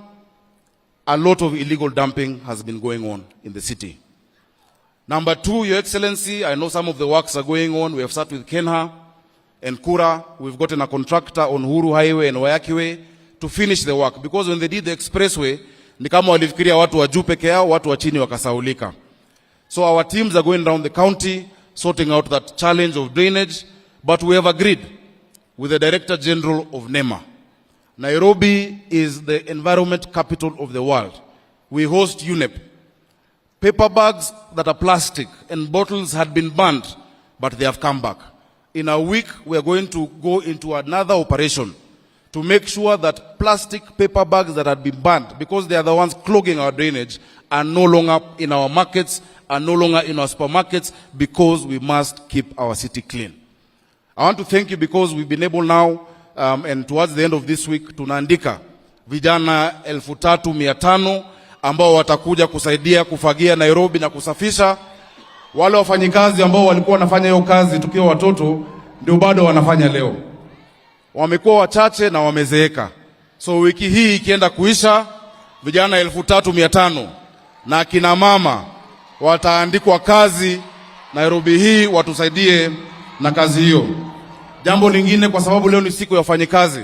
a lot of illegal dumping has been going on in the city. Number two, Your Excellency, I know some of the works are going on. We have started with Kenha and Kura. We've gotten a contractor on Uhuru Highway and Wayaki Way to finish the work. Because when they did the expressway, ni kama walifikiria watu wa juu peke yao, watu wa chini wakasaulika. So our teams are going around the county, sorting out that challenge of drainage. But we have agreed with the Director General of NEMA. Nairobi is the environment capital of the world. We host UNEP. Paper bags that are plastic and bottles had been banned, but they have come back. In a week, we are going to go into another operation to make sure that plastic paper bags that had been banned, because they are the ones clogging our drainage, are no longer in our markets, are no longer in our supermarkets, because we must keep our city clean. I want to thank you because we've been able now, and towards the end of this week, tunaandika vijana 3,500 ambao watakuja kusaidia kufagia Nairobi na kusafisha. Wale wafanyikazi ambao walikuwa wanafanya hiyo kazi tukiwa watoto ndio bado wanafanya leo. Wamekuwa wachache na wamezeeka. So wiki hii ikienda kuisha, vijana 3,500 na kina mama wataandikwa kazi Nairobi hii, watusaidie na kazi hiyo. Jambo lingine, kwa sababu leo ni siku ya wafanyikazi,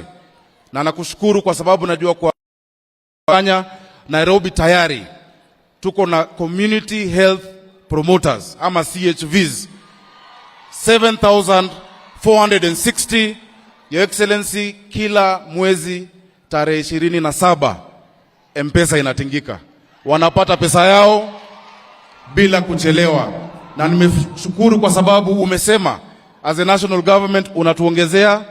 na nakushukuru kwa sababu najua kwa Nairobi tayari tuko na community health promoters ama CHVs 7,460. Your Excellency, kila mwezi tarehe 27 M-Pesa inatingika, wanapata pesa yao bila kuchelewa, na nimeshukuru kwa sababu umesema as a national government unatuongezea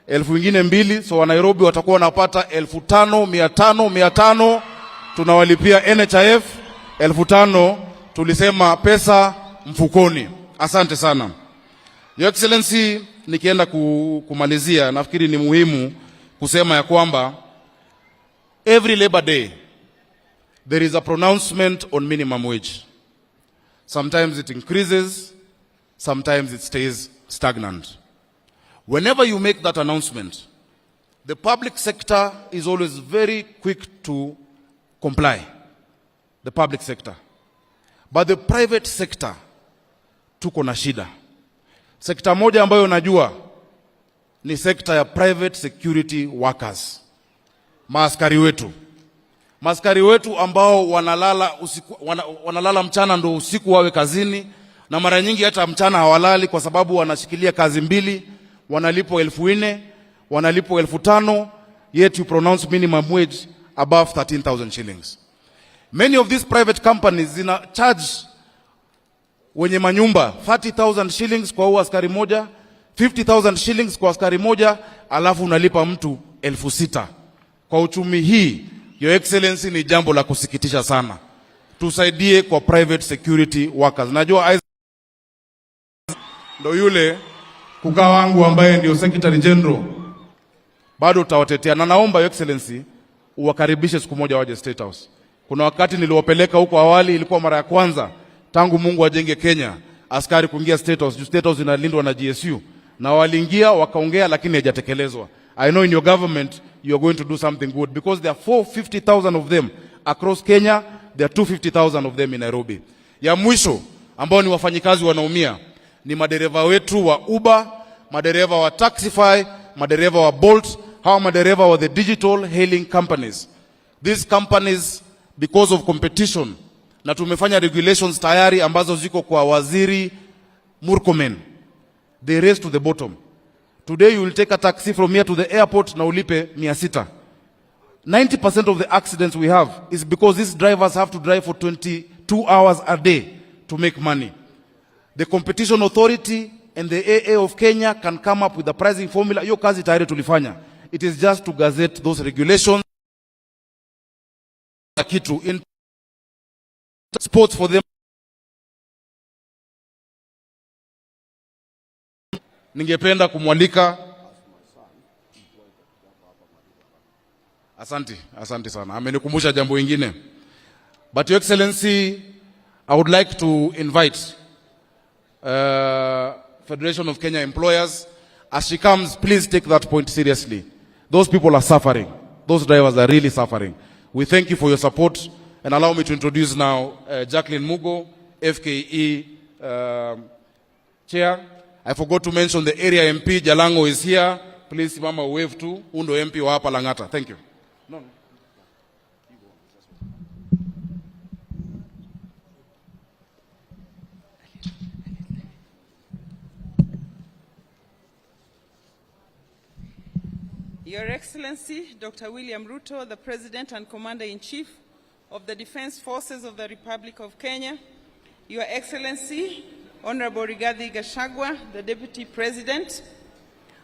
2,000, so wa Nairobi watakuwa wanapata 5,500 tunawalipia NHIF 5,000, tulisema pesa mfukoni. Asante sana. Your Excellency, nikienda kumalizia, nafikiri ni muhimu kusema ya kwamba every Labor Day there is a pronouncement on minimum wage. Sometimes it increases, sometimes it stays stagnant. Whenever you make that announcement, the public sector is always very quick to comply, the public sector. But the private sector, tuko na shida. Sekta moja ambayo najua ni sekta ya private security workers. Maaskari wetu. Maaskari wetu ambao wanalala wanalala mchana ndo usiku wawe kazini, na mara nyingi hata mchana hawalali kwa sababu wanashikilia kazi mbili, wanalipwa 4,000, wanalipwa 5,000, yet you pronounce minimum wage above 13,000 shillings. Many of these private companies zina charge wenye manyumba 30,000 shillings kwa huo askari moja, 50,000 shillings kwa askari moja, alafu unalipa mtu 6,000. Kwa uchumi hii, Your Excellency, ni jambo la kusikitisha sana. Tusaidie kwa private security workers. Najua ndo yule kukaa wangu ambaye ndio Secretary General, bado utawatetea, na naomba Your Excellency uwakaribishe siku moja waje State House. Kuna wakati niliwapeleka huko awali, ilikuwa mara ya kwanza tangu Mungu ajenge Kenya askari kuingia State House. State House inalindwa na GSU, na waliingia wakaongea, lakini haijatekelezwa. I know in your government you are going to do something good, because there are 450,000 of them across Kenya, there are 250,000 of them in Nairobi. Ya mwisho ambao ni wafanyikazi wanaumia ni madereva wetu wa Uber, madereva wa Taxify, madereva wa Bolt, hawa madereva wa the digital hailing companies. These companies, because of competition, na tumefanya regulations tayari ambazo ziko kwa Waziri Murkomen, they race to the bottom. Today you will take a taxi from here to the airport na ulipe 600. 90% of the accidents we have is because these drivers have to drive for 22 hours a day to make money. The Competition Authority and the AA of Kenya can come up with the pricing formula. Hiyo kazi tayari tulifanya. It is just to gazette those regulations. Kitu in sports for them. Ningependa kumwalika. Asante sana. Amenikumbusha jambo ingine. But Your Excellency, I would like to invite Federation of Kenya Employers. As she comes, please take that point seriously. Those people are suffering. Those drivers are really suffering. We thank you for your support. And allow me to introduce now Jacqueline Mugo, FKE Chair. I forgot to mention the area MP, Jalango, is here. Please, Mama, wave to Undo MP wa hapa Lang'ata. Thank you. No. Your Excellency, Dr. William Ruto, the President and Commander-in-Chief of the Defense Forces of the Republic of Kenya, Your Excellency, Honorable Rigathi Gachagua, the Deputy President,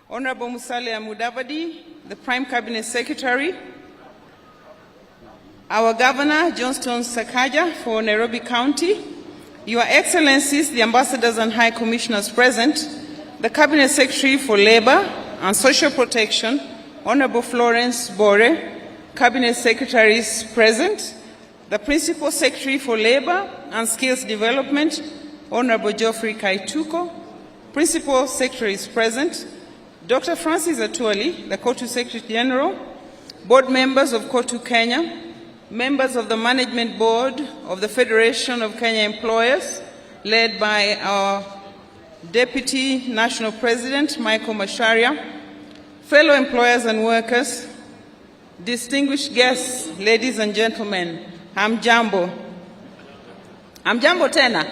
Honorable Musalia Mudavadi, the Prime Cabinet Secretary, our Governor, Johnston Sakaja for Nairobi County, Your Excellencies, the Ambassadors and High Commissioners present, the Cabinet Secretary for Labor and Social Protection, Honorable Florence Bore, Cabinet Secretaries present, the Principal Secretary for Labor and Skills Development, Honorable Geoffrey Kaituko, Principal Secretaries present, Dr. Francis Atwoli, the COTU Secretary General, board members of COTU Kenya, members of the Management Board of the Federation of Kenya Employers, led by our Deputy National President, Michael Macharia, fellow employers and workers, distinguished guests, ladies and gentlemen, hamjambo. Hamjambo tena.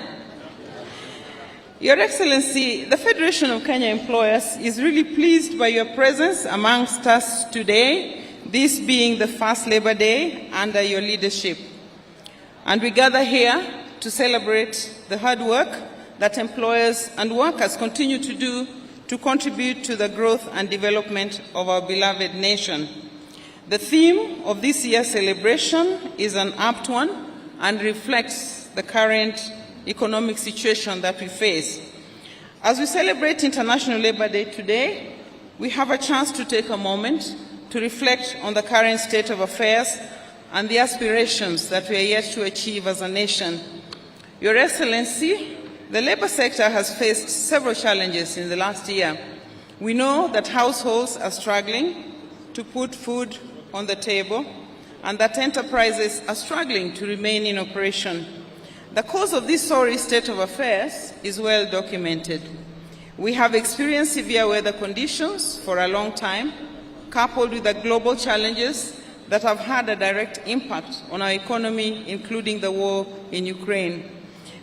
Your Excellency, the Federation of Kenya Employers is really pleased by your presence amongst us today, this being the first Labor Day under your leadership. And we gather here to celebrate the hard work that employers and workers continue to do to contribute to the growth and development of our beloved nation. The theme of this year's celebration is an apt one and reflects the current economic situation that we face. As we celebrate International Labour Day today, we have a chance to take a moment to reflect on the current state of affairs and the aspirations that we are yet to achieve as a nation. Your Excellency, the labour sector has faced several challenges in the last year. We know that households are struggling to put food on the table and that enterprises are struggling to remain in operation. The cause of this sorry state of affairs is well documented. We have experienced severe weather conditions for a long time, coupled with the global challenges that have had a direct impact on our economy, including the war in Ukraine.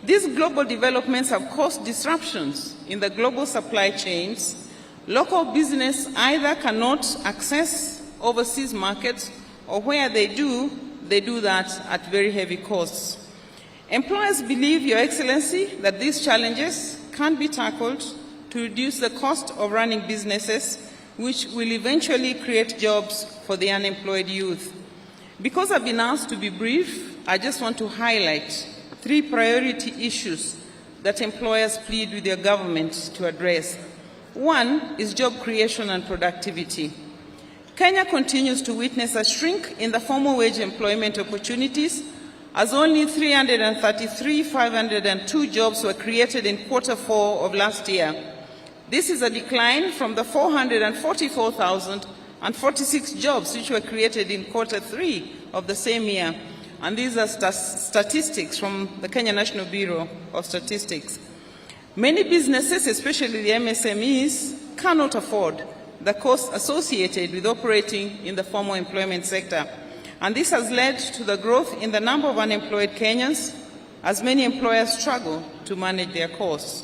These global developments have caused disruptions in the global supply chains. Local business either cannot access overseas markets, or where they do that at very heavy costs. Employers believe, Your Excellency, that these challenges can be tackled to reduce the cost of running businesses, which will eventually create jobs for the unemployed youth. Because I've been asked to be brief, I just want to highlight 3 priority issues that employers plead with their government to address. One is job creation and productivity. Kenya continues to witness a shrink in the formal wage employment opportunities, as only 333,502 jobs were created in Q4 of last year. This is a decline from the 444,046 jobs which were created in Q3 of the same year. And these are statistics from the Kenya National Bureau of Statistics. Many businesses, especially the MSMEs, cannot afford the costs associated with operating in the formal employment sector. And this has led to the growth in the number of unemployed Kenyans, as many employers struggle to manage their costs.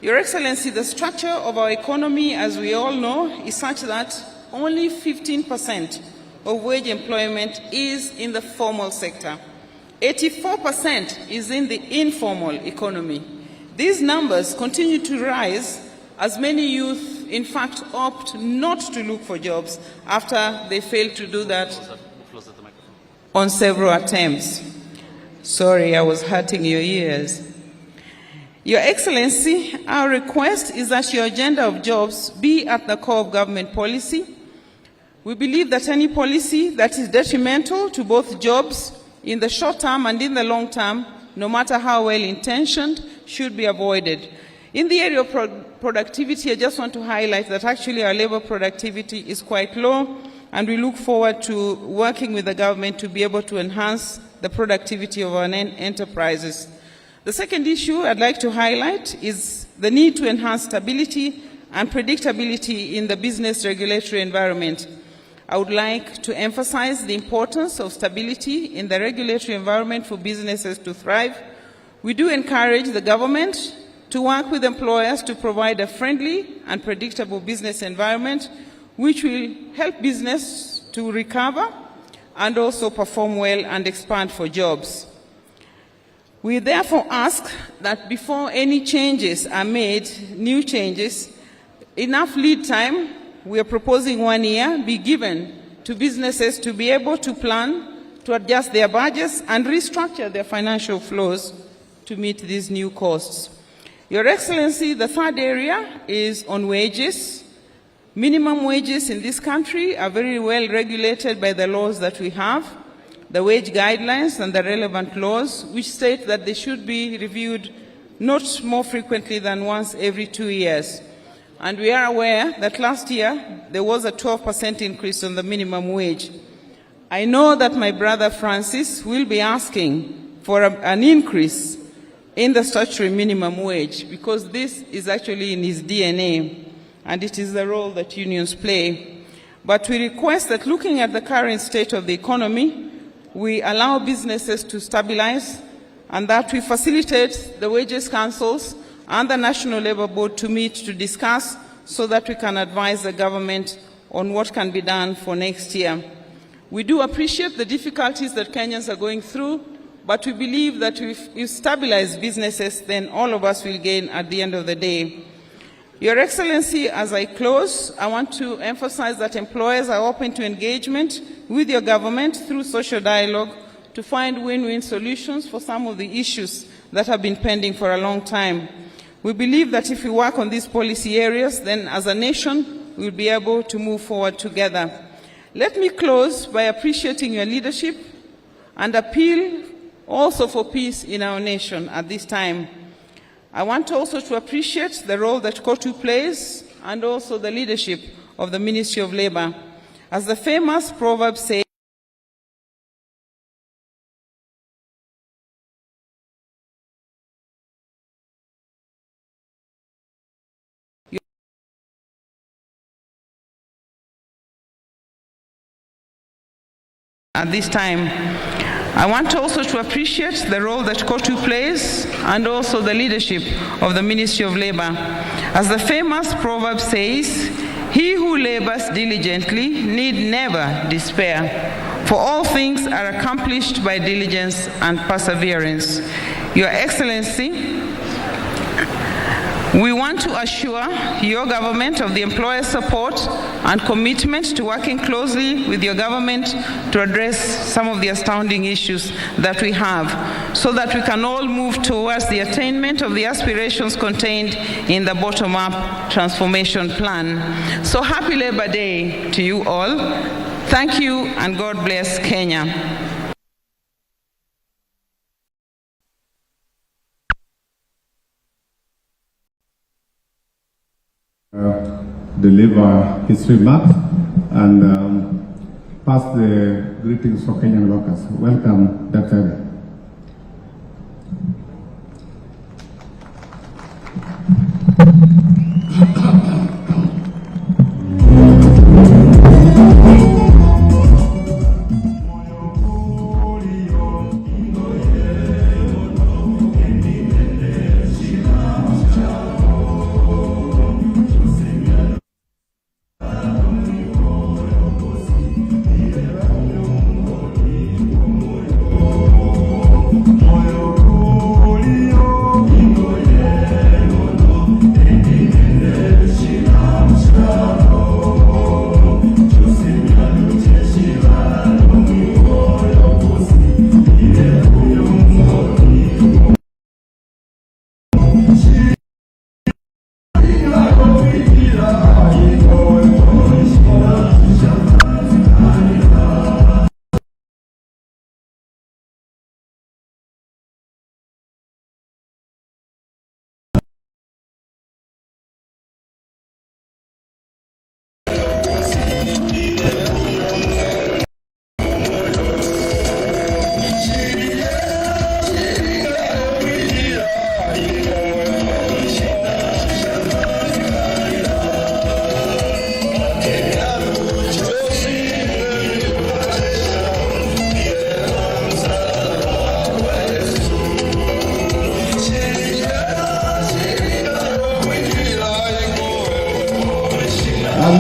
Your Excellency, the structure of our economy, as we all know, is such that only 15% of wage employment is in the formal sector. 84% is in the informal economy. These numbers continue to rise as many youth, in fact, opt not to look for jobs after they fail to do that on several attempts. Sorry, I was hurting your ears. Your Excellency, our request is that your agenda of jobs be at the core of government policy. We believe that any policy that is detrimental to both jobs in the short term and in the long term, no matter how well intentioned, should be avoided. In the area of productivity, I just want to highlight that actually our labor productivity is quite low, and we look forward to working with the government to be able to enhance the productivity of our enterprises. The second issue I'd like to highlight is the need to enhance stability and predictability in the business regulatory environment. I would like to emphasize the importance of stability in the regulatory environment for businesses to thrive. We do encourage the government to work with employers to provide a friendly and predictable business environment which will help business to recover and also perform well and expand for jobs. We therefore ask that before any changes are made, new changes, enough lead time, we are proposing 1 year, be given to businesses to be able to plan, to adjust their budgets and restructure their financial flows to meet these new costs. Your Excellency, the third area is on wages. Minimum wages in this country are very well regulated by the laws that we have, the wage guidelines and the relevant laws, which state that they should be reviewed not more frequently than once every 2 years. And we are aware that last year there was a 12% increase on the minimum wage. I know that my brother Francis will be asking for an increase in the statutory minimum wage because this is actually in his DNA and it is the role that unions play. But we request that looking at the current state of the economy, we allow businesses to stabilize and that we facilitate the wages councils and the National Labour Board to meet to discuss so that we can advise the government on what can be done for next year. We do appreciate the difficulties that Kenyans are going through, but we believe that if you stabilize businesses, then all of us will gain at the end of the day. Your Excellency, as I close, I want to emphasize that employers are open to engagement with your government through social dialogue to find win-win solutions for some of the issues that have been pending for a long time. We believe that if we work on these policy areas, then as a nation, we'll be able to move forward together. Let me close by appreciating your leadership and appeal also for peace in our nation at this time. I want also to appreciate the role that COTU plays and also the leadership of the Ministry of Labour. As the famous proverb says, at this time, I want also to appreciate the role that COTU plays and also the leadership of the Ministry of Labour. As the famous proverb says, he who labors diligently need never despair, for all things are accomplished by diligence and perseverance. Your Excellency, we want to assure your government of the employer support and commitment to working closely with your government to address some of the astounding issues that we have, so that we can all move towards the attainment of the aspirations contained in the bottom-up transformation plan. So happy Labor Day to you all. Thank you and God bless Kenya. Deliver his remarks and pass the greetings for Kenyan workers. Welcome, Dr.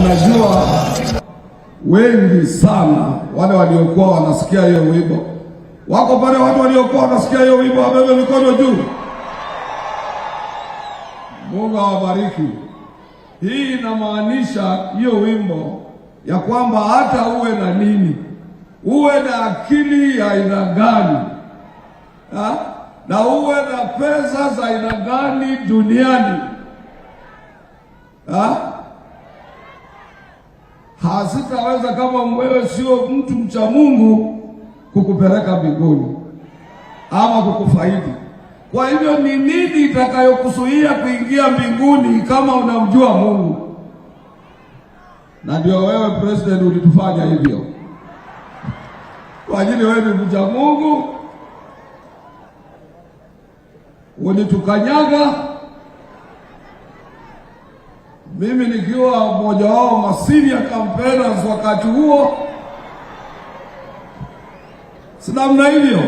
Najua wengi sana wale waliokuwa wanasikia hiyo wimbo wako pale. Watu waliokuwa wanasikia hiyo wimbo wabebe mikono juu. Mungu awabariki. Hii inamaanisha hiyo wimbo ya kwamba hata uwe na nini, uwe na akili ya aina gani, na uwe na pesa za aina gani duniani, hasitaweza kama wewe sio mtu mcha Mungu kukupeleka mbinguni ama kukufaidi. Kwa hivyo ni nini itakayokuzuia kuingia mbinguni kama unamjua Mungu? Na ndio wewe president ulitufanya hivyo. Kwa ajili wewe ni mcha Mungu, ulitukanyaga. Mimi nikiwa mmoja wao masenior campaigners wakati huo, si namna hivyo.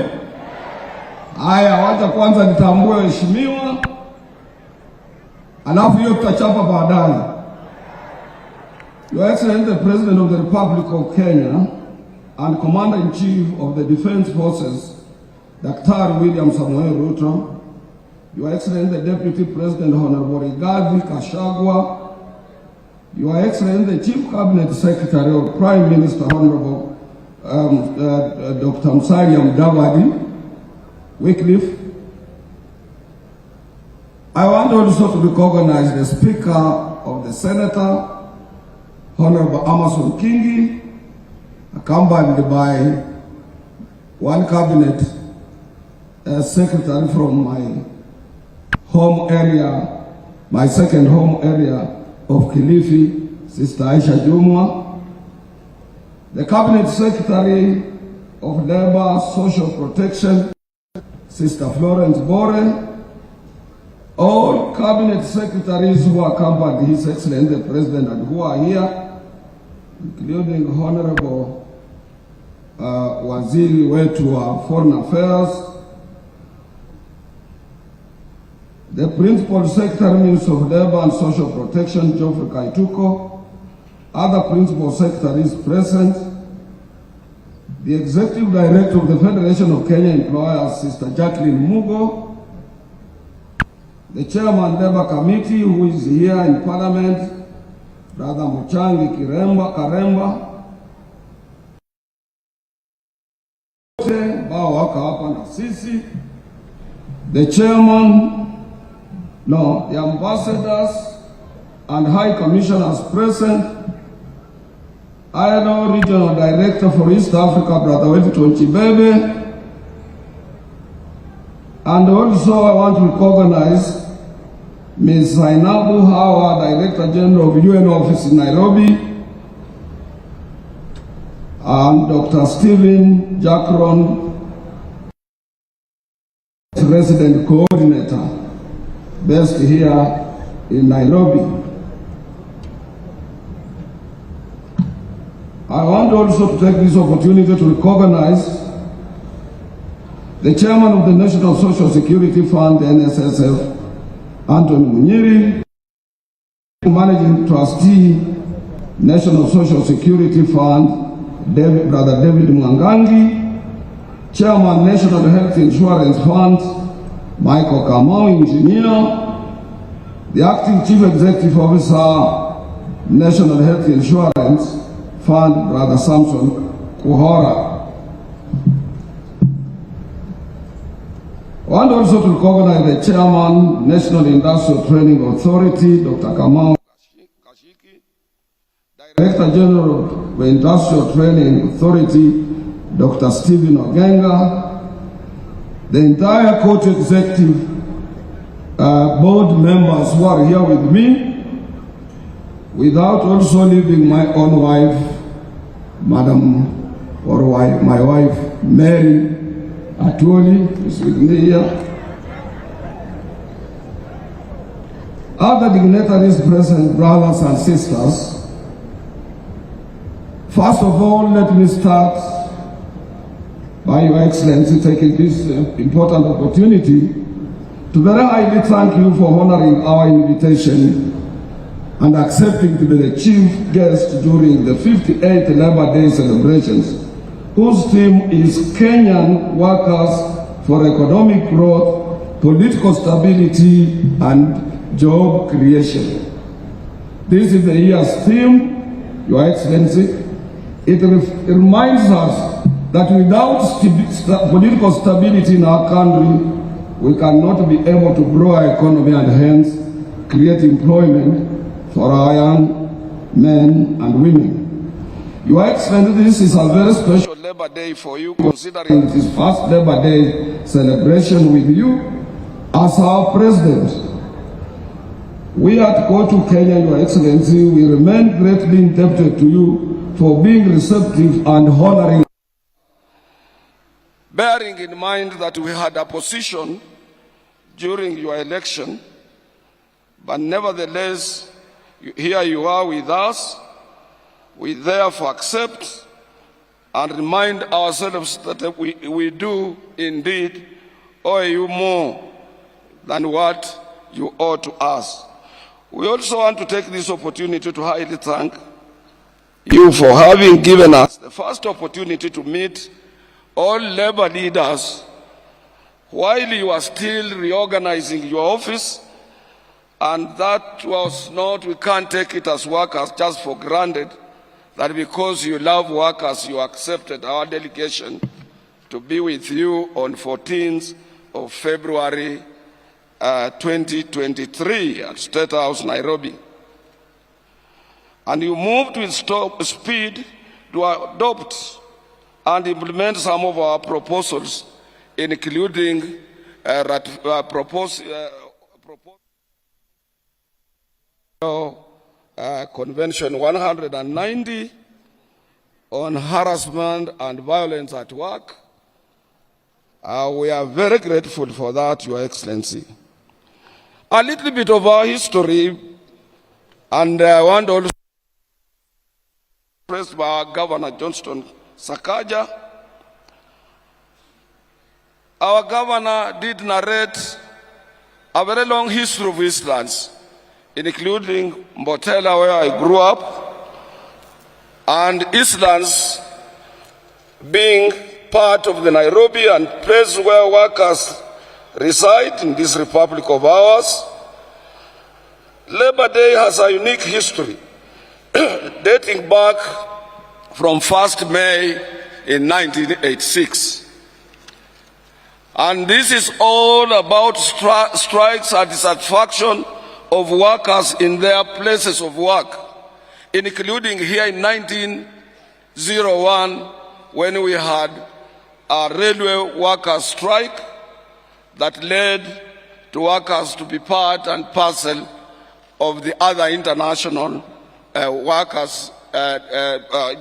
Haya, wacha kwanza nitambue heshimiwa, alafu hiyo tutachapa baadaye. Your Excellency the President of the Republic of Kenya and Commander-in-Chief of the Defense Forces, Dr. William Samoei Ruto, Your Excellency the Deputy President Honorable Rigathi Gachagua, Your Excellency the Chief Cabinet Secretary of Prime Minister Honorable Dr. Musalia Mudavadi, Wycliffe. I want also to recognize the Speaker of the Senator, Honorable Amason Kingi, accompanied by one Cabinet Secretary from my home area, my second home area of Kilifi, Sister Aisha Jumwa, the Cabinet Secretary of Labor, Social Protection, Sister Florence Bore, all Cabinet Secretaries who accompanied His Excellency the President and who are here, including Honorable Waziri wetu wa Foreign Affairs, the Principal Secretary, Minister of Labor and Social Protection, Geoffrey Kaituko, other Principal Secretaries present, the Executive Director of the Federation of Kenya Employers, Sister Jacqueline Mugo, the Chairman Labor Committee who is here in Parliament, Brother Muchangi Karemba, ambao wako hapa na sisi, the Chairman, the ambassadors and high commissioners present, ILO Regional Director for East Africa, Brother Wellington Chibebe, and also I want to recognize Ms. Zainabu Hawa, Director General of UN Office in Nairobi, and Dr. Stephen Jackron, Resident Coordinator, based here in Nairobi. I want also to take this opportunity to recognize the Chairman of the National Social Security Fund, NSSF, Anthony Munyiri, Managing Trustee, National Social Security Fund, Brother David Mwangangi, Chairman, National Health Insurance Fund, Michael Kamau, Engineer, the Acting Chief Executive Officer, National Health Insurance Fund, Brother Samson Kuhora. I want also to recognize the Chairman, National Industrial Training Authority, Dr. Kamau Kashiki, Director General of the Industrial Training Authority, Dr. Stephen Ogenga, the entire COTU executive board members who are here with me, without also leaving my own wife, my wife, Mary Atwoli, is with me here. Other dignitaries present, brothers and sisters. First of all, let me start by Your Excellency taking this important opportunity to very highly thank you for honoring our invitation and accepting to be the chief guest during the 58th Labor Day celebrations, whose theme is Kenyan Workers for Economic Growth, Political Stability and Job Creation. This is the year's theme, Your Excellency. It reminds us that without political stability in our country, we cannot be able to grow our economy and hence create employment for our young men and women. Your Excellency, this is a very special Labor Day for you, considering it is first Labor Day celebration with you as our President. We at COTU Kenya, Your Excellency, we remain greatly indebted to you for being receptive and honoring. Bearing in mind that we had a position during your election, but nevertheless, here you are with us. We therefore accept and remind ourselves that we do indeed owe you more than what you owe to us. We also want to take this opportunity to highly thank you for having given us the first opportunity to meet all labor leaders while you are still reorganizing your office, and that was not, we can't take it as workers just for granted, that because you love workers, you accepted our delegation to be with you on 14th of February 2023 at State House, Nairobi. And you moved with speed to adopt and implement some of our proposals, including Convention 190 on harassment and violence at work. We are very grateful for that, Your Excellency. A little bit of our history, and I want to also expressed by our Governor Johnston Sakaja. Our governor did narrate a very long history of Eastlands, including Mbotela, where I grew up, and Eastlands being part of the Nairobi and place where workers reside in this republic of ours. Labor Day has a unique history dating back from 1st May in 1986. And this is all about strikes and dissatisfaction of workers in their places of work, including here in 1901 when we had a railway workers' strike that led to workers to be part and parcel of the other international workers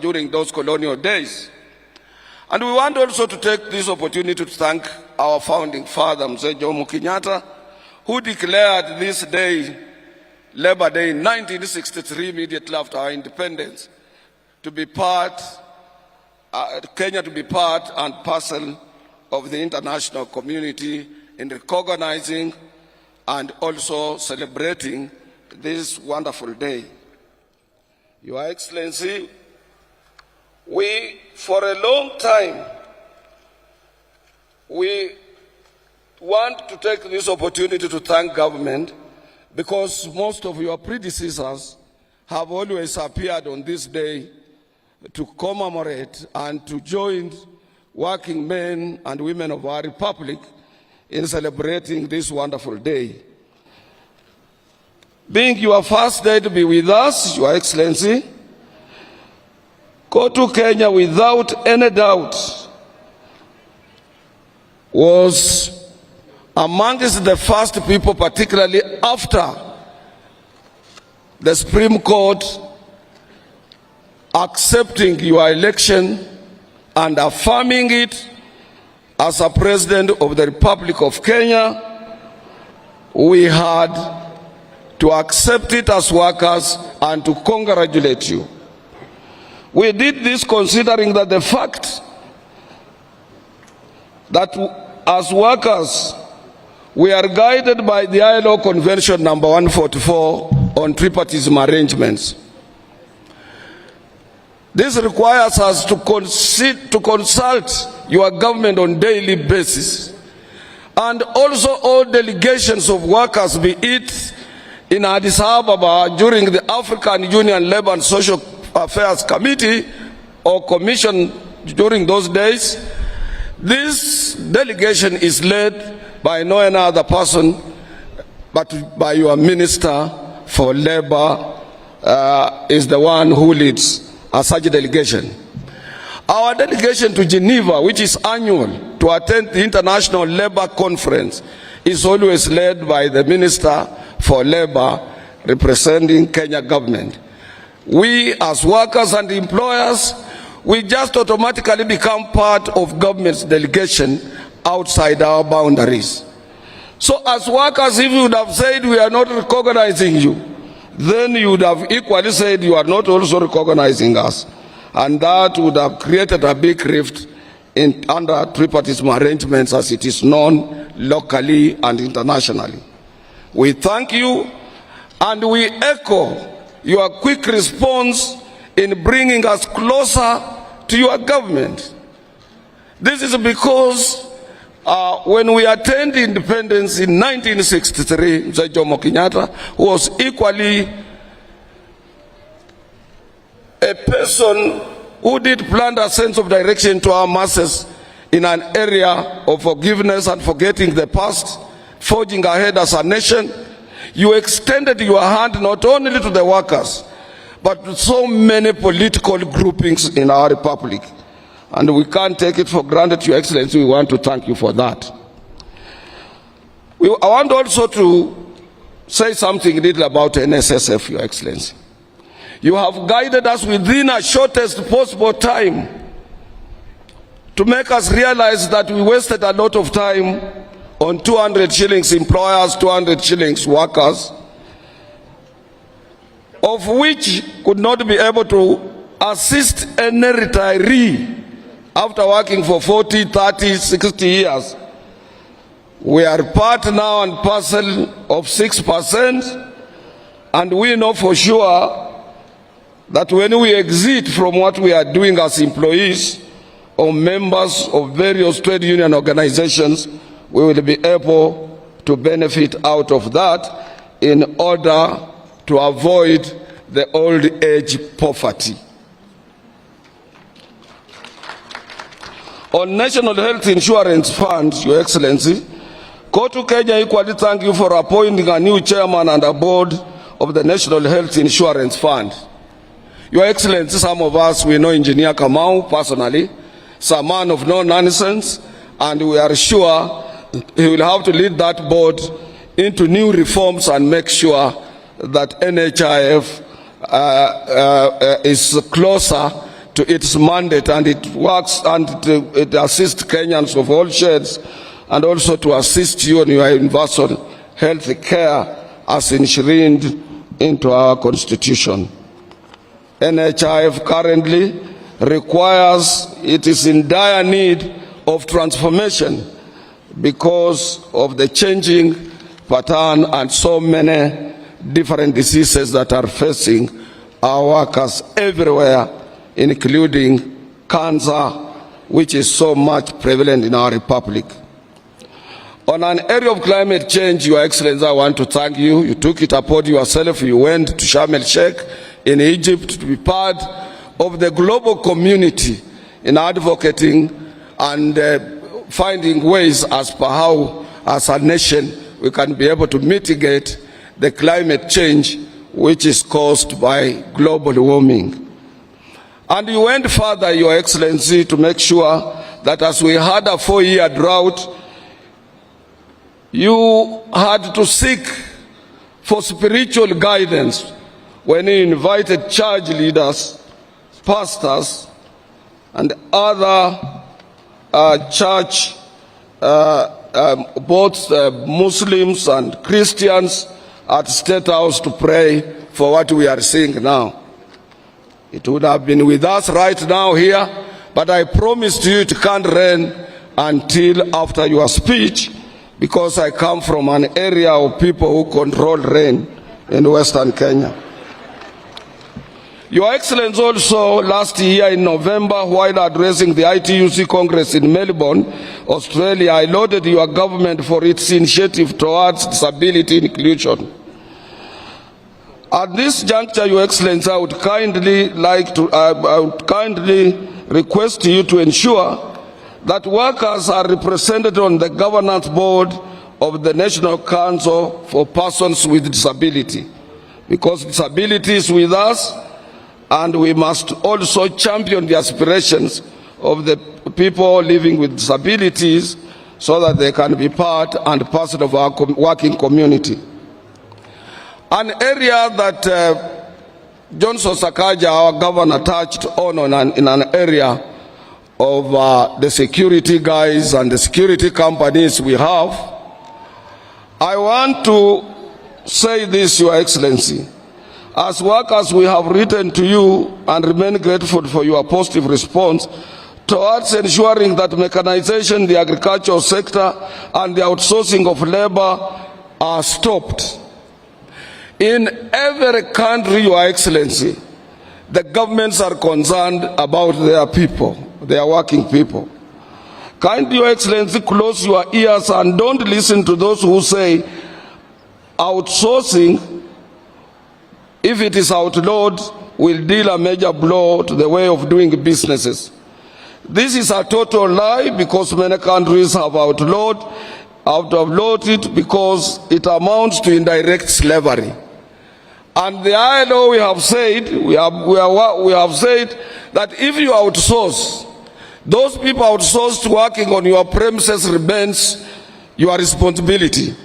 during those colonial days. And we want also to take this opportunity to thank our founding father, Mzee Jomo Kenyatta, who declared this day, Labor Day, in 1963, immediately after our independence, to be part, Kenya to be part and parcel of the international community in recognizing and also celebrating this wonderful day. Your Excellency, we, for a long time, we want to take this opportunity to thank government, because most of your predecessors have always appeared on this day to commemorate and to join working men and women of our republic in celebrating this wonderful day. Being your first day to be with us, Your Excellency, COTU Kenya, without any doubt, was amongst the first people, particularly after the Supreme Court accepting your election and affirming it as a President of the Republic of Kenya. We had to accept it as workers and to congratulate you. We did this considering that the fact that as workers we are guided by the ILO Convention number 144 on tripartite arrangements. This requires us to consult your government on daily basis, and also all delegations of workers, be it in Addis Ababa during the African Union Labour and Social Affairs Committee or Commission during those days. This delegation is led by no other person but by your Minister for Labour, is the one who leads such a delegation. Our delegation to Geneva, which is annual, to attend the International Labour Conference, is always led by the Minister for Labour representing Kenya government. We as workers and employers, we just automatically become part of government's delegation outside our boundaries. So as workers, if you would have said we are not recognizing you, then you would have equally said you are not also recognizing us. And that would have created a big rift under tripartite arrangements as it is known locally and internationally. We thank you and we echo your quick response in bringing us closer to your government. This is because when we attained independence in 1963, Mzee Jomo Kenyatta was equally a person who did plant a sense of direction to our masses in an area of forgiveness and forgetting the past, forging ahead as a nation. You extended your hand not only to the workers, but to so many political groupings in our republic. And we can't take it for granted, Your Excellency. We want to thank you for that. I want also to say something little about NSSF, Your Excellency. You have guided us within a shortest possible time to make us realize that we wasted a lot of time on 200 shillings employers, 200 shillings workers, of which could not be able to assist any retiree after working for 40, 30, 60 years. We are part now and parcel of 6%, and we know for sure that when we exit from what we are doing as employees or members of various trade union organizations, we will be able to benefit out of that in order to avoid the old age poverty. On National Health Insurance Fund, Your Excellency, COTU Kenya equally thank you for appointing a new chairman and a board of the National Health Insurance Fund. Your Excellency, some of us, we know Engineer Kamau personally. He's a man of no nonsense, and we are sure he will have to lead that board into new reforms and make sure that NHIF is closer to its mandate, and it works and it assists Kenyans of all shades, and also to assist you in your universal health care as enshrined into our constitution. NHIF currently it is in dire need of transformation because of the changing pattern and so many different diseases that are facing our workers everywhere, including cancer, which is so much prevalent in our republic. On an area of climate change, Your Excellency, I want to thank you. You took it upon yourself. You went to Sharm el-Sheikh in Egypt to be part of the global community in advocating and finding ways as per how as a nation, we can be able to mitigate the climate change which is caused by global warming. And you went further, Your Excellency, to make sure that as we had a 4-year drought, you had to seek for spiritual guidance when you invited church leaders, pastors, and other church, both Muslims and Christians, at State House to pray for what we are seeing now. It would have been with us right now here, but I promised you it can't rain until after your speech, because I come from an area of people who control rain in Western Kenya. Your Excellency, also last year in November, while addressing the ITUC Congress in Melbourne, Australia, I lauded your government for its initiative towards disability inclusion. At this juncture, Your Excellency, I would kindly request you to ensure that workers are represented on the governance board of the National Council for Persons with Disability, because disability is with us, and we must also champion the aspirations of the people living with disabilities so that they can be part and parcel of our working community. An area that Johnson Sakaja, our governor, touched on in an area of the security guys and the security companies we have. I want to say this, Your Excellency. As workers, we have written to you and remain grateful for your positive response towards ensuring that mechanization in the agricultural sector and the outsourcing of labor are stopped. In every country, Your Excellency, the governments are concerned about their people, their working people. Kindly, Your Excellency, close your ears and don't listen to those who say outsourcing, if it is outlawed, will deal a major blow to the way of doing businesses. This is a total lie, because many countries have outlawed it because it amounts to indirect slavery. And the ILO, we have said that if you outsource, those people outsourced working on your premises remains your responsibility,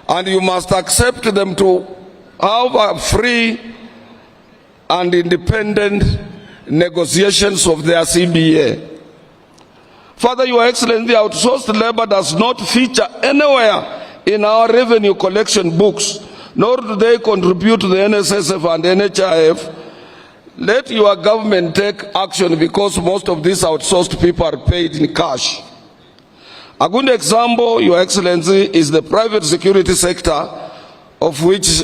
and you must accept them to have a free and independent negotiations of their CBA. Further, Your Excellency, outsourced labor does not feature anywhere in our revenue collection books, nor do they contribute to the NSSF and NHIF. Let your government take action, because most of these outsourced people are paid in cash. A good example, Your Excellency, is the private security sector, of which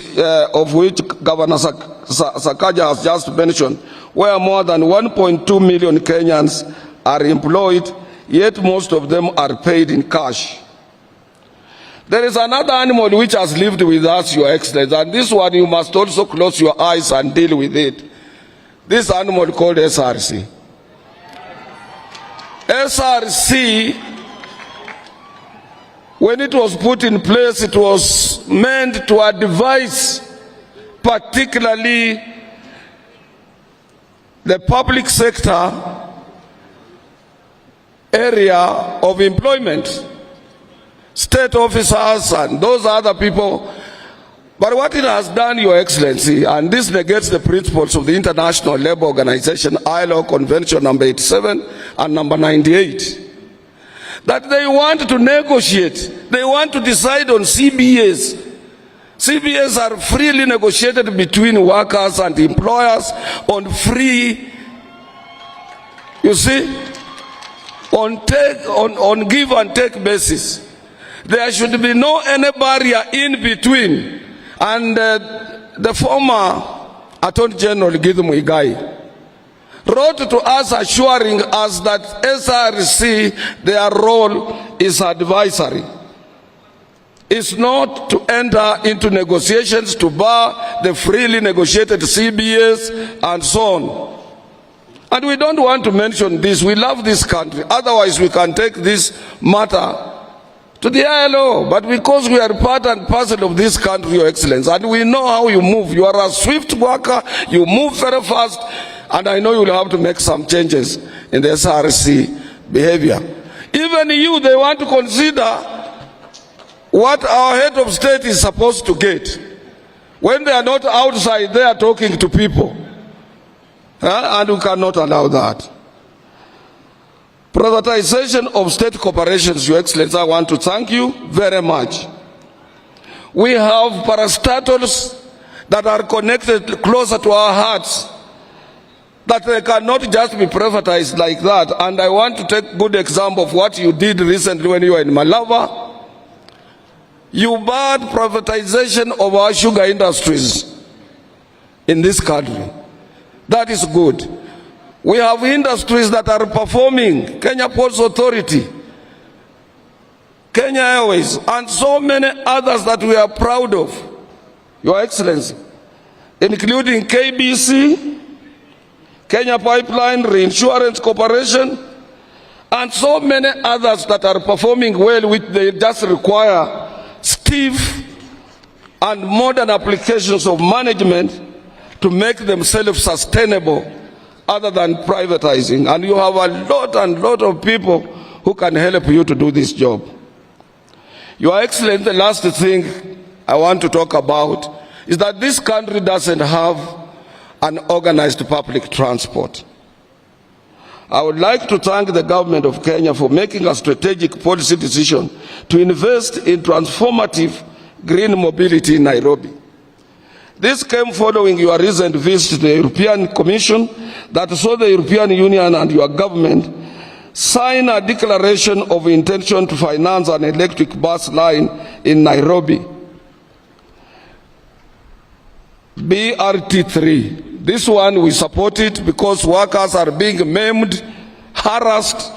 Governor Sakaja has just mentioned, where more than 1.2 million Kenyans are employed, yet most of them are paid in cash. There is another animal which has lived with us, Your Excellency, and this one you must also close your eyes and deal with it. This animal called SRC. SRC, when it was put in place, it was meant to advise particularly the public sector area of employment, state officers and those other people. But what it has done, Your Excellency, and this negates the principles of the International Labour Organization, ILO Convention number 87 and number 98, that they want to negotiate, they want to decide on CBAs. CBAs are freely negotiated between workers and employers on free, you see, on give and take basis. There should be no any barrier in between. And the former Attorney General Githu Muigai wrote to us assuring us that SRC, their role is advisory. It's not to enter into negotiations to bar the freely negotiated CBAs and so on. And we don't want to mention this. We love this country. Otherwise, we can take this matter to the ILO, but because we are part and parcel of this country, Your Excellency, and we know how you move. You are a swift worker, you move very fast, and I know you will have to make some changes in the SRC behavior. Even you, they want to consider what our head of state is supposed to get when they are not outside there talking to people. And we cannot allow that. Privatization of state corporations, Your Excellency, I want to thank you very much. We have parastatals that are connected closer to our hearts, that they cannot just be privatized like that. And I want to take good example of what you did recently when you were in Malava. You barred privatization of our sugar industries in this country. That is good. We have industries that are performing, Kenya Ports Authority, Kenya Airways, and so many others that we are proud of, Your Excellency, including KBC, Kenya Pipeline Reinsurance Corporation, and so many others that are performing well, which they just require stiff and modern applications of management to make them self-sustainable, other than privatizing. And you have a lot of people who can help you to do this job. Your Excellency, the last thing I want to talk about is that this country doesn't have an organized public transport. I would like to thank the government of Kenya for making a strategic policy decision to invest in transformative green mobility in Nairobi. This came following your recent visit to the European Commission that saw the European Union and your government sign a declaration of intention to finance an electric bus line in Nairobi, BRT3. This one we support it because workers are being maimed, harassed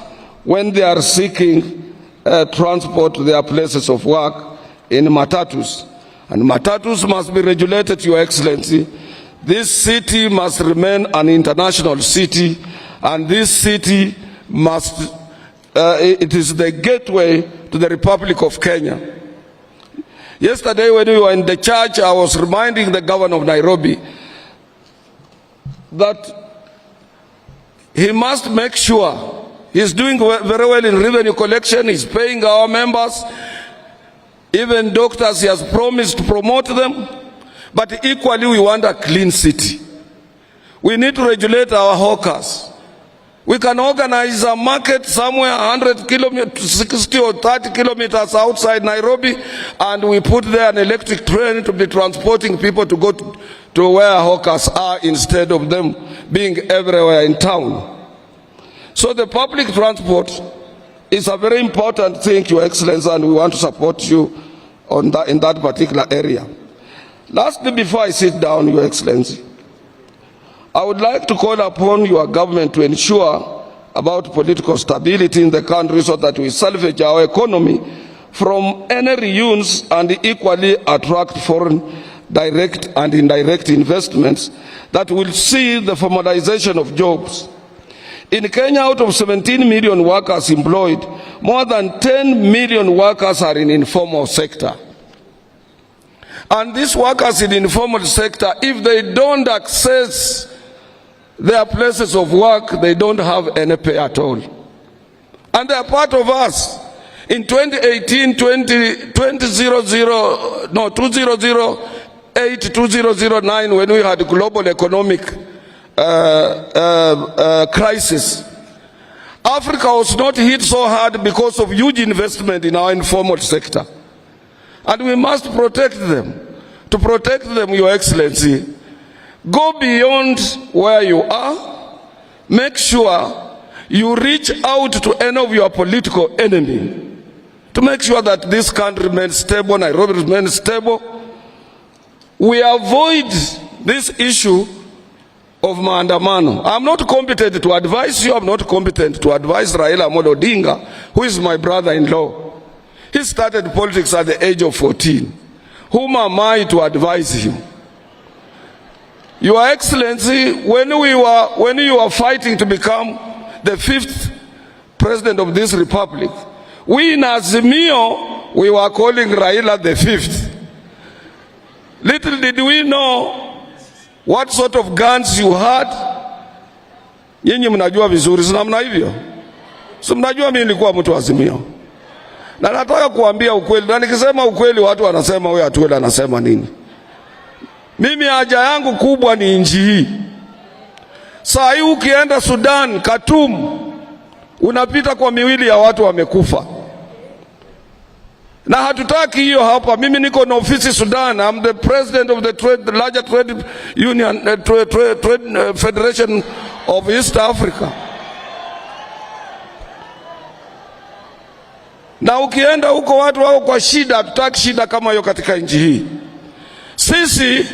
when they are seeking transport to their places of work in matatus. And matatus must be regulated, Your Excellency. This city must remain an international city, and this city must, it is the gateway to the Republic of Kenya. Yesterday when we were in the church, I was reminding the governor of Nairobi that he must make sure he's doing very well in revenue collection, he's paying our members. Even doctors, he has promised to promote them, but equally we want a clean city. We need to regulate our hawkers. We can organize a market somewhere 100 kilometers, 60 or 30 kilometers outside Nairobi, and we put there an electric train to be transporting people to go to where hawkers are instead of them being everywhere in town. So the public transport is a very important thing, Your Excellency, and we want to support you on that, in that particular area. Lastly, before I sit down, Your Excellency, I would like to call upon your government to ensure about political stability in the country so that we salvage our economy from any reunions and equally attract foreign direct and indirect investments that will see the formalization of jobs. In Kenya, out of 17 million workers employed, more than 10 million workers are in informal sector. And these workers in informal sector, if they don't access their places of work, they don't have any pay at all. And they are part of us. In 2018, 2008, 2009, when we had a global economic crisis, Africa was not hit so hard because of huge investment in our informal sector. And we must protect them. To protect them, Your Excellency, go beyond where you are. Make sure you reach out to any of your political enemy to make sure that this country remains stable, Nairobi remains stable. We avoid this issue of maandamano. I'm not competent to advise you. I'm not competent to advise Raila Amolo Odinga, who is my brother-in-law. He started politics at the age of 14. Whom am I to advise him? Your Excellency, when you were fighting to become the 5th president of this republic, we in Azimio we were calling Raila the fifth. Little did we know what sort of guns you had. Nyinyi mnajua vizuri, si namna hivyo? Si mnajua mimi nilikuwa mtu Azimio. Na nataka kuambia ukweli, na nikisema ukweli watu wanasema wewe Atwoli anasema nini? Mimi haja yangu kubwa ni nchi hii. Saa hii ukienda Sudan, Khartoum, unapita kwa miwili ya watu wamekufa. Na hatutaki hiyo hapa. Mimi niko na ofisi Sudan. I'm the president of the larger trade union, trade federation of East Africa. Na ukienda huko watu wao kwa shida, hatutaki shida kama hiyo katika nchi hii. Sisi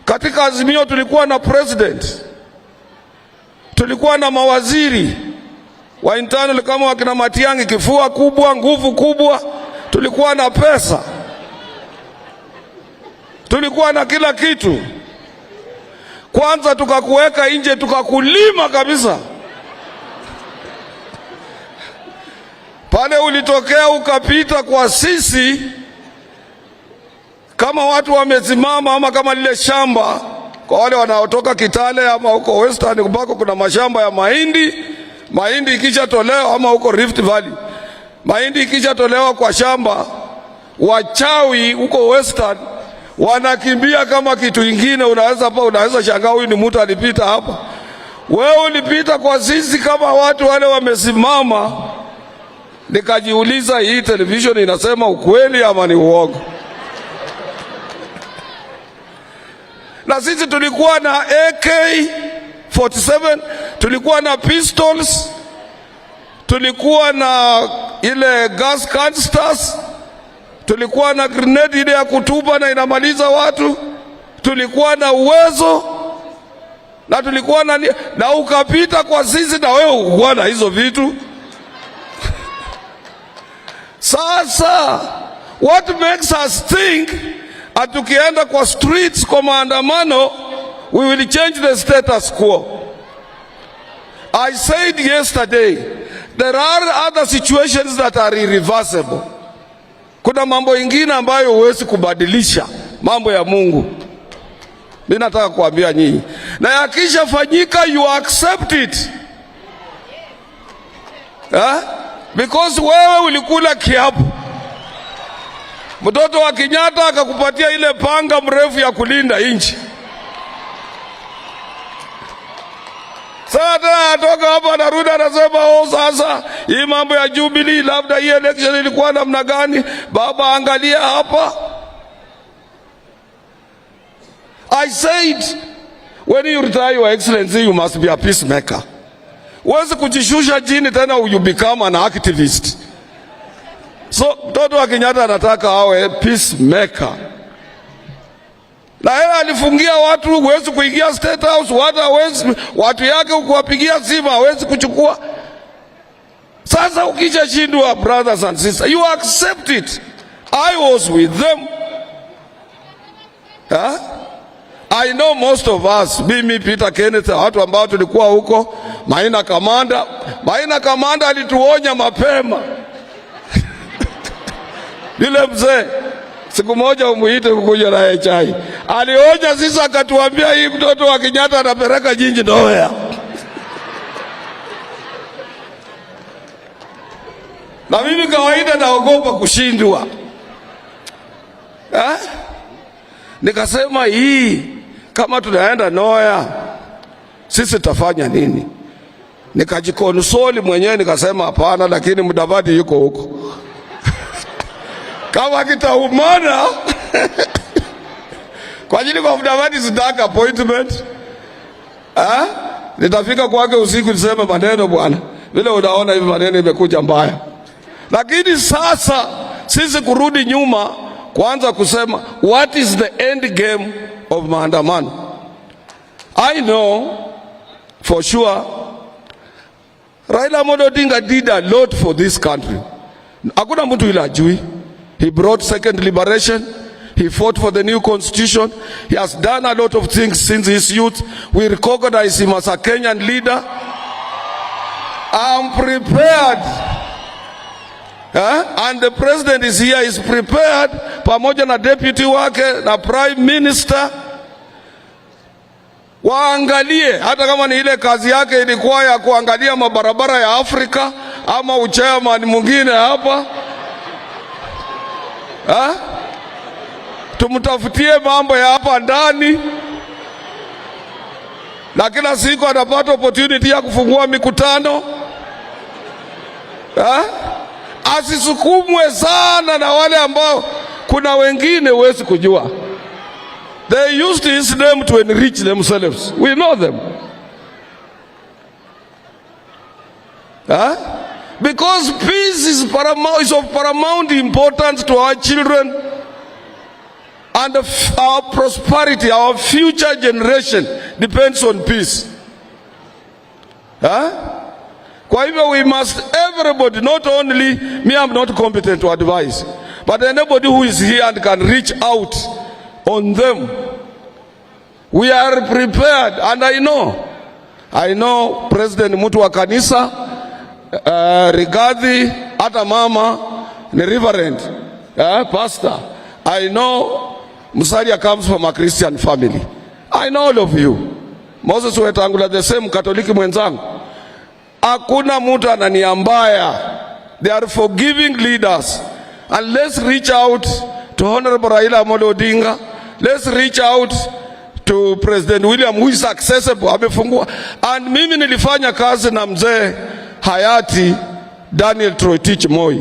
katika Azimio tulikuwa na president, tulikuwa na mawaziri wa internal kama wakina Matiang'i, kifua kubwa, nguvu kubwa, tulikuwa na pesa, tulikuwa na kila kitu. Kwanza tukakuweka nje, tukakulima kabisa. Pale ulitokea ukapita kwa sisi kama watu wamesimama, ama kama lile shamba kwa wale wanaotoka Kitale ama huko Western ambako kuna mashamba ya mahindi. Mahindi ikisha tolewa, ama huko Rift Valley, mahindi ikisha tolewa kwa shamba, wachawi huko Western wanakimbia kama kitu kingine. Unaweza shangaa huyu ni mtu alipita hapa. Wewe ulipita kwa sisi kama watu wale wamesimama. Nikajiuliza, hii television inasema ukweli ama ni uongo? Na sisi tulikuwa na AK-47, tulikuwa na pistols, tulikuwa na ile gas canisters, tulikuwa na grenade ile ya kutupa na inamaliza watu, tulikuwa na uwezo, na tulikuwa na ukapita kwa sisi, na wewe ukuwa na hizo vitu. Sasa what makes us think atukienda kwa streets kwa maandamano we will change the status quo? I said yesterday there are other situations that are irreversible. Kuna mambo ingine ambayo huwezi kubadilisha, mambo ya Mungu. Mimi nataka kuambia nyinyi, na yakisha fanyika you accept it. Because wewe ulikula kiapo. Mtoto wa Kenyatta akakupatia ile panga mrefu ya kulinda nchi. Sasa atoka hapa narudi anasema sasa hii mambo ya Jubilee, labda hii election ilikuwa namna gani? Baba, angalia hapa. I said when you retire, Your Excellency, you must be a peacemaker. Uwezi kujishusha chini tena you become an activist. So mtoto wa Kenyatta anataka awe peacemaker. Na yeye alifungia watu, huwezi kuingia State House, watu yake ukuwapigia simu hawezi kuchukua. Sasa ukija shindwa, brothers and sisters, you accept it. I was with them. I know most of us, mimi, Peter Kenneth, watu ambao tulikuwa huko. Maina Kamanda alituonya mapema. Yule mzee siku moja umuite kukuja na chai, alionya sisi, akatuambia hii mtoto wa Kenyatta anapeleka jinji nowhere. Na mimi kawaida naogopa kushindwa. Nikasema hii kama tunaenda nowhere sisi tafanya nini? Nikajikonsoli mwenyewe nikasema hapana, lakini Mudavadi yuko huko. Kama kitaumana kwa ajili kwa Mudavadi sitaka appointment. Nitafika kwake usiku niseme maneno, bwana, vile unaona hivi maneno imekuja mbaya. Lakini sasa sisi kurudi nyuma kwanza kusema what is the end game of maandamano. I know for sure Raila Amolo Odinga did a lot for this country. Hakuna mtu ila ajui. He brought second liberation. He fought for the new constitution. He has done a lot of things since his youth. We recognize him as a Kenyan leader. I'm prepared And the president is here, is prepared, pamoja na deputy wake na prime minister. Waangalie, hata kama ni ile kazi yake ilikuwa ya kuangalia mabarabara ya Afrika ama uchairman mwingine hapa. Tumtafutie mambo ya hapa ndani. Na kila siku anapata opportunity ya kufungua mikutano. Asisukumwe sana na wale ambao kuna wengine huwezi kujua. They used his name to enrich themselves. We know them. Because peace is of paramount importance to our children and our prosperity, our future generation depends on peace. Kwa hivyo we must, everybody, not only me, I'm not competent to advise, but anybody who is here and can reach out on them. We are prepared, and I know President Mutu wa kanisa, Rigathi, hata mama ni reverend, pastor. I know Musalia comes from a Christian family. I know all of you. Moses Wetangula the same Katoliki mwenzangu. Hakuna mtu ananiambaya. They are forgiving leaders. And let's reach out to Honorable Raila Amolo Odinga. Let's reach out to President William, who is accessible. Amefungua. And mimi nilifanya kazi na mzee hayati Daniel Toroitich Moi.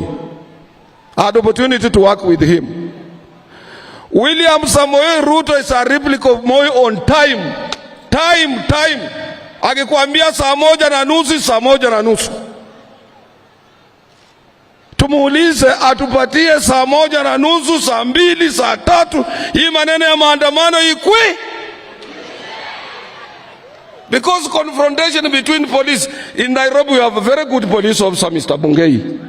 I had opportunity to work with him. William Samoei Ruto is a replica of Moi on time. Time. Akikwambia saa 1:30, saa 1:30. Tumuulize atupatie saa 1:30, saa 2, saa 3. Hii maneno ya maandamano ikwe. Because confrontation between police in Nairobi, we have a very good police officer, Mr. Bungei.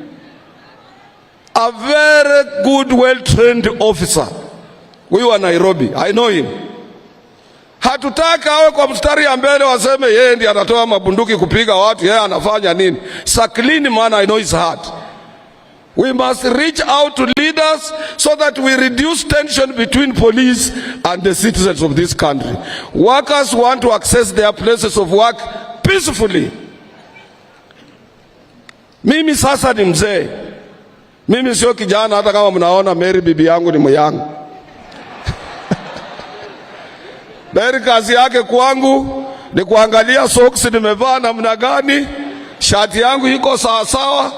A very good, well-trained officer. We were Nairobi. I know him. Hatutaka awe kwa mstari ya mbele waseme yeye ndiye anatoa mabunduki kupiga watu, yeye anafanya nini. It's a clean man, I know his heart. We must reach out to leaders so that we reduce tension between police and the citizens of this country. Workers want to access their places of work peacefully. Mimi sasa ni mzee. Mimi sio kijana, hata kama mnaona Mary bibi yangu ni myangu. Mary kazi yake kwangu ni kuangalia socks nimevaa namna gani, shati yangu iko sawa sawa,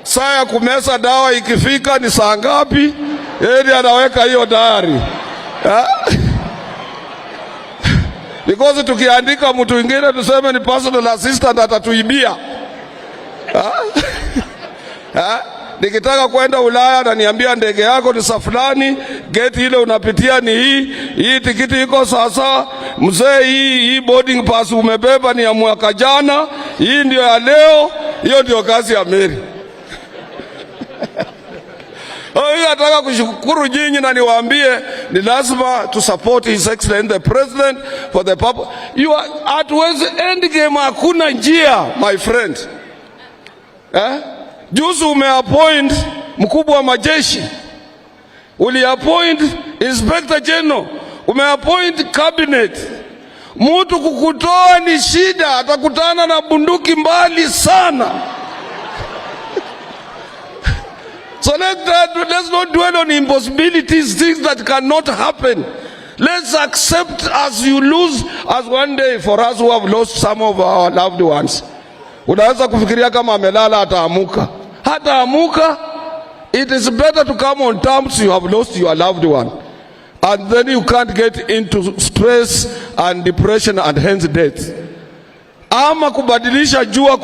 saa ya kumeza dawa ikifika ni saa ngapi, yeye anaweka hiyo diary. Because tukiandika mtu mwingine tuseme ni personal assistant atatuibia. Nikitaka kwenda Ulaya na niambia ndege yako ni safulani, gate ile unapitia ni hii tikiti iko sasa, mzee hii boarding pass umebeba ni ya mwaka jana, hii ndio ya leo. Hiyo ndio kazi ya Mary. Nataka kushukuru nyinyi na niwaambie ni lazima to support His Excellency the President for the purpose. You are at end game, hakuna njia my friend. Juzi umeappoint mkubwa wa majeshi, uliappoint Inspector General, umeappoint cabinet. Mtu kukutoa ni shida, atakutana na bunduki mbali sana. So let's not dwell on impossibilities, things that cannot happen. Let's accept as you lose, as one day for us who have lost some of our loved ones. Unaweza kufikiria kama amelala ataamuka. Hataamuka. It is better to come on terms you have lost your loved one. And then you can't get into stress and depression and hence death. Ama kubadilisha jua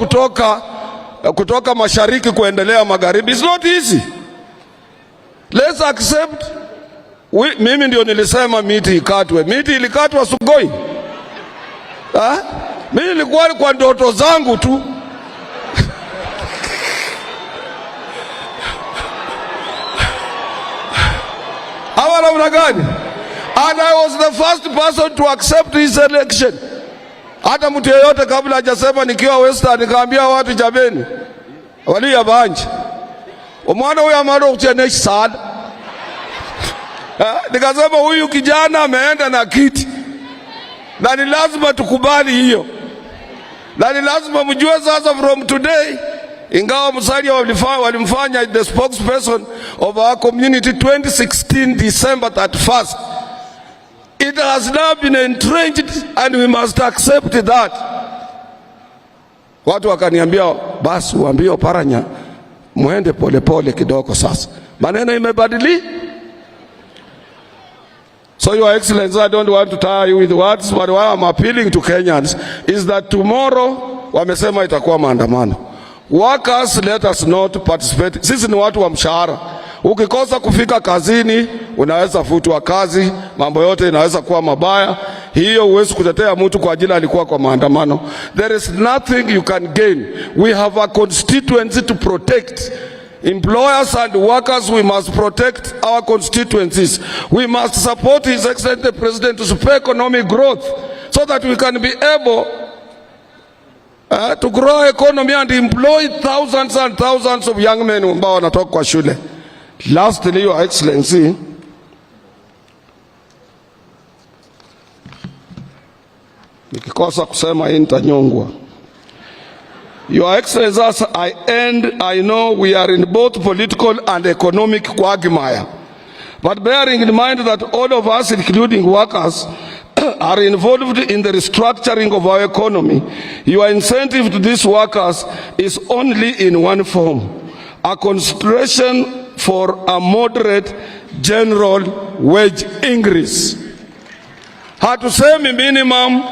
kutoka mashariki kuendelea magharibi. It's not easy. Let's accept. Mimi ndio nilisema miti ikatwe. Miti ilikatwa Sugoi. Mimi nilikuwa kwa ndoto zangu tu. Hawa namna gani? And I was the first person to accept his election. Hata mtu yeyote kabla hajasema nikiwa Western nikaambia watu jameni, walia banje. Omwana huyu amado uchene sada. Nikasema huyu kijana ameenda na kiti. Na ni lazima tukubali hiyo. Na ni lazima mjue sasa from today, ingawa Musalia walimfanya the spokesperson of our community 2016 December 31st. It has now been entrenched and we must accept that. Watu wakaniambia basi uambie Oparanya muende pole kidogo sasa. Maneno imebadili. So Your Excellency, I don't want to tire you with words, but what I'm appealing to Kenyans is that tomorrow wamesema itakuwa maandamano. Workers, let us not participate. Sisi ni watu wa mshahara. Ukikosa kufika kazini, unaweza futwa kazi, mambo yote inaweza kuwa mabaya. Hiyo huwezi kutetea mtu kwa ajili alikuwa kwa maandamano. There is nothing you can gain. We have a constituency to protect. Employers and workers, we must protect our constituencies. We must support His Excellency the President to spur economic growth so that we can be able to grow economy and employ thousands and thousands of young men ambao wanatoka kwa shule. Lastly, Your Excellency, nikikosa kusema hii nitanyongwa. Your Excellency, as I end, I know we are in both political and economic quagmire. But bearing in mind that all of us, including workers, are involved in the restructuring of our economy, your incentive to these workers is only in one form: a consideration for a moderate general wage increase. Hatusemi minimum.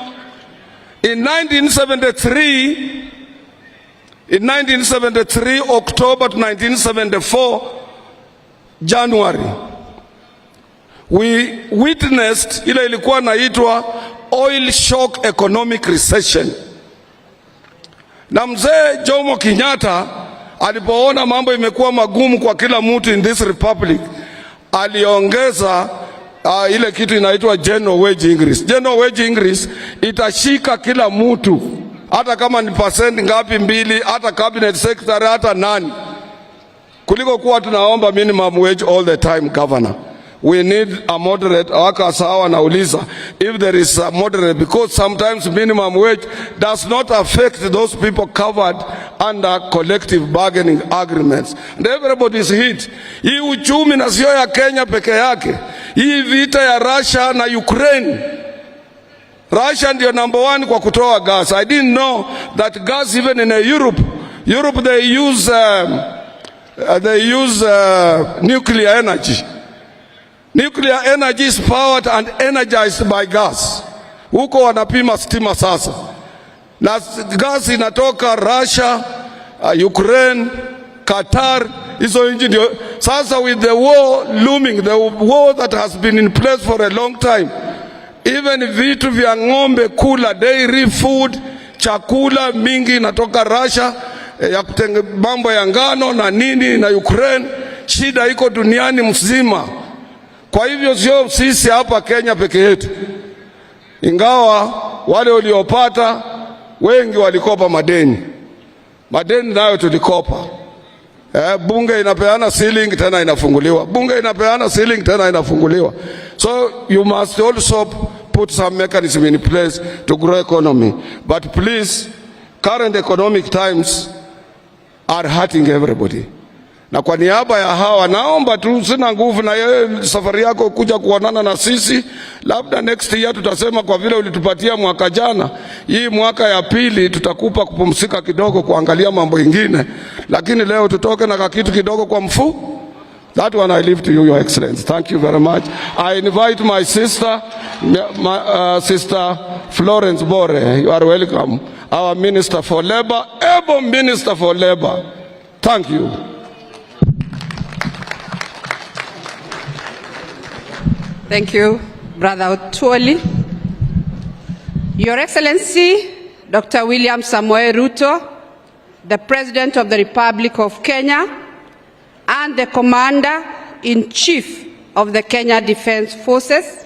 In 1973, October to 1974, January, we witnessed ile ilikuwa naitwa oil shock economic recession. Na mzee Jomo Kenyatta alipoona mambo imekuwa magumu kwa kila mtu in this republic, aliongeza ile kitu inaitwa general wage increase. General wage increase itashika kila mtu, hata kama ni percent ngapi mbili, hata cabinet secretary, hata nani, kuliko kuwa tunaomba minimum wage all the time. Governor, we need a moderate. Waka sawa nauliza if there is a moderate, because sometimes minimum wage does not affect those people covered under collective bargaining agreements, and everybody is hit. Hii uchumi na sio ya Kenya peke yake. Hii vita ya Russia na Ukraine, Russia ndio number one kwa kutoa gas. I didn't know that gas even in Europe they use nuclear energy. Nuclear energy is powered and energized by gas. Huko wanapima stima sasa. Na gas inatoka Russia, Ukraine, Qatar, hizo nchi ndio. Sasa with the war looming, the war that has been in place for a long time, even vitu vya ng'ombe kula, dairy food, chakula mingi inatoka Russia, ya kutenge mambo ya ngano na nini na Ukraine. Shida iko duniani mzima. Kwa hivyo sio sisi hapa Kenya peke yetu. Ingawa wale waliopata wengi walikopa madeni. Madeni nayo tulikopa. Bunge inapeana ceiling tena inafunguliwa. Bunge inapeana ceiling tena inafunguliwa. So you must also put some mechanism in place to grow economy. But please, current economic times are hurting everybody. Na kwa niaba ya hawa naomba tu, sina nguvu na safari yako kuja kuonana na sisi. Labda next year tutasema kwa vile ulitupatia mwaka jana, hii mwaka ya pili tutakupa kupumzika kidogo kuangalia mambo mengine. Lakini leo tutoke na kitu kidogo kwa mfu. That one I leave to you, Your Excellency. Thank you very much. I invite my sister, Sister Florence Bore. You are welcome. Our Minister for Labor, able Minister for Labor. Thank you. Thank you, Brother Atwoli. Your Excellency, Dr. William Samoei Ruto, the President of the Republic of Kenya, and the Commander-in-Chief of the Kenya Defence Forces,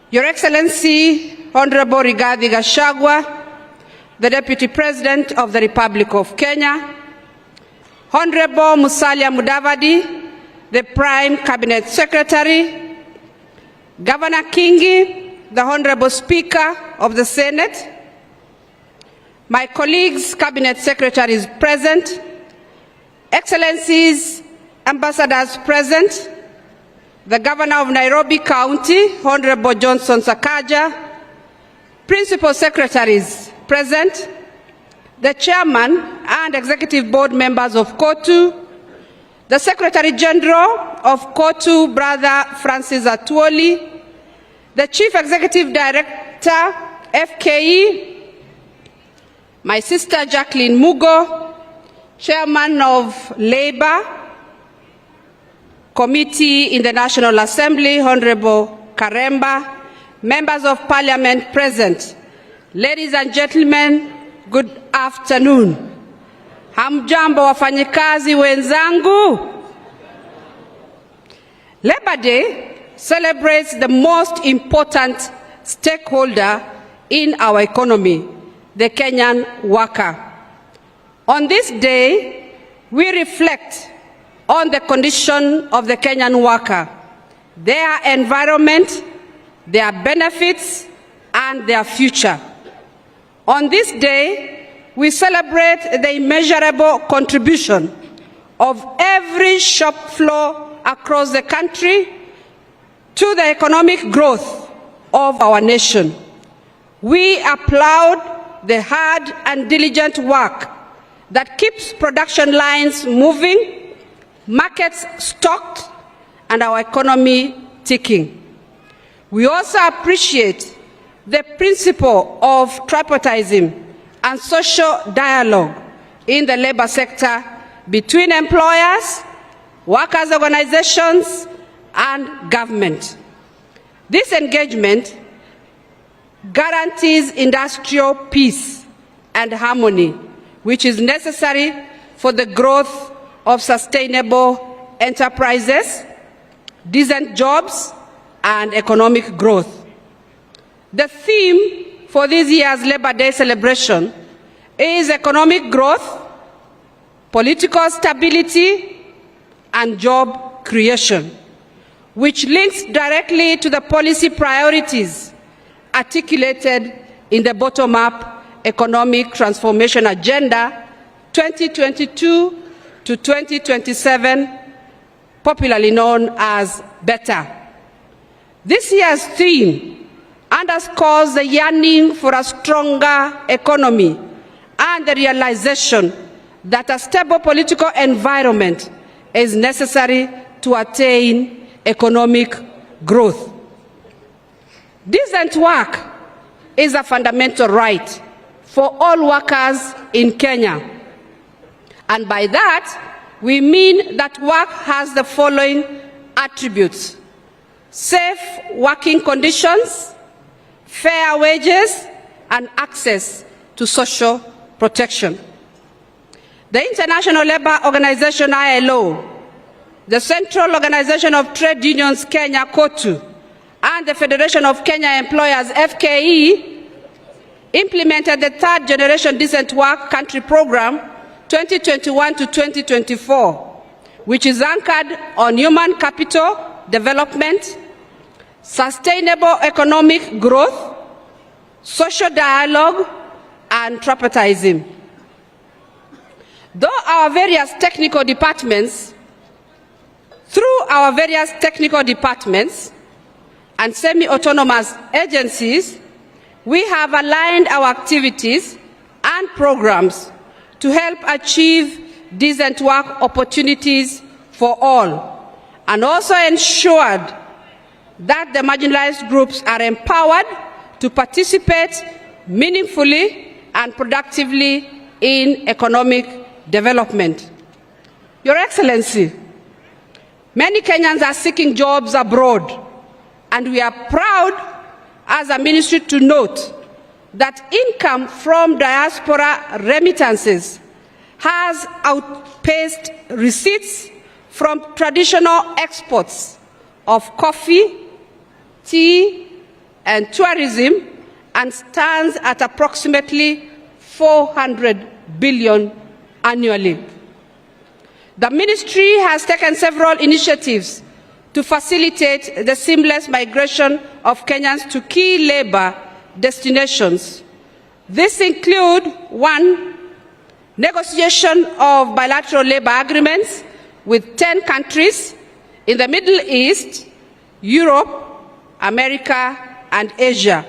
Your Excellency, Honorable Rigathi Gachagua, the Deputy President of the Republic of Kenya, Honorable Musalia Mudavadi, the Prime Cabinet Secretary, Governor Kingi, the Honorable Speaker of the Senate, my colleagues, Cabinet Secretaries present, Excellencies, Ambassadors present, the Governor of Nairobi County, Honorable Johnson Sakaja, Principal Secretaries present, the Chairman and Executive Board members of COTU, the Secretary General of COTU, Brother Francis Atwoli, the Chief Executive Director, FKE, my sister Jacqueline Mugo, Chairman of Labour Committee in the National Assembly, Honorable Karemba, members of Parliament present, ladies and gentlemen, good afternoon. Hamjambo wafanyikazi wenzangu. Labor Day celebrates the most important stakeholder in our economy, the Kenyan worker. On this day, we reflect on the condition of the Kenyan worker, their environment, their benefits, and their future. On this day, we celebrate the immeasurable contribution of every shop floor across the country to the economic growth of our nation. We applaud the hard and diligent work that keeps production lines moving, markets stocked, and our economy ticking. We also appreciate the principle of tripartism and social dialogue in the labor sector between employers, workers' organizations, and government. This engagement guarantees industrial peace and harmony, which is necessary for the growth of sustainable enterprises, decent jobs, and economic growth. The theme for this year's Labor Day celebration is economic growth, political stability, and job creation, which links directly to the policy priorities articulated in the bottom-up Economic Transformation Agenda 2022 to 2027, popularly known as BETTER. This year's theme underscores the yearning for a stronger economy and the realization that a stable political environment is necessary to attain economic growth. Decent work is a fundamental right for all workers in Kenya. And by that, we mean that work has the following attributes: safe working conditions, fair wages, and access to social protection. The International Labour Organization, ILO, the Central Organization of Trade Unions, Kenya, COTU, and the Federation of Kenya Employers, FKE, implemented the Third Generation Decent Work Country Program 2021 to 2024, which is anchored on human capital development, sustainable economic growth, social dialogue, and tripartism. Through our various technical departments and semi-autonomous agencies, we have aligned our activities and programs to help achieve decent work opportunities for all, and also ensured that the marginalized groups are empowered to participate meaningfully and productively in economic development. Your Excellency, many Kenyans are seeking jobs abroad, and we are proud as a ministry to note that income from diaspora remittances has outpaced receipts from traditional exports of coffee, tea, and tourism, and stands at approximately 400 billion annually. The ministry has taken several initiatives to facilitate the seamless migration of Kenyans to key labor destinations. These include: 1. Negotiation of bilateral labor agreements with 10 countries in the Middle East, Europe, America, and Asia.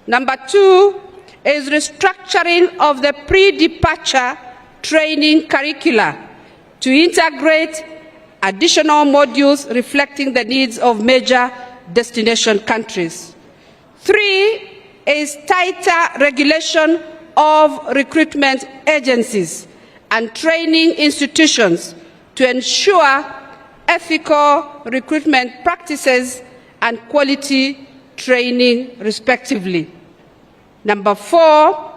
Number 2 is restructuring of the pre-departure training curricula to integrate additional modules reflecting the needs of major destination countries. 3 is tighter regulation of recruitment agencies and training institutions to ensure ethical recruitment practices and quality training, respectively. Number 4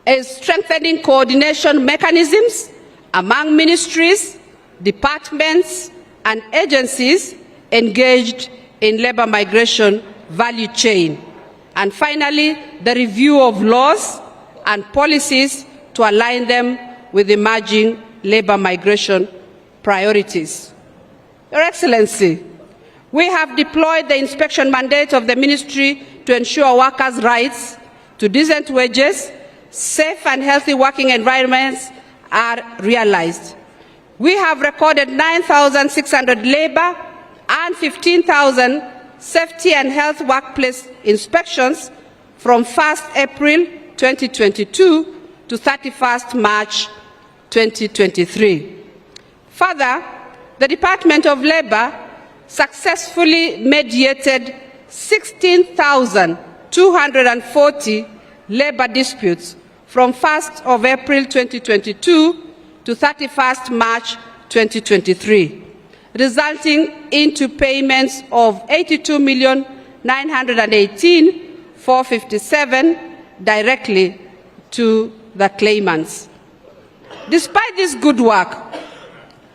is strengthening coordination mechanisms among ministries, departments, and agencies engaged in labor migration value chain. And finally, the review of laws and policies to align them with emerging labor migration priorities. Your Excellency, we have deployed the inspection mandate of the ministry to ensure workers' rights to decent wages, safe and healthy working environments are realized. We have recorded 9,600 labor and 15,000 safety and health workplace inspections from 1st April 2022 to 31st March 2023. Further, the Department of Labor successfully mediated 16,240 labor disputes from 1st of April 2022 to 31st March 2023, resulting into payments of 82,918,457 directly to the claimants. Despite this good work,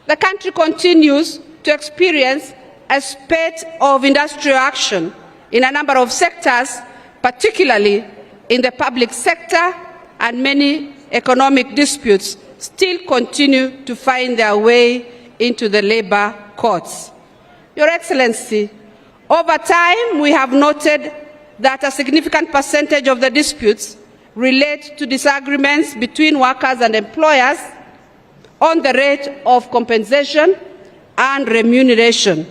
the country continues to experience a spate of industrial action in a number of sectors, particularly in the public sector, and many economic disputes still continue to find their way into the labor courts. Your Excellency, over time we have noted that a significant percentage of the disputes relate to disagreements between workers and employers on the rate of compensation and remuneration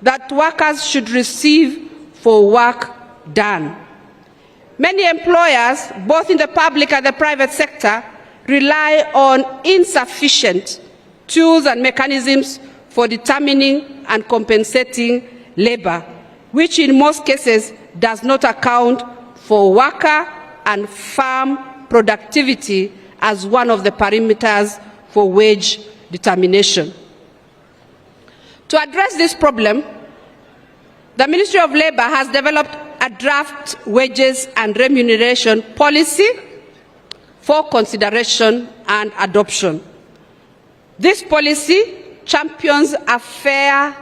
that workers should receive for work done. Many employers, both in the public and the private sector, rely on insufficient tools and mechanisms for determining and compensating labor, which in most cases does not account for worker and farm productivity as one of the parameters for wage determination. To address this problem, the Ministry of Labor has developed a draft wages and remuneration policy for consideration and adoption. This policy champions a fair,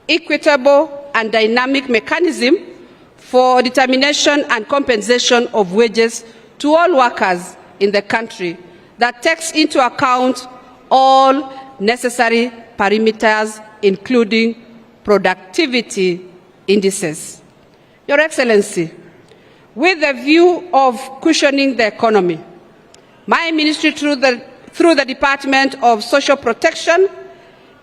equitable, and dynamic mechanism for determination and compensation of wages to all workers in the country that takes into account all necessary parameters, including productivity indices. Your Excellency, with the view of cushioning the economy, my ministry, through the Department of Social Protection,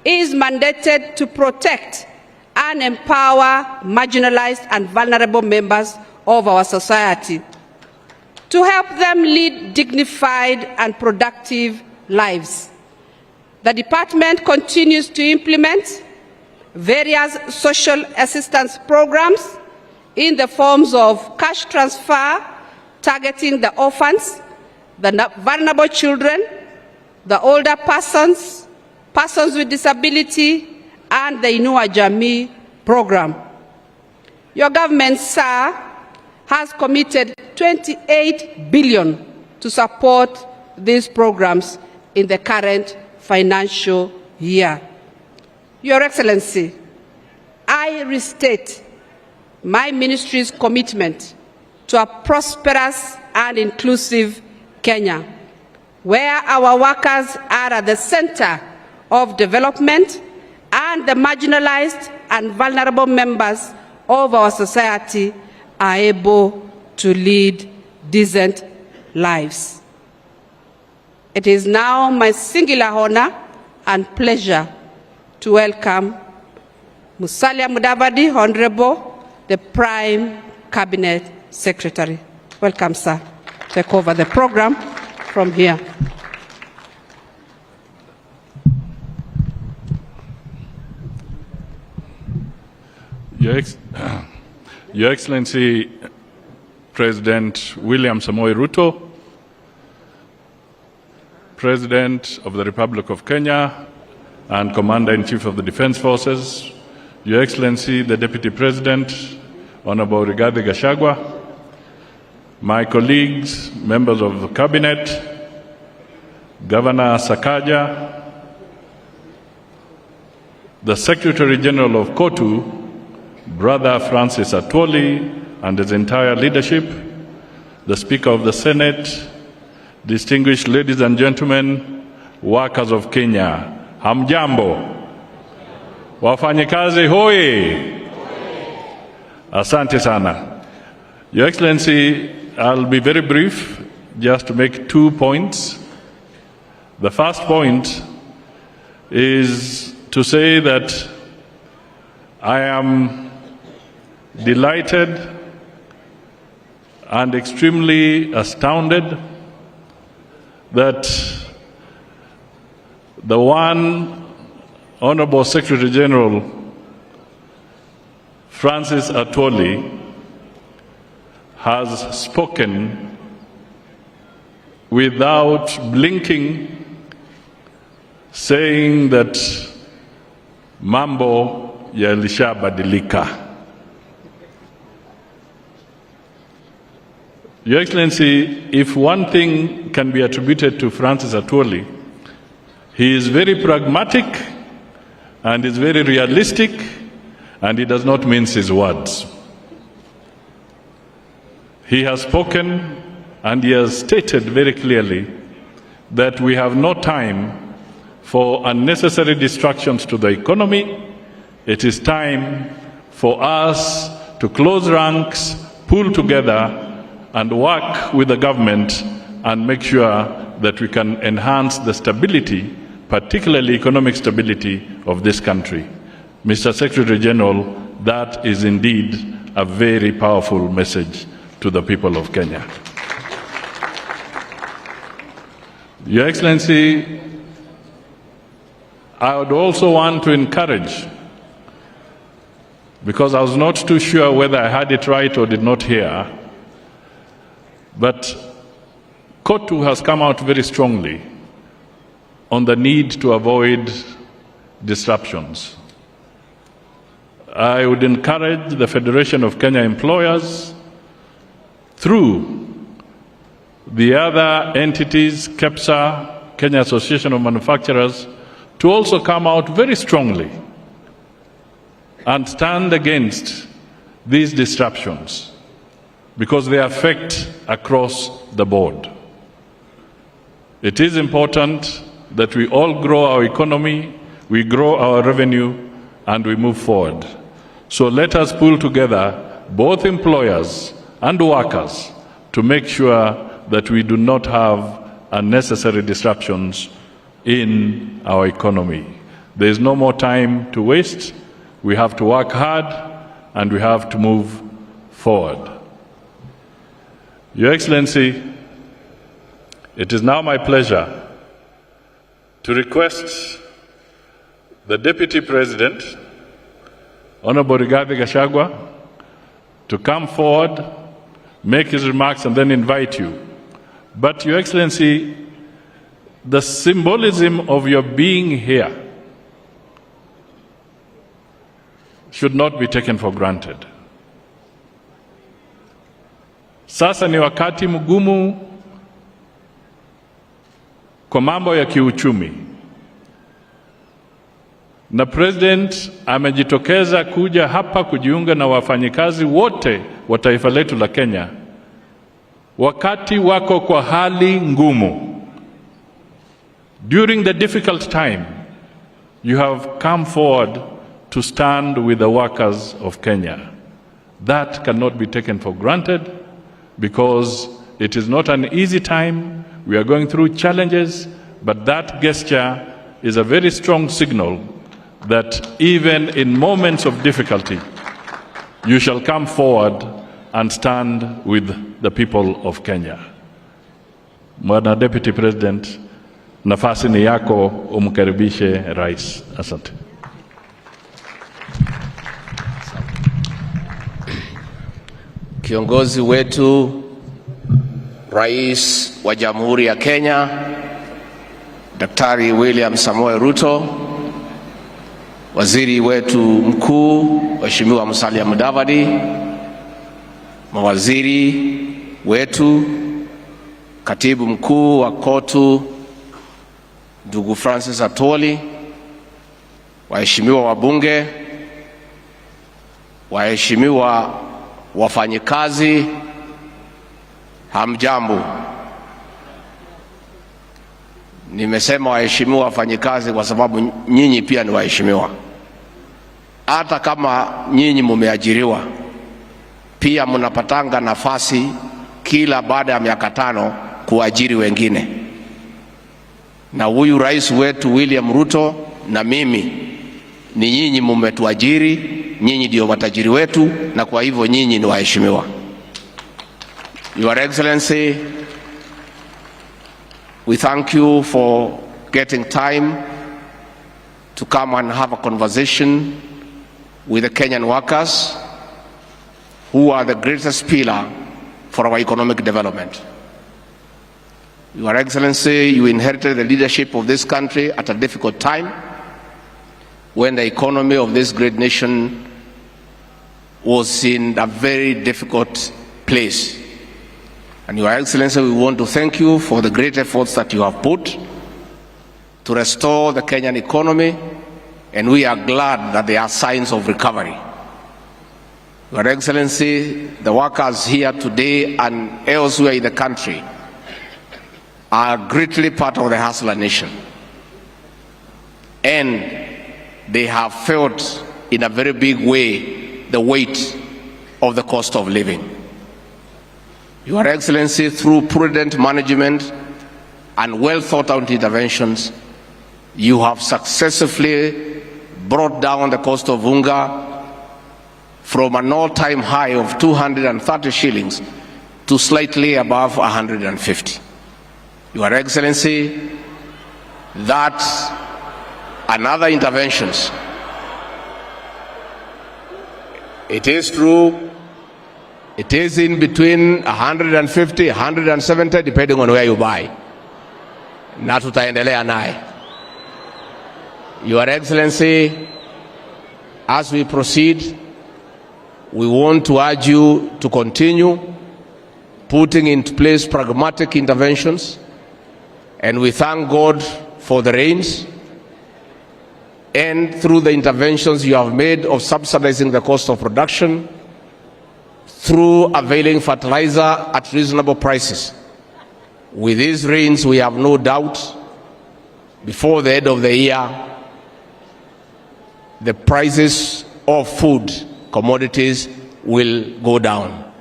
is mandated to protect and empower marginalized and vulnerable members of our society, to help them lead dignified and productive lives. The department continues to implement various social assistance programs in the forms of cash transfer targeting the orphans, the vulnerable children, the older persons, persons with disability, and the Inua Jamii program. Your government, sir, has committed 28 billion to support these programs in the current financial year. Your Excellency, I restate my ministry's commitment to a prosperous and inclusive Kenya, where our workers are at the center of development and the marginalized and vulnerable members of our society are able to lead decent lives. It is now my singular honor and pleasure to welcome Musalia Mudavadi, Honorable, the Prime Cabinet Secretary. Welcome, sir. Take over the program from here. Your Excellency, President William Samoei Ruto, President of the Republic of Kenya and Commander-in-Chief of the Defense Forces, Your Excellency, the Deputy President, Honorable Rigathi Gachagua, my colleagues, members of the Cabinet, Governor Sakaja, the Secretary General of COTU, Brother Francis Atwoli, and his entire leadership, the Speaker of the Senate, distinguished ladies and gentlemen, workers of Kenya, hamjambo, wafanyikazi hoi, asante sana. Your Excellency, I'll be very brief, just to make 2 points. The first point is to say that I am delighted and extremely astounded that the one Honorable Secretary General Francis Atwoli has spoken without blinking, saying that mambo yalishabadilika. Your Excellency, if one thing can be attributed to Francis Atwoli, he is very pragmatic and is very realistic, and he does not mince his words. He has spoken and he has stated very clearly that we have no time for unnecessary distractions to the economy. It is time for us to close ranks, pull together, and work with the government and make sure that we can enhance the stability, particularly economic stability of this country. Mr. Secretary General, that is indeed a very powerful message to the people of Kenya. Your Excellency, I would also want to encourage, because I was not too sure whether I had it right or did not hear, but COTU has come out very strongly on the need to avoid disruptions. I would encourage the Federation of Kenya Employers, through the other entities, KEPSA, Kenya Association of Manufacturers, to also come out very strongly and stand against these disruptions, because they affect across the board. It is important that we all grow our economy, we grow our revenue, and we move forward. So let us pull together, both employers and workers, to make sure that we do not have unnecessary disruptions in our economy. There is no more time to waste. We have to work hard and we have to move forward. Your Excellency, it is now my pleasure to request the Deputy President, Honorable Rigathi Gachagua, to come forward, make his remarks, and then invite you. But, Your Excellency, the symbolism of your being here should not be taken for granted. Sasa ni wakati mgumu kwa mambo ya kiuchumi, na President amejitokeza kuja hapa kujiunga na wafanyikazi wote wa taifa letu la Kenya wakati wako kwa hali ngumu. During the difficult time, you have come forward to stand with the workers of Kenya. That cannot be taken for granted because it is not an easy time. We are going through challenges, but that gesture is a very strong signal that even in moments of difficulty, you shall come forward and stand with the people of Kenya. Bwana Deputy President, nafasi ni yako, umkaribishe Rais. Asante. Kiongozi wetu Rais wa Jamhuri ya Kenya Daktari William Samoei Ruto, Waziri wetu mkuu Mheshimiwa Musalia Mudavadi, mawaziri wetu, Katibu mkuu wa COTU ndugu Francis Atwoli, waheshimiwa wabunge, waheshimiwa wafanyikazi, hamjambo. Nimesema waheshimiwa wafanyikazi kwa sababu nyinyi pia ni waheshimiwa. Hata kama nyinyi mumeajiriwa, pia mnapatanga nafasi kila baada ya miaka 5 kuajiri wengine. Na huyu rais wetu William Ruto na mimi, ni nyinyi mumetuajiri, nyinyi ndio matajiri wetu, na kwa hivyo nyinyi ni waheshimiwa. Your Excellency, we thank you for getting time to come and have a conversation with the Kenyan workers who are the greatest pillar for our economic development. Your Excellency, you inherited the leadership of this country at a difficult time when the economy of this great nation was in a very difficult place. And Your Excellency, we want to thank you for the great efforts that you have put to restore the Kenyan economy, and we are glad that there are signs of recovery. Your Excellency, the workers here today and elsewhere in the country are greatly part of the hustler nation, and they have felt in a very big way the weight of the cost of living. Your Excellency, through prudent management and well thought out interventions, you have successfully brought down the cost of unga from an all-time high of 230 shillings to slightly above 150. Your Excellency, that and other interventions, it is true, it is in between 150, 170, depending on where you buy. Na tutaendelea naye. Your Excellency, as we proceed, we want to urge you to continue putting into place pragmatic interventions, and we thank God for the rains and through the interventions you have made of subsidizing the cost of production through availing fertilizer at reasonable prices. With these rains, we have no doubt before the end of the year, the prices of food commodities will go down.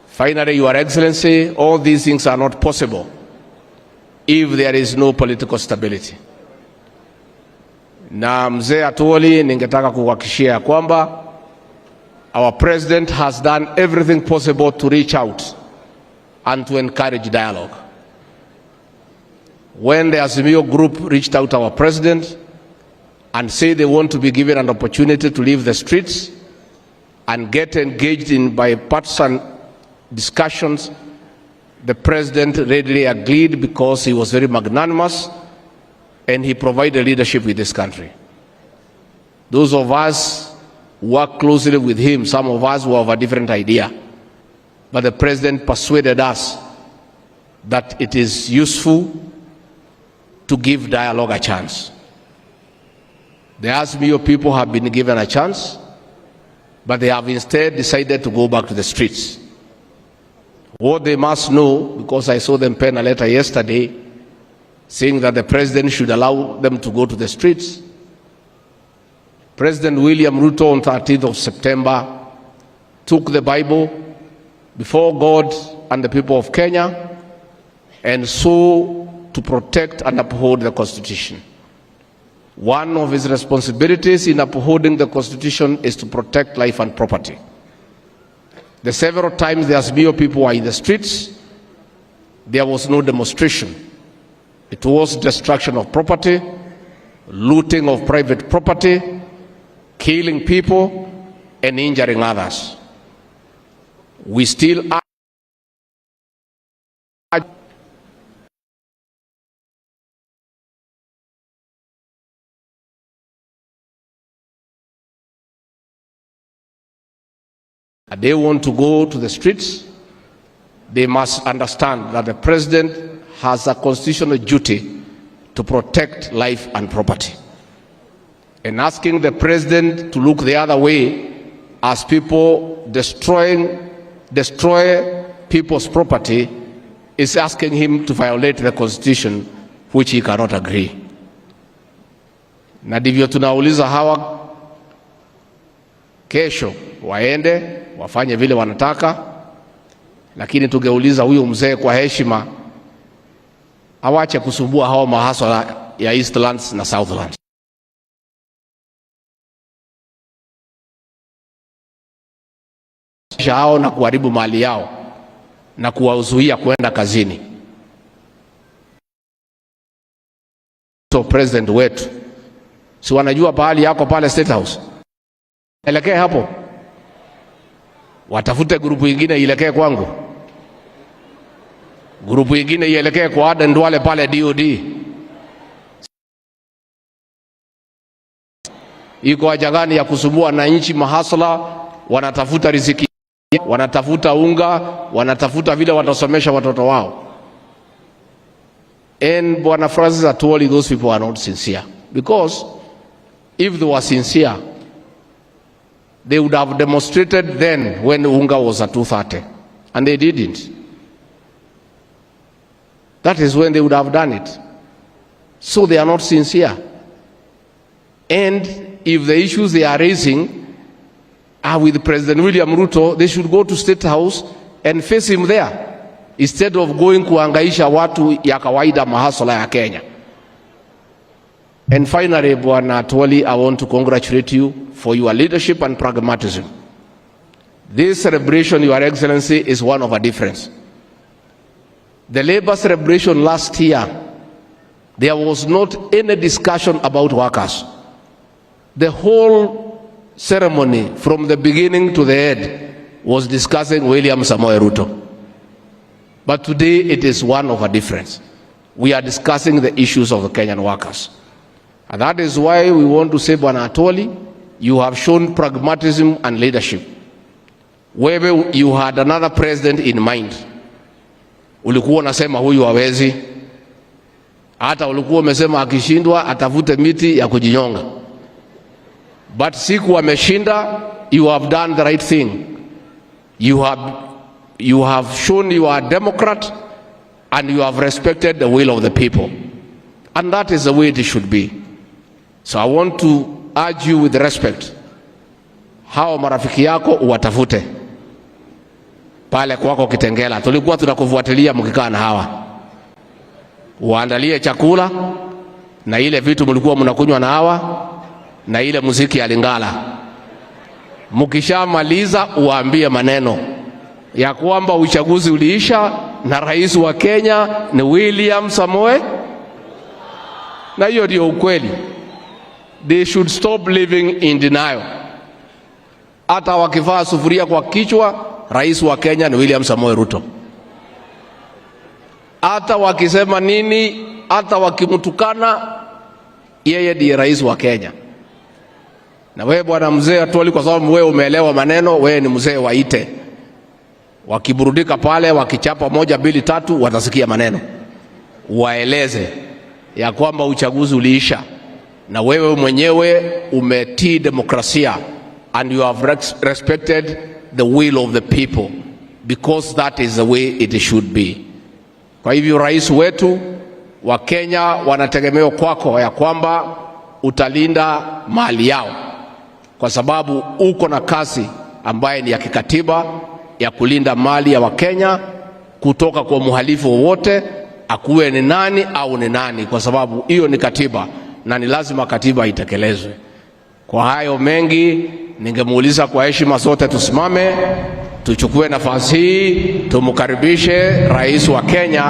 Finally, Your Excellency, all these things are not possible if there is no political stability. Na mzee Atwoli, ningetaka kuhakikishia kwamba our president has done everything possible to reach out and to encourage dialogue. When the Azimio group reached out to our president and said they want to be given an opportunity to leave the streets and get engaged in bipartisan discussions, the president readily agreed because he was very magnanimous and he provided leadership with this country. Those of us who work closely with him, some of us who have a different idea, but the president persuaded us that it is useful to give dialogue a chance. The Azimio people have been given a chance, but they have instead decided to go back to the streets. What they must know, because I saw them pen a letter yesterday, saying that the president should allow them to go to the streets. President William Ruto on 13th of September took the Bible before God and the people of Kenya and swore to protect and uphold the Constitution. One of his responsibilities in upholding the Constitution is to protect life and property. The several times the Azimio people were in the streets, there was no demonstration. It was destruction of property, looting of private property, killing people, and injuring others. We still are. They want to go to the streets. They must understand that the president has a constitutional duty to protect life and property. And asking the president to look the other way as people destroy people's property is asking him to violate the Constitution, which he cannot agree. Na ndivyo tunauliza hawa kesho waende wafanye vile wanataka, lakini tungeuliza huyu mzee kwa heshima awache kusumbua hao mahasala ya Eastlands na Southlands. Hao na kuharibu mali yao na kuwazuia kwenda kazini. So president wetu, si wanajua pahali yako pale State House? Elekee hapo. Watafute grupu ingine ielekee kwangu. Grupu ingine ielekee kwa Aden Duale pale DOD. Iko haja gani ya kusumbua na nchi mahasla? Wanatafuta riziki, wanatafuta unga, wanatafuta vile watasomesha watoto wao. And Bwana Francis Atwoli, those people are not sincere. Because if they were sincere, they would have demonstrated then when unga was at 230. And they didn't. That is when they would have done it. So they are not sincere. And if the issues they are raising are with President William Ruto, they should go to State House and face him there, instead of going kuangaisha watu ya kawaida mahasala ya Kenya. And finally, Bwana Atwoli, I want to congratulate you for your leadership and pragmatism. This celebration, Your Excellency, is one of a difference. The labor celebration last year, there was not any discussion about workers. The whole ceremony, from the beginning to the end, was discussing William Samoei Ruto. But today, it is one of a difference. We are discussing the issues of the Kenyan workers. And that is why we want to say, Bwana Atwoli, you have shown pragmatism and leadership. Wewe, you had another president in mind. Ulikuwa unasema huyu hawezi. Hata ulikuwa umesema akishindwa atafute miti ya kujinyonga. But siku ameshinda, you have done the right thing. You have shown you are a Democrat and you have respected the will of the people. And that is the way it should be. So I want to urge you with respect. Hao marafiki yako uwatafute pale kwako Kitengela. Tulikuwa tunakufuatilia mkikaa na hawa. Uandalie chakula na ile vitu mlikuwa mnakunywa na hawa na ile muziki ya Lingala. Mkishamaliza uambie maneno ya kwamba uchaguzi uliisha na rais wa Kenya ni William Samoei. Na hiyo ndio ukweli. They should stop living in denial. Hata wakivaa sufuria kwa kichwa, rais wa Kenya ni William Samoei Ruto. Hata wakisema nini, hata wakimtukana, yeye ndiye rais wa Kenya. Na wewe Bwana mzee Atwoli, kwa sababu wewe umeelewa maneno, wewe ni mzee waite. Wakiburudika pale, wakichapa 1, 2, 3, watasikia maneno. Waeleze ya kwamba uchaguzi uliisha na wewe mwenyewe umetii demokrasia and you have respected the will of the people, because that is the way it should be. Kwa hivyo rais wetu, Wakenya wanategemea kwako ya kwamba utalinda mali yao, kwa sababu uko na kazi ambaye ni ya kikatiba ya kulinda mali ya Wakenya kutoka kwa muhalifu wowote, akuwe ni nani au ni nani, kwa sababu hiyo ni katiba na ni lazima katiba itekelezwe. Kwa hayo mengi, ningemuuliza kwa heshima zote tusimame, tuchukue nafasi hii, tumkaribishe Rais wa Kenya,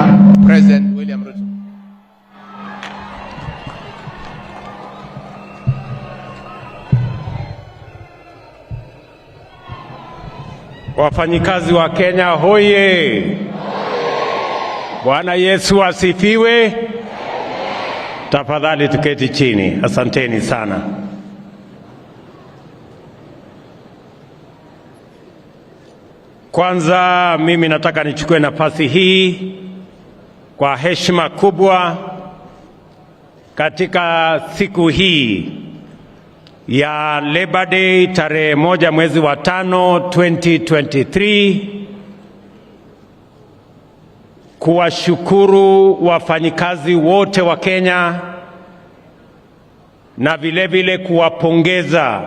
President William Ruto. Wafanyikazi wa Kenya hoye! Bwana Yesu asifiwe. Tafadhali tuketi chini. Asanteni sana. Kwanza mimi nataka nichukue nafasi hii kwa heshima kubwa katika siku hii ya Labor Day tarehe 1 mwezi wa 5 2023 kuwashukuru wafanyikazi wote wa Kenya na vile vile kuwapongeza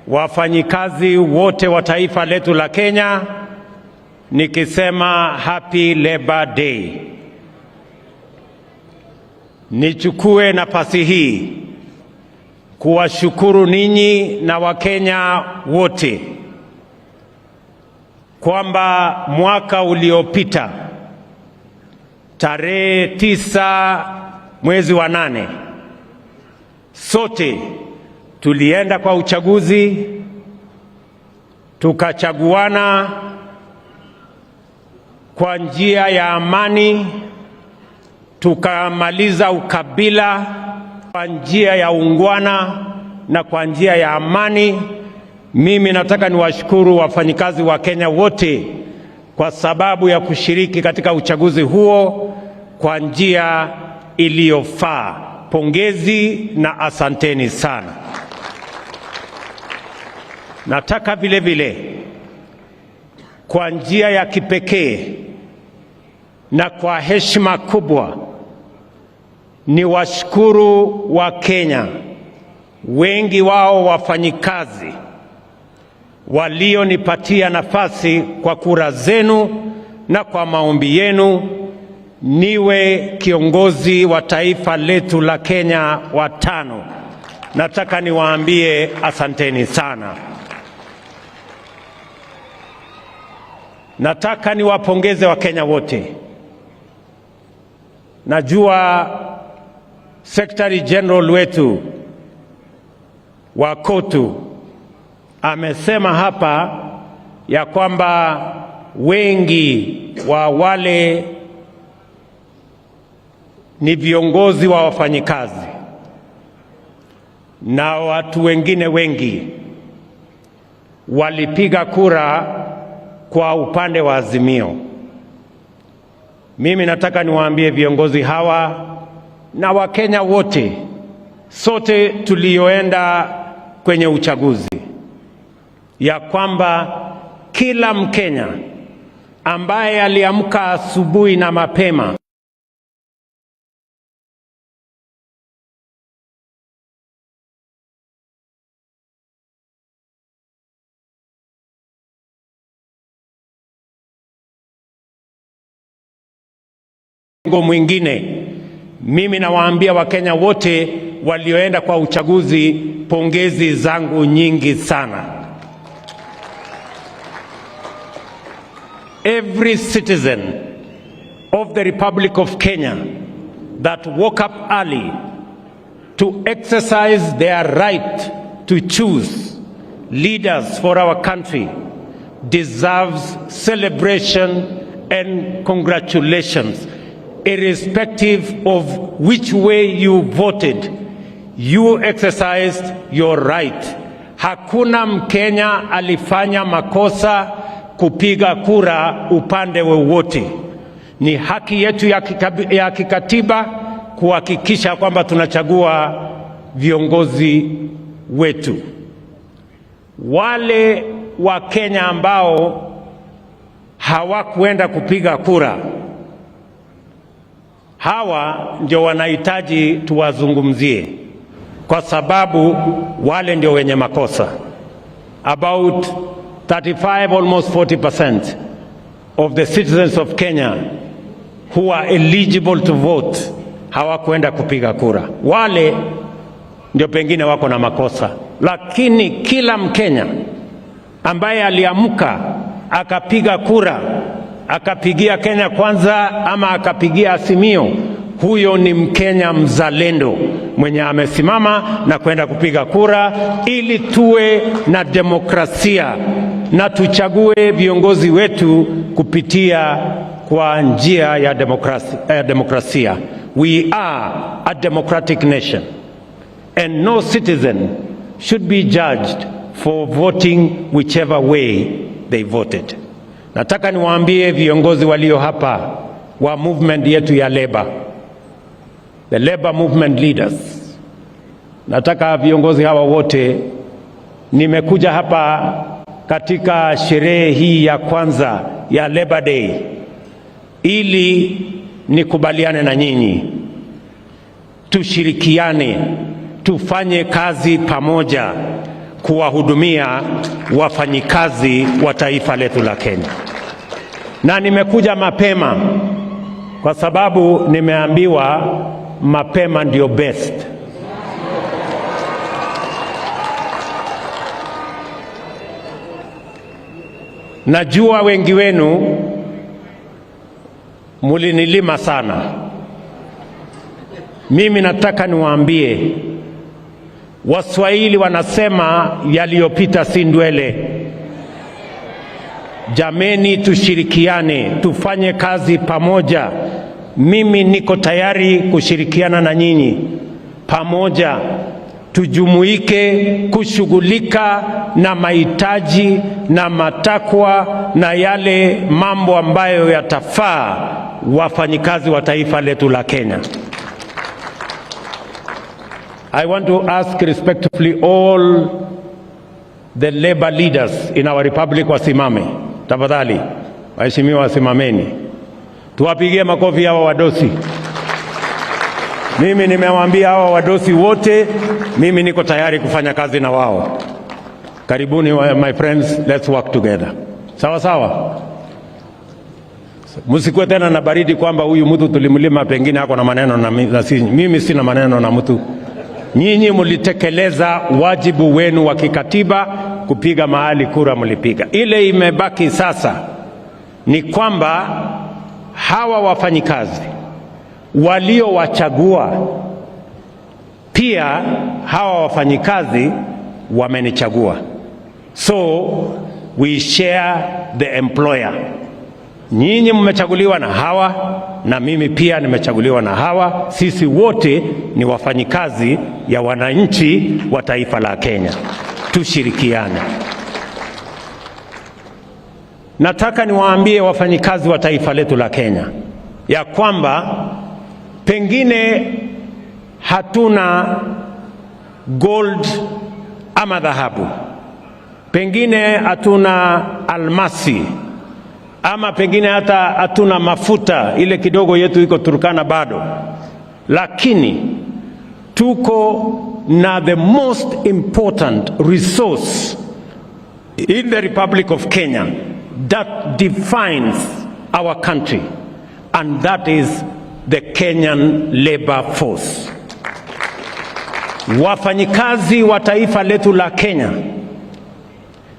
wafanyikazi wote wa taifa letu la Kenya nikisema Happy Labor Day. Nichukue nafasi hii kuwashukuru ninyi na Wakenya wote kwamba mwaka uliopita tarehe 9 mwezi wa 8 sote tulienda kwa uchaguzi, tukachaguana kwa njia ya amani, tukamaliza ukabila kwa njia ya ungwana na kwa njia ya amani. Mimi nataka niwashukuru wafanyikazi wa Kenya wote kwa sababu ya kushiriki katika uchaguzi huo kwa njia iliyofaa. Pongezi na asanteni sana. Nataka vile vile kwa njia ya kipekee na kwa heshima kubwa ni washukuru wa Kenya, wengi wao wafanyikazi walionipatia nafasi kwa kura zenu na kwa maombi yenu niwe kiongozi wa taifa letu la Kenya wa 5. Nataka niwaambie asanteni sana. Nataka niwapongeze Wakenya wote. Najua Secretary General wetu wa COTU amesema hapa ya kwamba wengi wa wale ni viongozi wa wafanyikazi na watu wengine wengi walipiga kura kwa upande wa Azimio. Mimi nataka niwaambie viongozi hawa na Wakenya wote, sote tulioenda kwenye uchaguzi, ya kwamba kila Mkenya ambaye aliamka asubuhi na mapema mwingine, mimi nawaambia Wakenya wote walioenda kwa uchaguzi, pongezi zangu nyingi sana. Every citizen of the Republic of Kenya that woke up early to exercise their right to choose leaders for our country deserves celebration and congratulations. Irrespective of which way you voted, you exercised your right. Hakuna Mkenya alifanya makosa kupiga kura upande wowote. Ni haki yetu ya kikatiba kuhakikisha kwamba tunachagua viongozi wetu. Wale wa Kenya ambao hawakuenda kupiga kura, hawa ndio wanahitaji tuwazungumzie, kwa sababu wale ndio wenye makosa. About 35, almost 40% of the citizens of Kenya who are eligible to vote hawakwenda kupiga kura. Wale ndio pengine wako na makosa, lakini kila Mkenya ambaye aliamka akapiga kura, akapigia Kenya Kwanza ama akapigia Azimio, huyo ni Mkenya mzalendo mwenye amesimama na kwenda kupiga kura, ili tuwe na demokrasia na tuchague viongozi wetu kupitia kwa njia ya demokrasia. We are a democratic nation and no citizen should be judged for voting whichever way they voted. Nataka niwaambie viongozi walio hapa wa movement yetu ya Labour, the Labour movement leaders, nataka viongozi hawa wote, nimekuja hapa katika sherehe hii ya kwanza ya Labour Day ili nikubaliane na nyinyi, tushirikiane, tufanye kazi pamoja kuwahudumia wafanyikazi wa taifa letu la Kenya. Na nimekuja mapema kwa sababu nimeambiwa mapema ndio best. Najua wengi wenu mulinilima sana. Mimi nataka niwaambie, Waswahili wanasema yaliyopita si ndwele. Jameni, tushirikiane, tufanye kazi pamoja. Mimi niko tayari kushirikiana na nyinyi pamoja, tujumuike kushughulika na mahitaji na matakwa na yale mambo ambayo yatafaa wafanyikazi wa taifa letu la Kenya. I want to ask respectfully all the labor leaders in our republic wasimame. Tafadhali, waheshimiwa wasimameni. Tuwapigie makofi hawa wadosi. Mimi nimewaambia hawa wadosi wote, mimi niko tayari kufanya kazi na wao. Karibuni my friends, let's work together. Sawa sawa? Msikuwe tena na baridi kwamba huyu mtu tulimlima pengine hako na maneno na sisi. Mimi sina maneno na mtu. Nyinyi mulitekeleza wajibu wenu wa kikatiba kupiga mahali kura mlipiga. Ile imebaki sasa ni kwamba hawa wafanyikazi waliowachagua, pia hawa wafanyikazi wamenichagua. So we share the employer. Nyinyi mmechaguliwa na hawa na mimi pia nimechaguliwa na hawa. Sisi wote ni wafanyikazi ya wananchi wa taifa la Kenya. Tushirikiane. Nataka niwaambie wafanyikazi wa taifa letu la Kenya ya kwamba pengine hatuna gold ama dhahabu, pengine hatuna almasi, ama pengine hata hatuna mafuta, ile kidogo yetu iko Turkana bado, lakini tuko na the most important resource in the Republic of Kenya that defines our country, and that is the Kenyan labor force. Wafanyikazi wa taifa letu la Kenya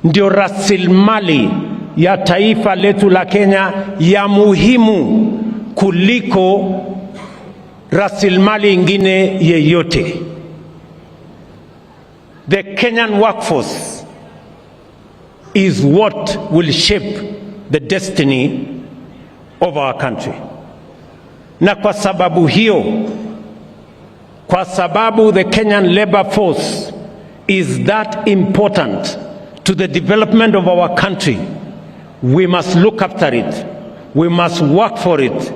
ndio rasilimali ya taifa letu la Kenya ya muhimu kuliko rasilimali ingine yeyote. The Kenyan workforce is what will shape the destiny of our country. Na kwa sababu hiyo, kwa sababu the Kenyan labor force is that important to the development of our country, we must look after it, we must work for it,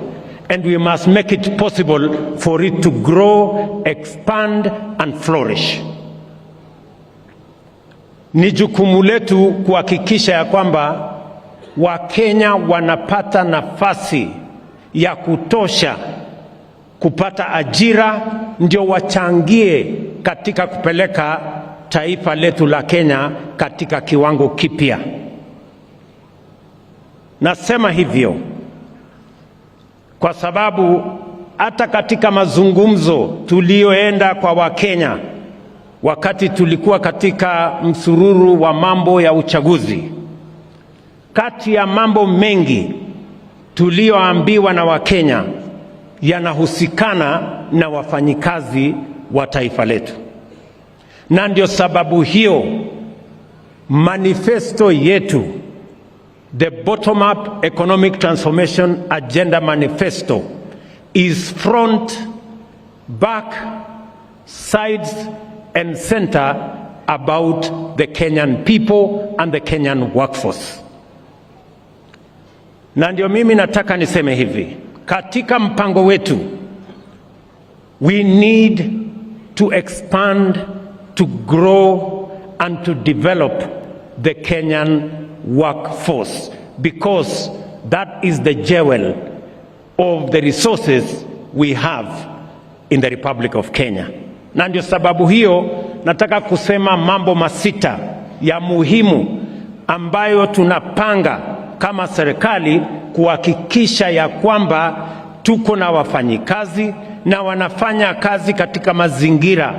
and we must make it possible for it to grow, expand, and flourish. Ni jukumu letu kuhakikisha ya kwamba Wakenya wanapata nafasi ya kutosha kupata ajira, ndio wachangie katika kupeleka taifa letu la Kenya katika kiwango kipya. Nasema hivyo kwa sababu hata katika mazungumzo tulioenda kwa Wakenya wakati tulikuwa katika msururu wa mambo ya uchaguzi, kati ya mambo mengi tulioambiwa na Wakenya yanahusikana na wafanyikazi wa taifa letu. Na ndio sababu hiyo manifesto yetu, the bottom-up economic transformation agenda manifesto, is front, back, sides and center about the Kenyan people and the Kenyan workforce. Na ndio mimi nataka niseme hivi, katika mpango wetu, we need to expand, to grow and to develop the Kenyan workforce, because that is the jewel of the resources we have in the Republic of Kenya. Na ndio sababu hiyo nataka kusema mambo masita ya muhimu ambayo tunapanga kama serikali kuhakikisha ya kwamba tuko na wafanyikazi na wanafanya kazi katika mazingira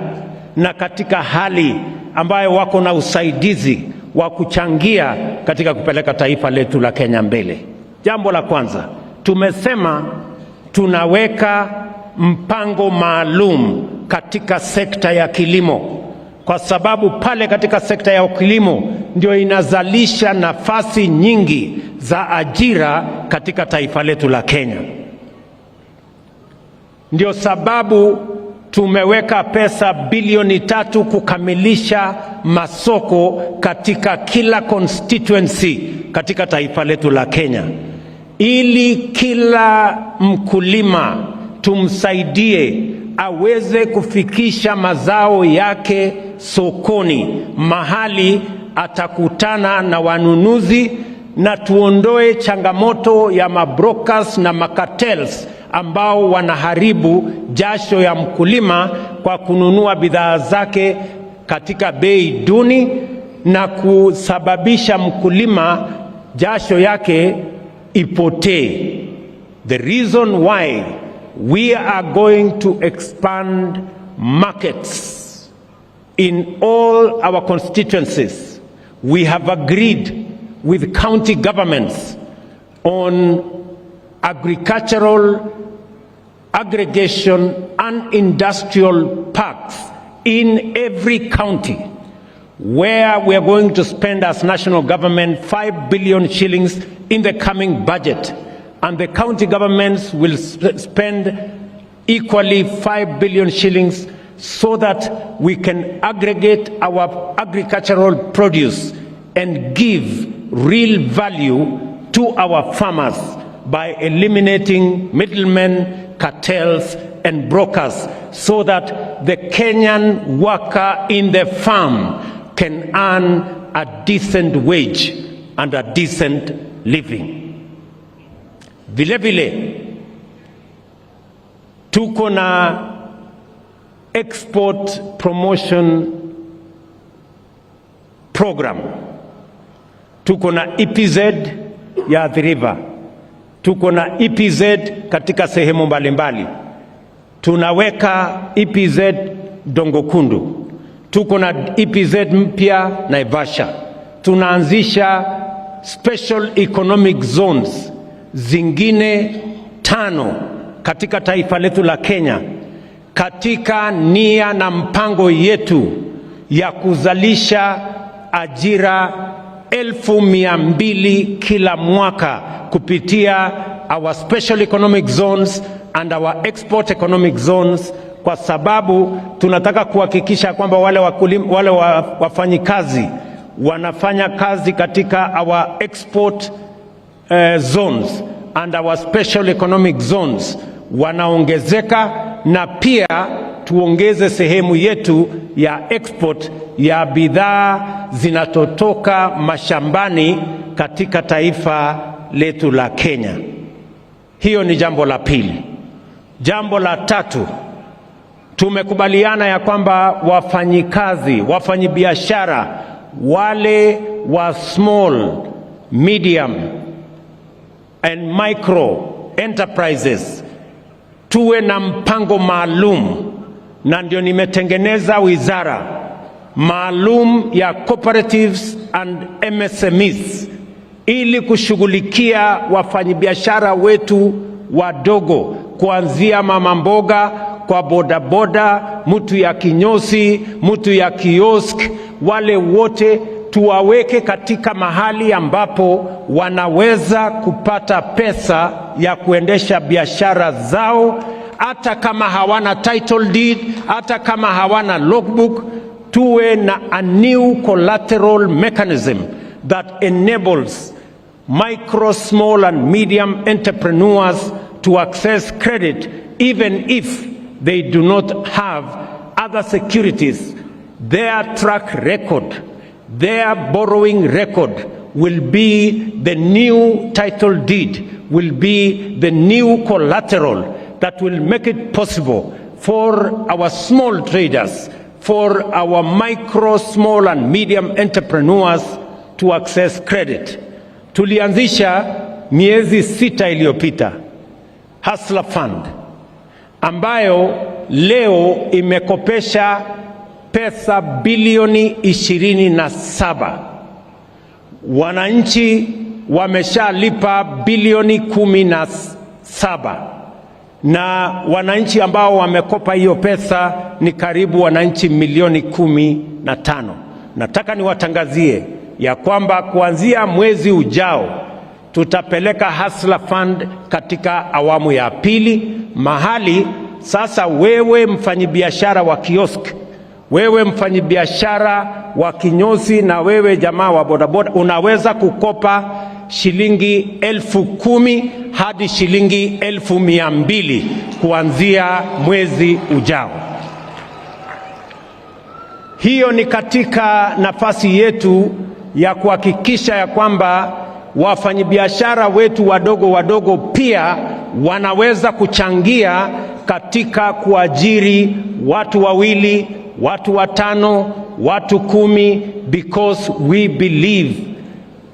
na katika hali ambayo wako na usaidizi wa kuchangia katika kupeleka taifa letu la Kenya mbele. Jambo la kwanza, tumesema tunaweka mpango maalum katika sekta ya kilimo, kwa sababu pale katika sekta ya kilimo ndio inazalisha nafasi nyingi za ajira katika taifa letu la Kenya. Ndio sababu tumeweka pesa bilioni 3 kukamilisha masoko katika kila constituency katika taifa letu la Kenya, ili kila mkulima tumsaidie aweze kufikisha mazao yake sokoni, mahali atakutana na wanunuzi, na tuondoe changamoto ya mabrokers na makartels ambao wanaharibu jasho ya mkulima kwa kununua bidhaa zake katika bei duni na kusababisha mkulima jasho yake ipotee. The reason why we are going to expand markets in all our constituencies, we have agreed with county governments on agricultural aggregation and industrial parks in every county, where we are going to spend as national government 5 billion shillings in the coming budget, and the county governments will spend equally 5 billion shillings, so that we can aggregate our agricultural produce and give real value to our farmers by eliminating middlemen, cartels and brokers, so that the Kenyan worker in the farm can earn a decent wage and a decent living. Vile vile tuko na export promotion program. Tuko na EPZ ya Athi River, tuko na EPZ katika sehemu mbalimbali. Tunaweka EPZ Dongokundu, tuko na EPZ mpya Naivasha. Tunaanzisha special economic zones zingine 5 katika taifa letu la Kenya, katika nia na mpango yetu ya kuzalisha ajira 200,000 kila mwaka kupitia our special economic zones and our export economic zones, kwa sababu tunataka kuhakikisha kwamba wale wafanyikazi wanafanya kazi katika our export zones and our special economic zones wanaongezeka, na pia tuongeze sehemu yetu ya export ya bidhaa zinatotoka mashambani katika taifa letu la Kenya. Hiyo ni jambo la pili. Jambo la tatu, tumekubaliana ya kwamba wafanyibiashara wale wa small, medium and micro enterprises tuwe na mpango maalum, na ndio nimetengeneza wizara maalum ya cooperatives and MSMEs ili kushughulikia wafanyibiashara wetu wadogo, kuanzia mama mboga, kwa bodaboda, mtu ya kinyozi, mtu ya kiosk, wale wote tuwaweke katika mahali ambapo wanaweza kupata pesa ya kuendesha biashara zao, hata kama hawana title deed, hata kama hawana logbook. Tuwe na a new collateral mechanism that enables micro, small and medium entrepreneurs to access credit even if they do not have other securities. Their track record, their borrowing record will be the new title deed, will be the new collateral that will make it possible for our small traders, for our micro, small and medium entrepreneurs to access credit. Tulianzisha miezi 6 iliyopita Hustler Fund ambayo leo imekopesha pesa bilioni 27. Wananchi wameshalipa bilioni 17, na wananchi ambao wamekopa hiyo pesa ni karibu wananchi milioni 15. Nataka niwatangazie ya kwamba kuanzia mwezi ujao tutapeleka Hustler Fund katika awamu ya pili, mahali sasa wewe mfanyibiashara wa kiosk, wewe mfanyibiashara wa kinyozi, na wewe jamaa wa bodaboda unaweza kukopa shilingi 10,000 hadi shilingi 200,000 kuanzia mwezi ujao. Hiyo ni katika nafasi yetu ya kuhakikisha ya kwamba wafanyibiashara wetu wadogo pia wanaweza kuchangia katika kuajiri watu 2, watu 5, watu 10, because we believe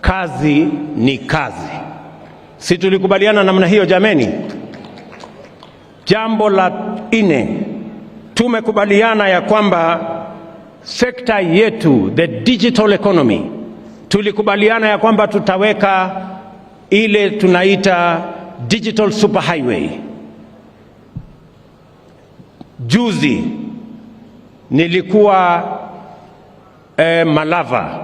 kazi ni kazi. Si tulikubaliana namna hiyo jameni? Jambo la 4, tumekubaliana ya kwamba sekta yetu, the digital economy, tulikubaliana ya kwamba tutaweka ile tunaita digital superhighway. Juzi nilikuwa Malava,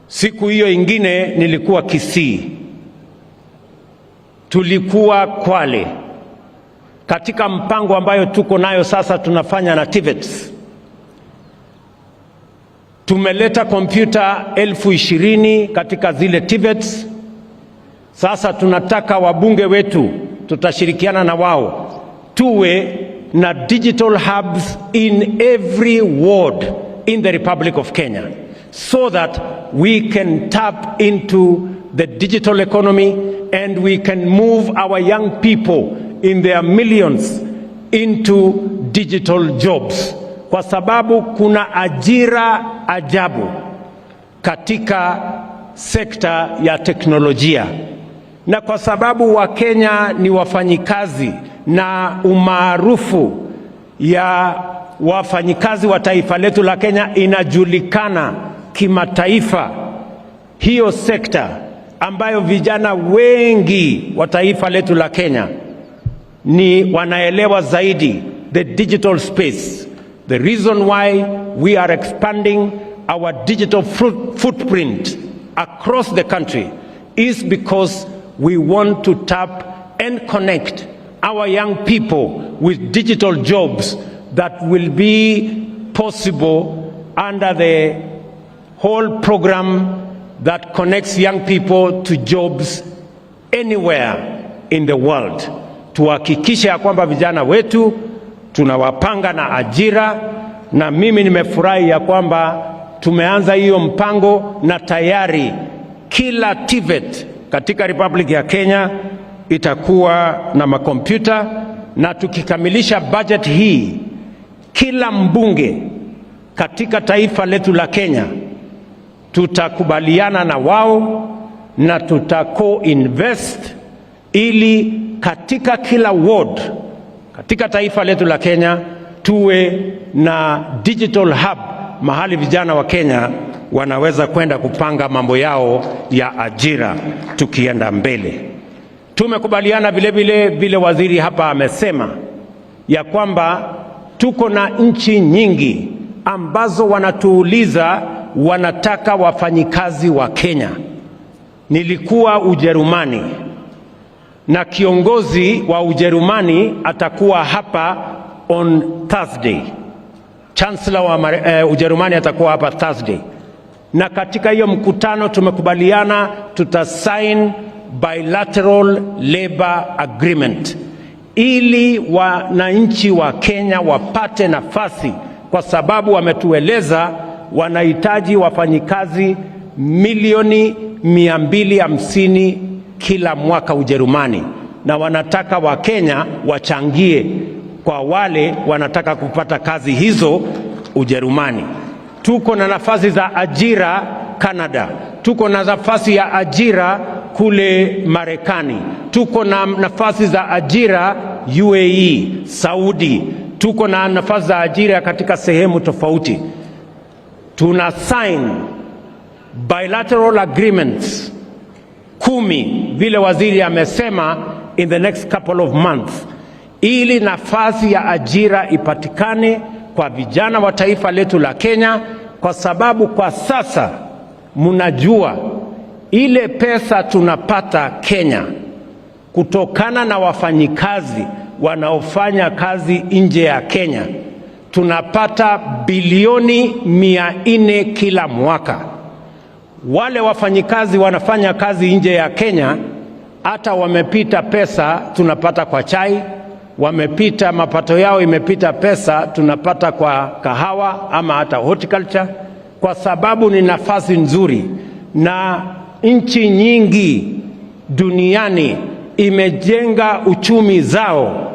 siku hiyo ingine nilikuwa Kisii, tulikuwa Kwale, katika mpango ambayo tuko nayo sasa tunafanya na TVETs. Tumeleta kompyuta 20,000 katika zile TVETs. Sasa tunataka wabunge wetu, tutashirikiana na wao, tuwe na digital hubs in every ward in the Republic of Kenya, so that we can tap into the digital economy and we can move our young people in their millions into digital jobs, kwa sababu kuna ajira ajabu katika sekta ya teknolojia, na kwa sababu Wakenya ni wafanyikazi na umaarufu ya wafanyikazi wa taifa letu la Kenya inajulikana kimataifa. Hiyo sekta ambayo vijana wengi wa taifa letu la Kenya ni wanaelewa zaidi, the digital space. The reason why we are expanding our digital footprint across the country is because we want to tap and connect our young people with digital jobs that will be possible under the whole program that connects young people to jobs anywhere in the world. Tuhakikishe ya kwamba vijana wetu tunawapanga na ajira, na mimi nimefurahi ya kwamba tumeanza hiyo mpango, na tayari kila TVET katika Republic ya Kenya itakuwa na makompyuta, na tukikamilisha budget hii, kila mbunge katika taifa letu la Kenya tutakubaliana na wao na tutako-invest ili katika kila ward katika taifa letu la Kenya tuwe na digital hub, mahali vijana wa Kenya wanaweza kwenda kupanga mambo yao ya ajira tukienda mbele. Tumekubaliana vile waziri hapa amesema ya kwamba tuko na nchi nyingi ambazo wanatuuliza wanataka wafanyikazi wa Kenya. Nilikuwa Ujerumani na kiongozi wa Ujerumani atakuwa hapa on Thursday. Chancellor wa Ujerumani atakuwa hapa Thursday. Na katika hiyo mkutano tumekubaliana tutasign bilateral labor agreement ili wananchi wa Kenya wapate nafasi, kwa sababu wametueleza wanahitaji wafanyikazi milioni 250 kila mwaka Ujerumani, na wanataka Wakenya wachangie kwa wale wanataka kupata kazi hizo Ujerumani. Tuko na nafasi za ajira Canada, tuko na nafasi ya ajira kule Marekani, tuko na nafasi za ajira UAE, Saudi, tuko na nafasi za ajira katika sehemu tofauti. Tuna sign bilateral agreements 10 vile waziri amesema in the next couple of months, ili nafasi ya ajira ipatikane kwa vijana wa taifa letu la Kenya, kwa sababu kwa sasa mnajua ile pesa tunapata Kenya kutokana na wafanyikazi wanaofanya kazi nje ya Kenya, tunapata bilioni 400 kila mwaka. Wale wafanyikazi wanafanya kazi nje ya Kenya hata wamepita pesa tunapata kwa chai, wamepita mapato yao imepita pesa tunapata kwa kahawa ama hata horticulture, kwa sababu ni nafasi nzuri. Na nchi nyingi duniani imejenga uchumi zao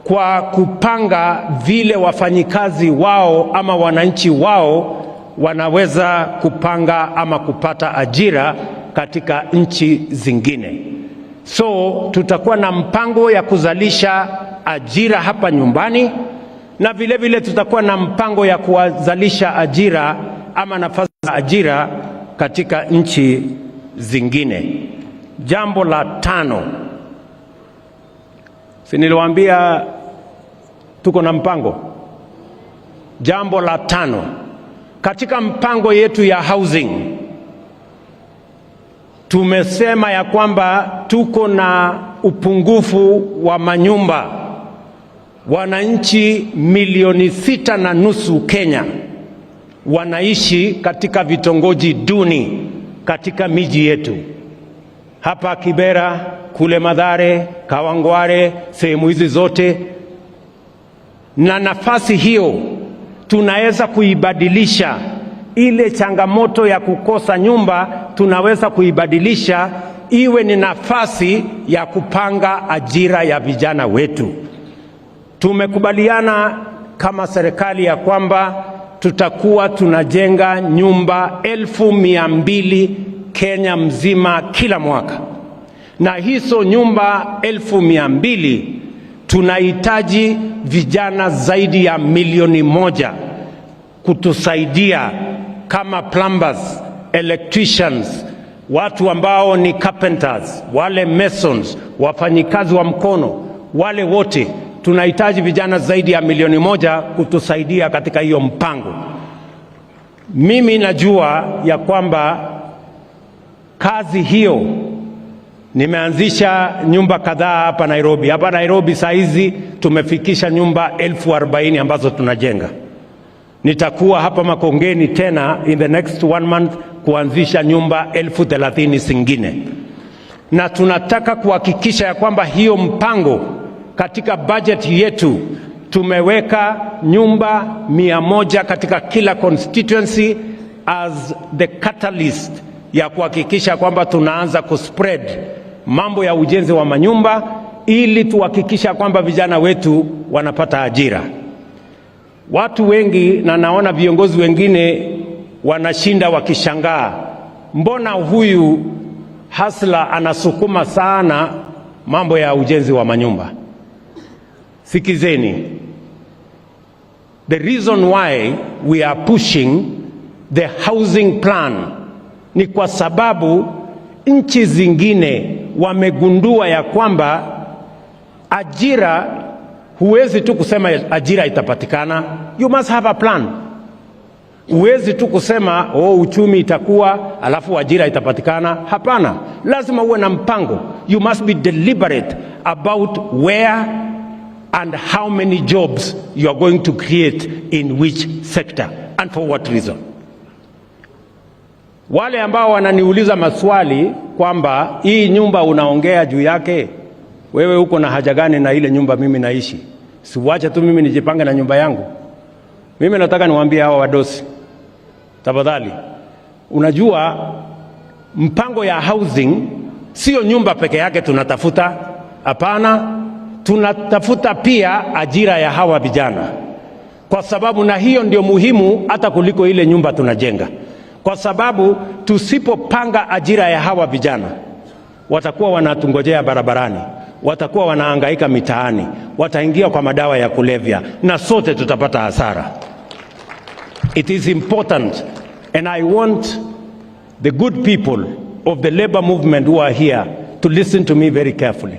kwa kupanga vile wafanyikazi wao ama wananchi wao wanaweza kupanga ama kupata ajira katika nchi zingine. So tutakuwa na mpango ya kuzalisha ajira hapa nyumbani, na vile tutakuwa na mpango ya kuzalisha ajira ama nafasi za ajira katika nchi zingine. Jambo la 5, si niliwaambia tuko na mpango? Jambo la 5, katika mpango yetu ya housing tumesema ya kwamba tuko na upungufu wa manyumba. Wananchi milioni 6.5 Kenya wanaishi katika vitongoji duni katika miji yetu. Hapa Kibera, kule Mathare, Kawangware, sehemu hizi zote. Na nafasi hiyo tunaweza kuibadilisha. Ile changamoto ya kukosa nyumba tunaweza kuibadilisha iwe ni nafasi ya kupanga ajira ya vijana wetu. Tumekubaliana kama serikali ya kwamba tutakuwa tunajenga nyumba 200,000 Kenya mzima kila mwaka. Na hizo nyumba 200,000 tunahitaji vijana zaidi ya 1,000,000 kutusaidia kama plumbers, electricians, watu ambao ni carpenters, wale masons, wafanyikazi wa mkono, wale wote tunahitaji vijana zaidi ya 1,000,000 kutusaidia katika hiyo mpango. Mimi najua ya kwamba kazi hiyo, nimeanzisha nyumba kadhaa hapa Nairobi. Hapa Nairobi saa hizi tumefikisha nyumba 40,000 ambazo tunajenga. Nitakuwa hapa Makongeni tena in the next 1 month kuanzisha nyumba 30,000 zingine. Na tunataka kuhakikisha ya kwamba hiyo mpango katika budget yetu tumeweka nyumba 100 katika kila constituency as the catalyst ya kuhakikisha kwamba tunaanza kuspread mambo ya ujenzi wa manyumba ili tuhakikisha kwamba vijana wetu wanapata ajira. Watu wengi na naona viongozi wengine wanashinda wakishangaa, mbona huyu hasla anasukuma sana mambo ya ujenzi wa manyumba? Sikizeni. The reason why we are pushing the housing plan ni kwa sababu nchi zingine wamegundua ya kwamba ajira, huwezi tu kusema ajira itapatikana. You must have a plan. Huwezi tu kusema uchumi itakuwa alafu ajira itapatikana. Hapana, lazima uwe na mpango. You must be deliberate about where and how many jobs you are going to create in which sector and for what reason. Wale ambao wananiuliza maswali kwamba hii nyumba unaongea juu yake, wewe uko na haja gani na ile nyumba mimi naishi? Siwache tu mimi nijipange na nyumba yangu. Mimi nataka niwaambie hawa wadosi, tafadhali, unajua mpango ya housing sio nyumba peke yake tunatafuta. Hapana, tunatafuta pia ajira ya hawa vijana, kwa sababu na hiyo ndio muhimu hata kuliko ile nyumba tunajenga. Kwa sababu tusipopanga ajira ya hawa vijana, watakuwa wanatungojea barabarani, watakuwa wanahangaika mitaani, wataingia kwa madawa ya kulevya na sote tutapata hasara. It is important, and I want the good people of the labor movement who are here to listen to me very carefully.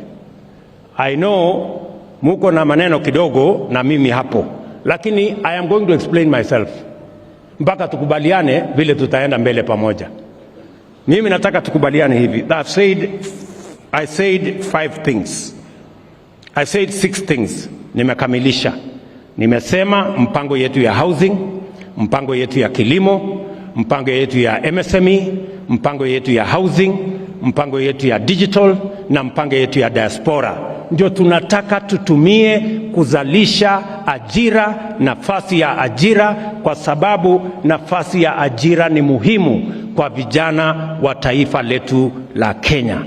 I know muko na maneno kidogo na mimi hapo, lakini I am going to explain myself mpaka tukubaliane vile tutaenda mbele pamoja. Mimi nataka tukubaliane hivi. I said 5 things. I said 6 things. Nimekamilisha. Nimesema mpango yetu ya housing, mpango yetu ya kilimo, mpango yetu ya MSME, mpango yetu ya housing, mpango yetu ya digital na mpango yetu ya diaspora. Ndio tunataka tutumie kuzalisha ajira, nafasi ya ajira, kwa sababu nafasi ya ajira ni muhimu kwa vijana wa taifa letu la Kenya.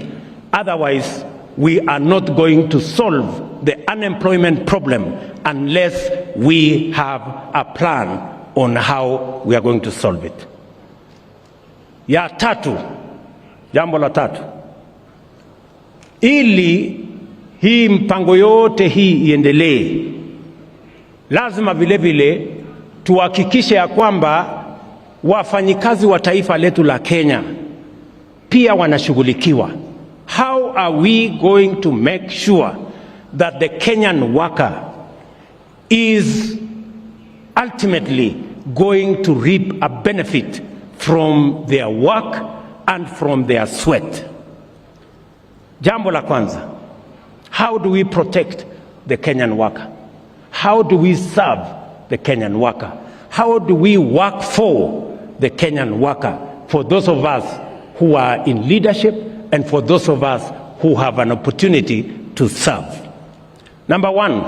Otherwise, we are not going to solve the unemployment problem unless we have a plan on how we are going to solve it. Ya tatu, jambo la tatu, ili hii mpango yote hii iendelee, lazima vile vile tuhakikishe ya kwamba wafanyikazi wa taifa letu la Kenya pia wanashughulikiwa. How are we going to make sure that the Kenyan worker is ultimately going to reap a benefit from their work and from their sweat? Jambo la kwanza, how do we protect the Kenyan worker? How do we serve the Kenyan worker? How do we work for the Kenyan worker? For those of us who are in leadership and for those of us who have an opportunity to serve. Number one,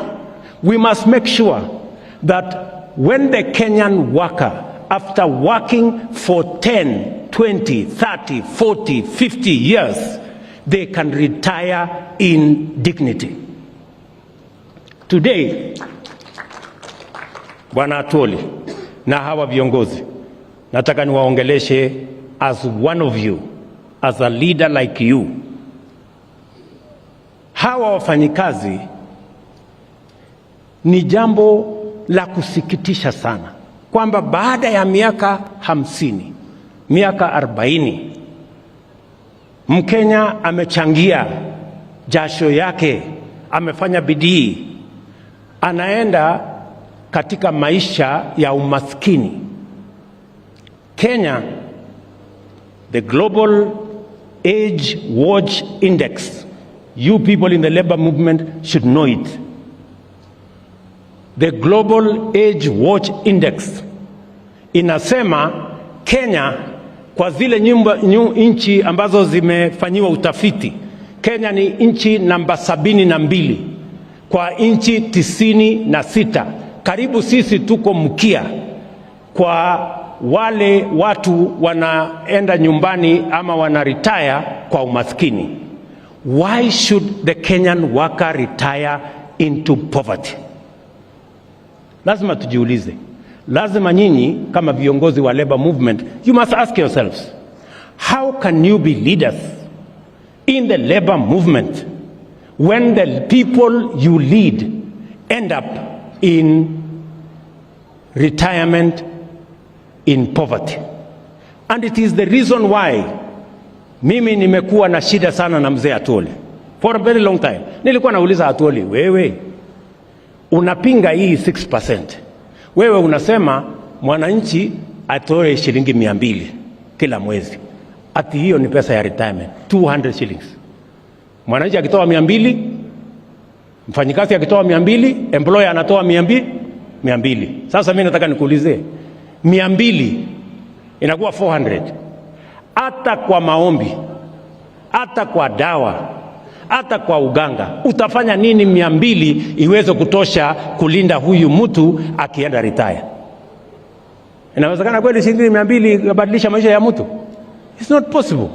we must make sure that when the Kenyan worker, after working for 10, 20, 30, 40, 50 years, they can retire in dignity. Today, Bwana Atwoli na hawa viongozi, nataka niwaongeleshe as one of you, as a leader like you. Hawa wafanyikazi ni jambo la kusikitisha sana, kwamba baada ya miaka 50, miaka 40, Mkenya amechangia jasho yake, amefanya bidii, anaenda katika maisha ya umaskini. Kenya, the Global Age Watch Index, you people in the labor movement should know it. The Global Age Watch Index inasema Kenya, kwa zile nchi ambazo zimefanyiwa utafiti, Kenya ni nchi namba 72 kwa nchi 96. Karibu sisi tuko mkia kwa wale watu wanaenda nyumbani ama wanaretire kwa umaskini. Why should the Kenyan worker retire into poverty? Lazima tujiulize. Lazima nyinyi kama viongozi wa labor movement, you must ask yourselves, how can you be leaders in the labor movement when the people you lead end up in retirement in poverty? And it is the reason why mimi nimekuwa na shida sana na mzee Atwoli for a very long time. Nilikuwa nauliza Atwoli, wewe unapinga hii 6%. Wewe unasema mwananchi atoe shilingi 200 kila mwezi. Ati hiyo ni pesa ya retirement, 200 shillings. Mwananchi akitoa 200, mfanyikazi akitoa 200, employer anatoa 200. Sasa mimi nataka nikuulize, 200 inakuwa 400. Hata kwa maombi, hata kwa dawa, hata kwa uganga, utafanya nini 200 iweze kutosha kulinda huyu mtu akienda retire? Inawezekana kweli shilingi 200 kubadilisha maisha ya mtu? It's not possible.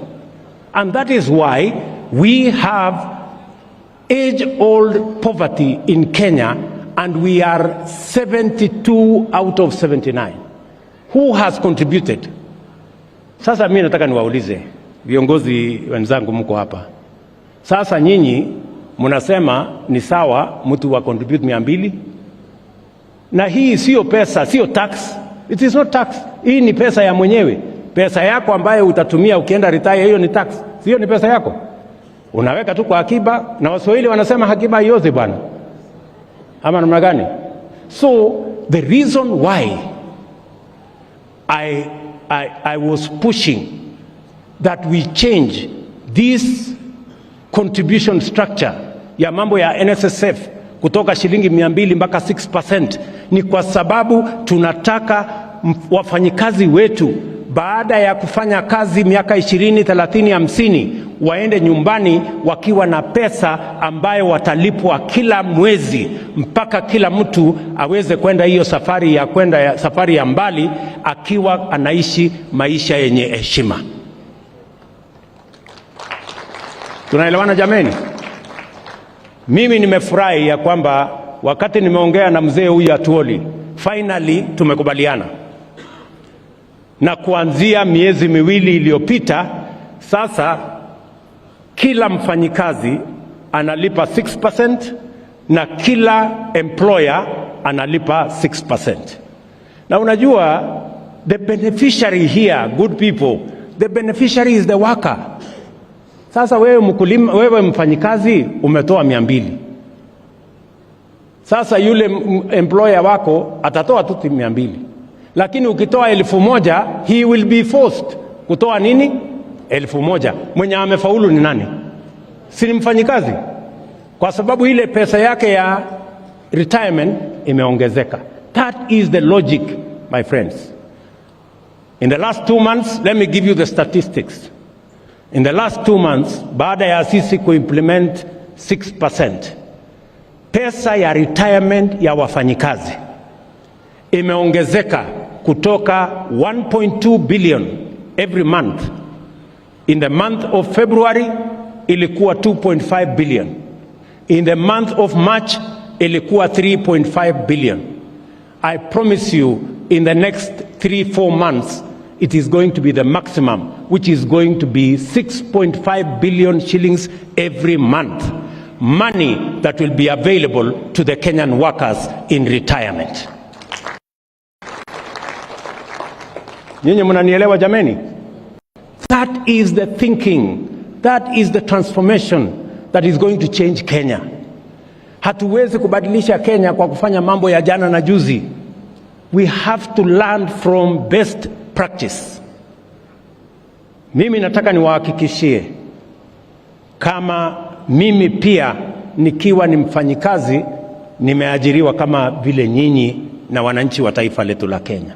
And that is why we have age-old poverty in Kenya, and we are 72 out of 79. Who has contributed? Sasa mimi nataka niwaulize viongozi wenzangu mko hapa. Sasa nyinyi mnasema ni sawa mtu wa contribute 200, na hii sio pesa, sio tax. It is not tax. Hii ni pesa ya mwenyewe. Pesa yako ambayo utatumia ukienda retire, hiyo ni tax. Sio, ni pesa yako. Unaweka tu kwa akiba, na Waswahili wanasema akiba haiozi bwana. Ama namna gani? So the reason why I was pushing that we change this contribution structure ya mambo ya NSSF kutoka shilingi 200 mpaka 6% ni kwa sababu tunataka wafanyikazi wetu baada ya kufanya kazi miaka 20, 30, 50 waende nyumbani wakiwa na pesa ambayo watalipwa kila mwezi, mpaka kila mtu aweze kwenda hiyo safari ya mbali akiwa anaishi maisha yenye heshima. Tunaelewana jameni? Mimi nimefurahi ya kwamba wakati nimeongea na mzee huyu Atwoli, finally tumekubaliana. Na kuanzia miezi miwili iliyopita, sasa kila mfanyikazi analipa 6% na kila employer analipa 6%. Na unajua, the beneficiary here, good people, the beneficiary is the worker. Sasa wewe mfanyikazi umetoa 200. Sasa yule employer wako atatoa tu 200. Lakini ukitoa 1,000, he will be forced kutoa nini? 1,000. Mwenye amefaulu ni nani? Si ni mfanyikazi? Kwa sababu ile pesa yake ya retirement imeongezeka. That is the logic, my friends. In the last 2 months, let me give you the statistics. In the last 2 months, baada ya sisi kuimplement 6%, pesa ya retirement ya wafanyikazi imeongezeka kutoka 1.2 billion every month. In the month of February ilikuwa 2.5 billion. In the month of March ilikuwa 3.5 billion. I promise you, in the next 3-4 months, it is going to be the maximum, which is going to be 6.5 billion shillings every month. Money that will be available to the Kenyan workers in retirement. Nyinyi mnanielewa jameni? That is the thinking. That is the transformation that is going to change Kenya. Hatuwezi kubadilisha Kenya kwa kufanya mambo ya jana na juzi. We have to learn from best practice. Mimi nataka niwahakikishie, kama mimi pia nikiwa ni mfanyikazi, nimeajiriwa kama vile nyinyi na wananchi wa taifa letu la Kenya,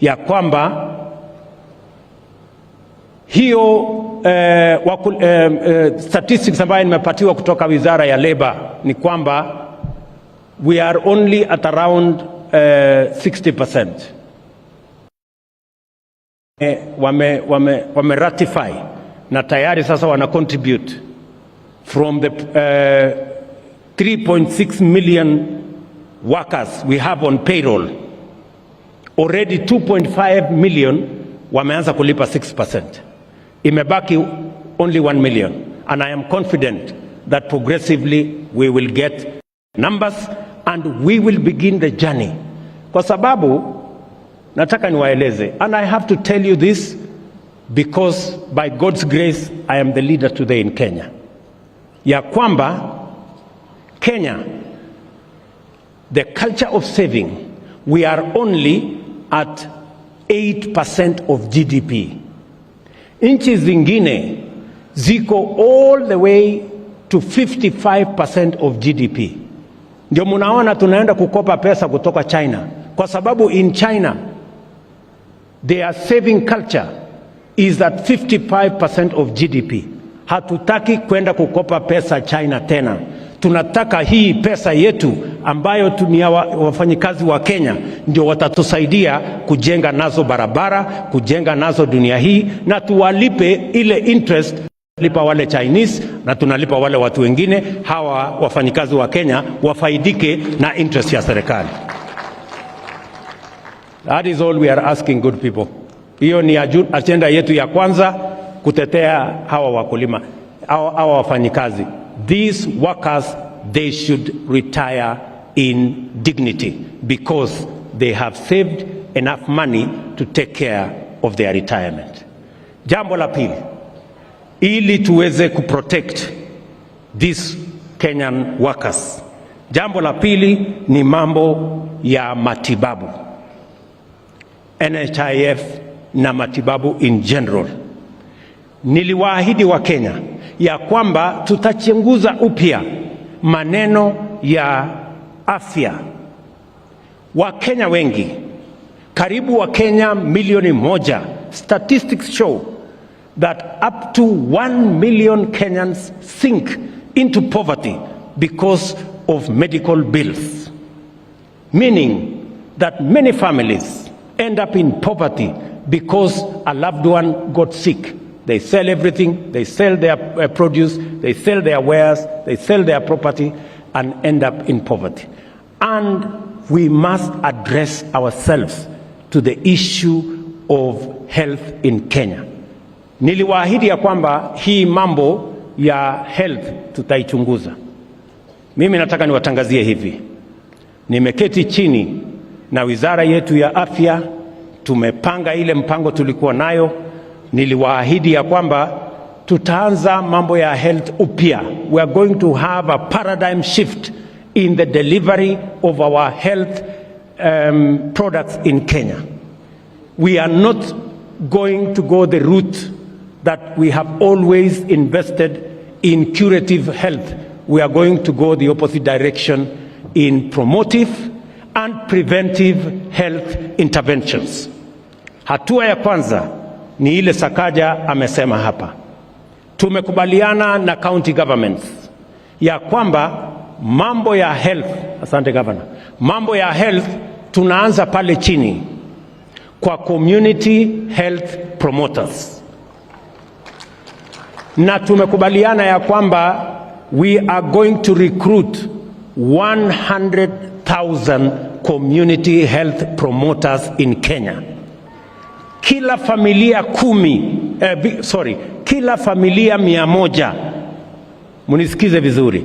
ya kwamba hiyo statistics ambayo nimepatiwa kutoka Wizara ya Labor ni kwamba we are only at around 60%. Wame ratify na tayari sasa wana contribute from the 3.6 million workers we have on payroll, already 2.5 million wameanza kulipa 6%. Imebaki only 1 million, and I am confident that progressively we will get numbers and we will begin the journey. Kwa sababu nataka niwaeleze, and I have to tell you this because by God's grace I am the leader today in Kenya, ya kwamba Kenya, the culture of saving, we are only at 8% of GDP. Nchi zingine ziko all the way to 55% of GDP. Ndio munaona tunaenda kukopa pesa kutoka China, kwa sababu in China their saving culture is at 55% of GDP. Hatutaki kwenda kukopa pesa China tena. Tunataka hii pesa yetu ambayo tumia wafanyikazi wa Kenya ndio watatusaidia kujenga nazo barabara, kujenga nazo dunia hii, na tuwalipe ile interest lipa wale Chinese na tunalipa wale watu wengine. Hawa wafanyikazi wa Kenya wafaidike na interest ya serikali. That is all we are asking, good people. Hiyo ni agenda yetu ya kwanza, kutetea hawa wakulima, hawa wafanyikazi. These workers, they should retire in dignity because they have saved enough money to take care of their retirement. Jambo la pili, ili tuweze kuprotect these Kenyan workers, jambo la pili ni mambo ya matibabu, NHIF na matibabu in general. Niliwaahidi wa Kenya ya kwamba tutachunguza upya maneno ya afya. Wakenya wengi, karibu Wakenya milioni 1, statistics show that up to 1 million Kenyans sink into poverty because of medical bills, meaning that many families end up in poverty because a loved one got sick. They sell everything, they sell their produce, they sell their wares, they sell their property and end up in poverty. And we must address ourselves to the issue of health in Kenya. Niliwaahidi ya kwamba hii mambo ya health tutaichunguza. Mimi nataka niwatangazie hivi. Nimeketi chini na wizara yetu ya afya, tumepanga ile mpango tulikuwa nayo. Niliwaahidi ya kwamba tutaanza mambo ya health upya. We are going to have a paradigm shift in the delivery of our health products in Kenya. We are not going to go the route that we have always invested in curative health. We are going to go the opposite direction in promotive and preventive health interventions. Hatua ya kwanza ni ile Sakaja amesema hapa. Tumekubaliana na county governments ya kwamba mambo ya health, asante governor, mambo ya health tunaanza pale chini kwa community health promoters. Na tumekubaliana ya kwamba we are going to recruit 100,000 community health promoters in Kenya. Kila familia kila familia 100, munisikize vizuri,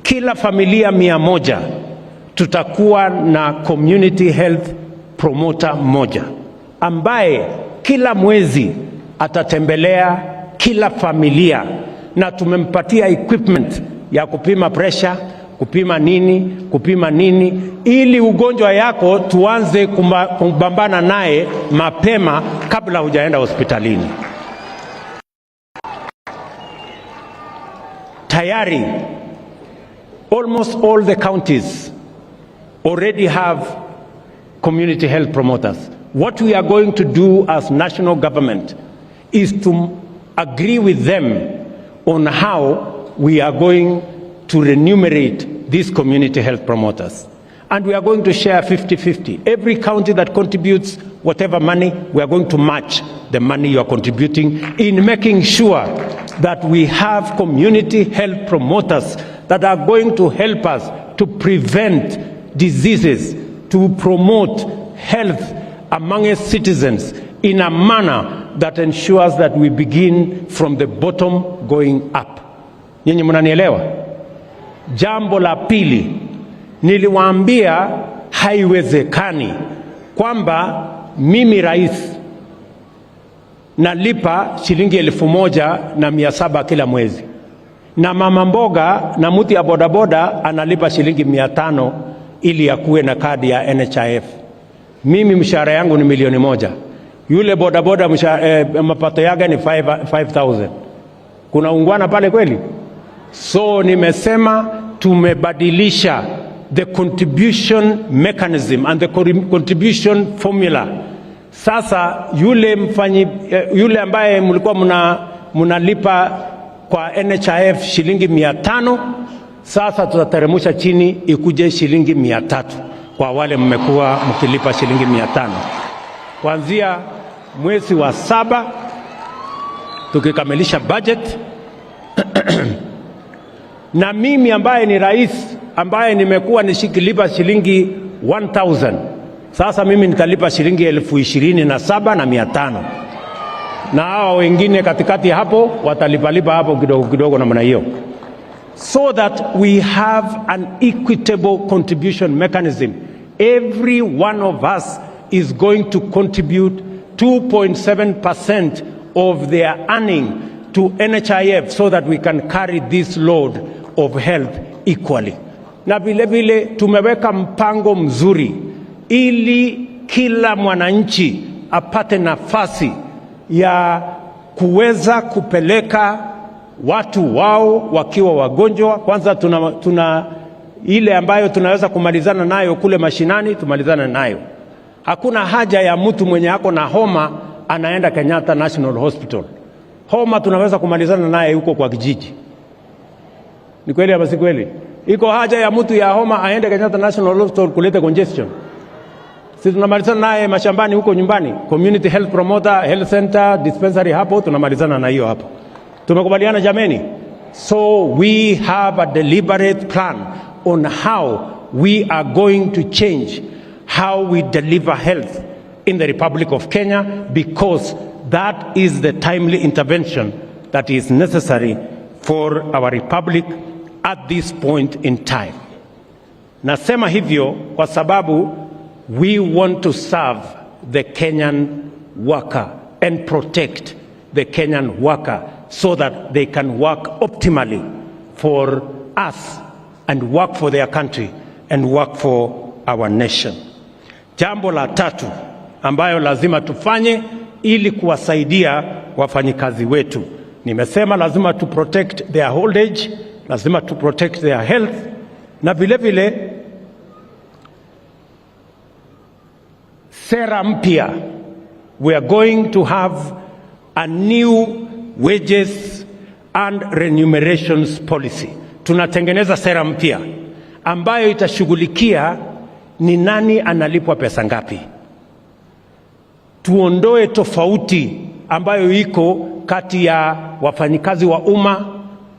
kila familia 100 tutakuwa na community health promoter moja ambaye kila mwezi atatembelea kila familia, na tumempatia equipment ya kupima pressure, kupima nini, ili ugonjwa yako tuanze kumbambana naye mapema kabla hujaenda hospitalini. Tayari almost all the counties already have community health promoters. What we are going to do as national government is to agree with them on how we are going to remunerate these community health promoters. And we are going to share 50-50. Every county that contributes whatever money, we are going to match the money you are contributing in making sure that we have community health promoters that are going to help us to prevent diseases, to promote health among citizens in a manner that ensures that we begin from the bottom going up. Nyinyi mnanielewa? Jambo la pili, niliwaambia haiwezekani kwamba mimi rais nalipa shilingi 1,700 kila mwezi, na mama mboga na mtu ya bodaboda analipa shilingi 500 ili akuwe na kadi ya NHIF. Mimi mshahara yangu ni 1,000,000. Yule bodaboda mapato yake ni 5,000. Kuna ungwana pale kweli? So nimesema tumebadilisha the contribution mechanism and the contribution formula. Sasa yule ambaye mlikuwa mnalipa kwa NHIF shilingi 500, sasa tutateremsha chini ikuje shilingi 300 kwa wale mmekuwa mkilipa shilingi 500. Kuanzia mwezi wa 7 tukikamilisha budget na mimi ambaye ni rais ambaye nimekuwa nishikilipa shilingi 1,000, sasa mimi nitalipa shilingi 27,500, na hawa wengine katikati hapo watalipalipa hapo kidogo kidogo namna hiyo, so that we have an equitable contribution mechanism. Every one of us is going to contribute 2.7% of their earning to NHIF so that we can carry this load of health equally. Na vile vile tumeweka mpango mzuri ili kila mwananchi apate nafasi ya kuweza kupeleka watu wao wakiwa wagonjwa. Kwanza tuna ile ambayo tunaweza kumalizana nayo kule mashinani, tumalizana nayo. Hakuna haja ya mtu mwenye ako na homa anaenda Kenyatta National Hospital. Homa tunaweza kumalizana naye huko kwa kijiji. Ni kweli ama si kweli? Iko haja ya mtu ya homa aende Kenyatta National Hospital kuleta congestion? Sisi tunamalizana naye mashambani huko nyumbani. Community health promoter, health center, dispensary hapo tunamalizana na hiyo hapo. Tumekubaliana jameni? So we have a deliberate plan on how we are going to change how we deliver health in the Republic of Kenya, because that is the timely intervention that is necessary for our republic at this point in time. Nasema hivyo kwa sababu we want to serve the Kenyan worker and protect the Kenyan worker so that they can work optimally for us and work for their country and work for our nation. Jambo la tatu ambayo lazima tufanye ili kuwasaidia wafanyikazi wetu, nimesema lazima to protect their old age, lazima to protect their health, na vile vile sera mpya. We are going to have a new wages and remunerations policy. Tunatengeneza sera mpya ambayo itashughulikia ni nani analipwa pesa ngapi. Tuondoe tofauti ambayo iko kati ya wafanyikazi wa umma,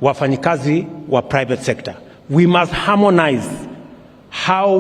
wafanyikazi wa private sector. We must harmonize how